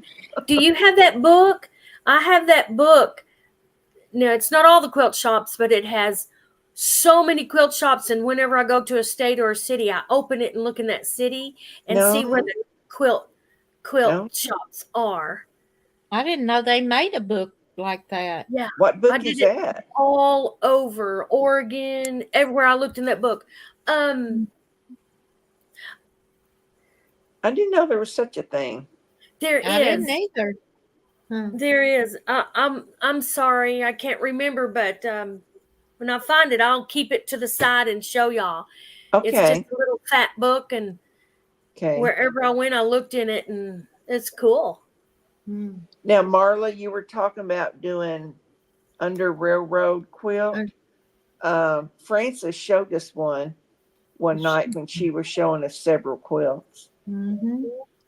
Do you have that book? I have that book. No, it's not all the quilt shops, but it has so many quilt shops. And whenever I go to a state or a city, I open it and look in that city and see where the quilt shops are. I didn't know they made a book like that. Yeah. What I book did is it that? all over Oregon, everywhere I looked in that book. I didn't know there was such a thing. There I didn't is. either. There is. I'm sorry, I can't remember, but when I find it, I'll keep it to the side and show y'all. It's just Okay. a little fat book, and Okay. wherever I went, I looked in it, and it's cool. Now, Marla, you were talking about doing under railroad quilt. Frances showed us one night when she was showing us several quilts. Mm-hmm.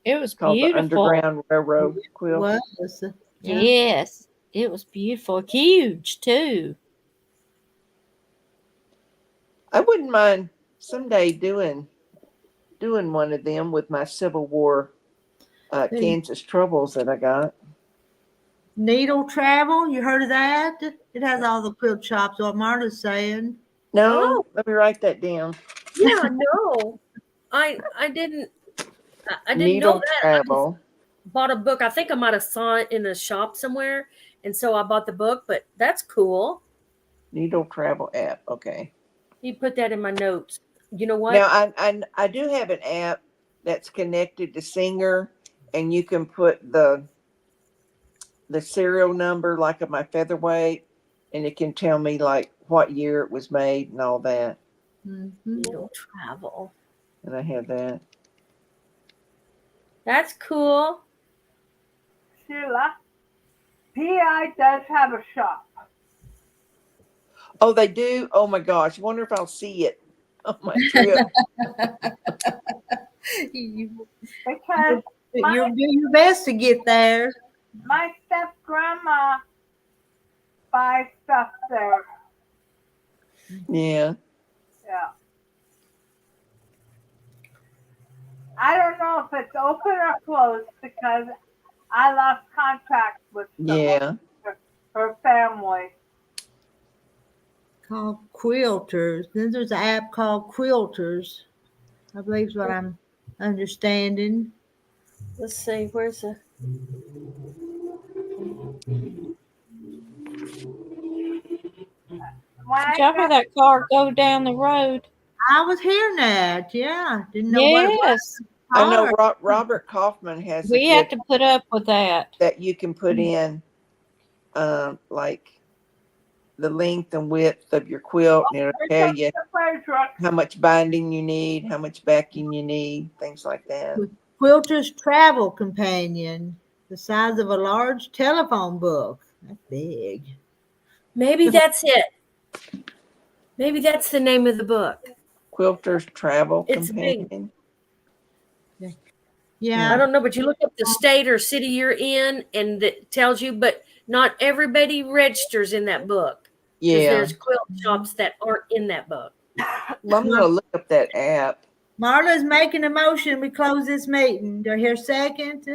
It was Called the beautiful. Underground Railroad quilt. Was. Yeah. Yes, it was beautiful. Huge too. I wouldn't mind someday doing one of them with my Civil War Kansas troubles that I got. Needle travel, you heard of that? It has all the quilt shops, what Marta's saying. No, Oh. let me write that down. Yeah, no. I didn't I didn't know Needle that. travel. Bought a book. I think I might have saw it in a shop somewhere, and so I bought the book. But that's cool. Needle travel app. Okay. You put that in my notes. You know what? Now I do have an app that's connected to Singer, and you can put the serial number like of my featherweight, and it can tell me like what year it was made and all that. Needle travel. And I have that. That's cool. Sheila, PI does have a shop. Oh, they do? Oh my gosh. Wonder if I'll see it on my trip. Because You're doing your best to get there. my step grandma buys stuff there. Yeah. Yeah. I don't know if it's open or closed because I lost contact with Yeah. her family. Called Quilters. Then there's an app called Quilters. I believe is what I'm understanding. Let's see. Where's the? Did y'all hear that car go down the road? I was hearing that. Yeah. Didn't know what it was. Yes. I know Car. Robert Kaufman has We a have good to put up with that. that you can put in like the length and width of your quilt, and it'll tell you how much binding you need, how much backing you need, things like that. Quilter's Travel Companion. The size of a large telephone book. That's big. Maybe that's it. Maybe that's the name of the book. Quilter's Travel It's big. Companion. I Yeah. don't know, but you look up the state or city you're in, and it tells you. But not everybody registers in that book. Because Yeah. there's quilt shops that aren't in that book. Well, I'm gonna look up that app. Marla's making a motion. We close this meeting. Do I hear a second?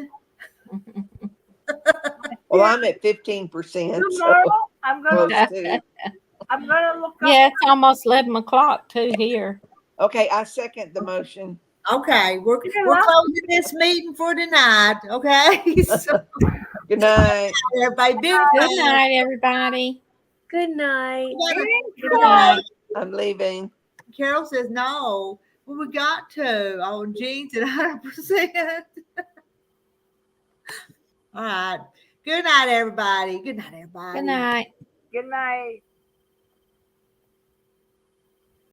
Well, I'm at 15%. So Tomorrow, I'm close gonna to. look up. Yeah, it's almost 11 o'clock too here. Okay, I second the motion. Okay, we're closing this meeting for tonight. Okay. So, Good night. everybody, been Good night, everybody. Good night. Good night. I'm leaving. Carol says no. Well, we got to. Oh, Jean's at 100%. All right. Good night, everybody. Good night, everybody. Good night. Good night.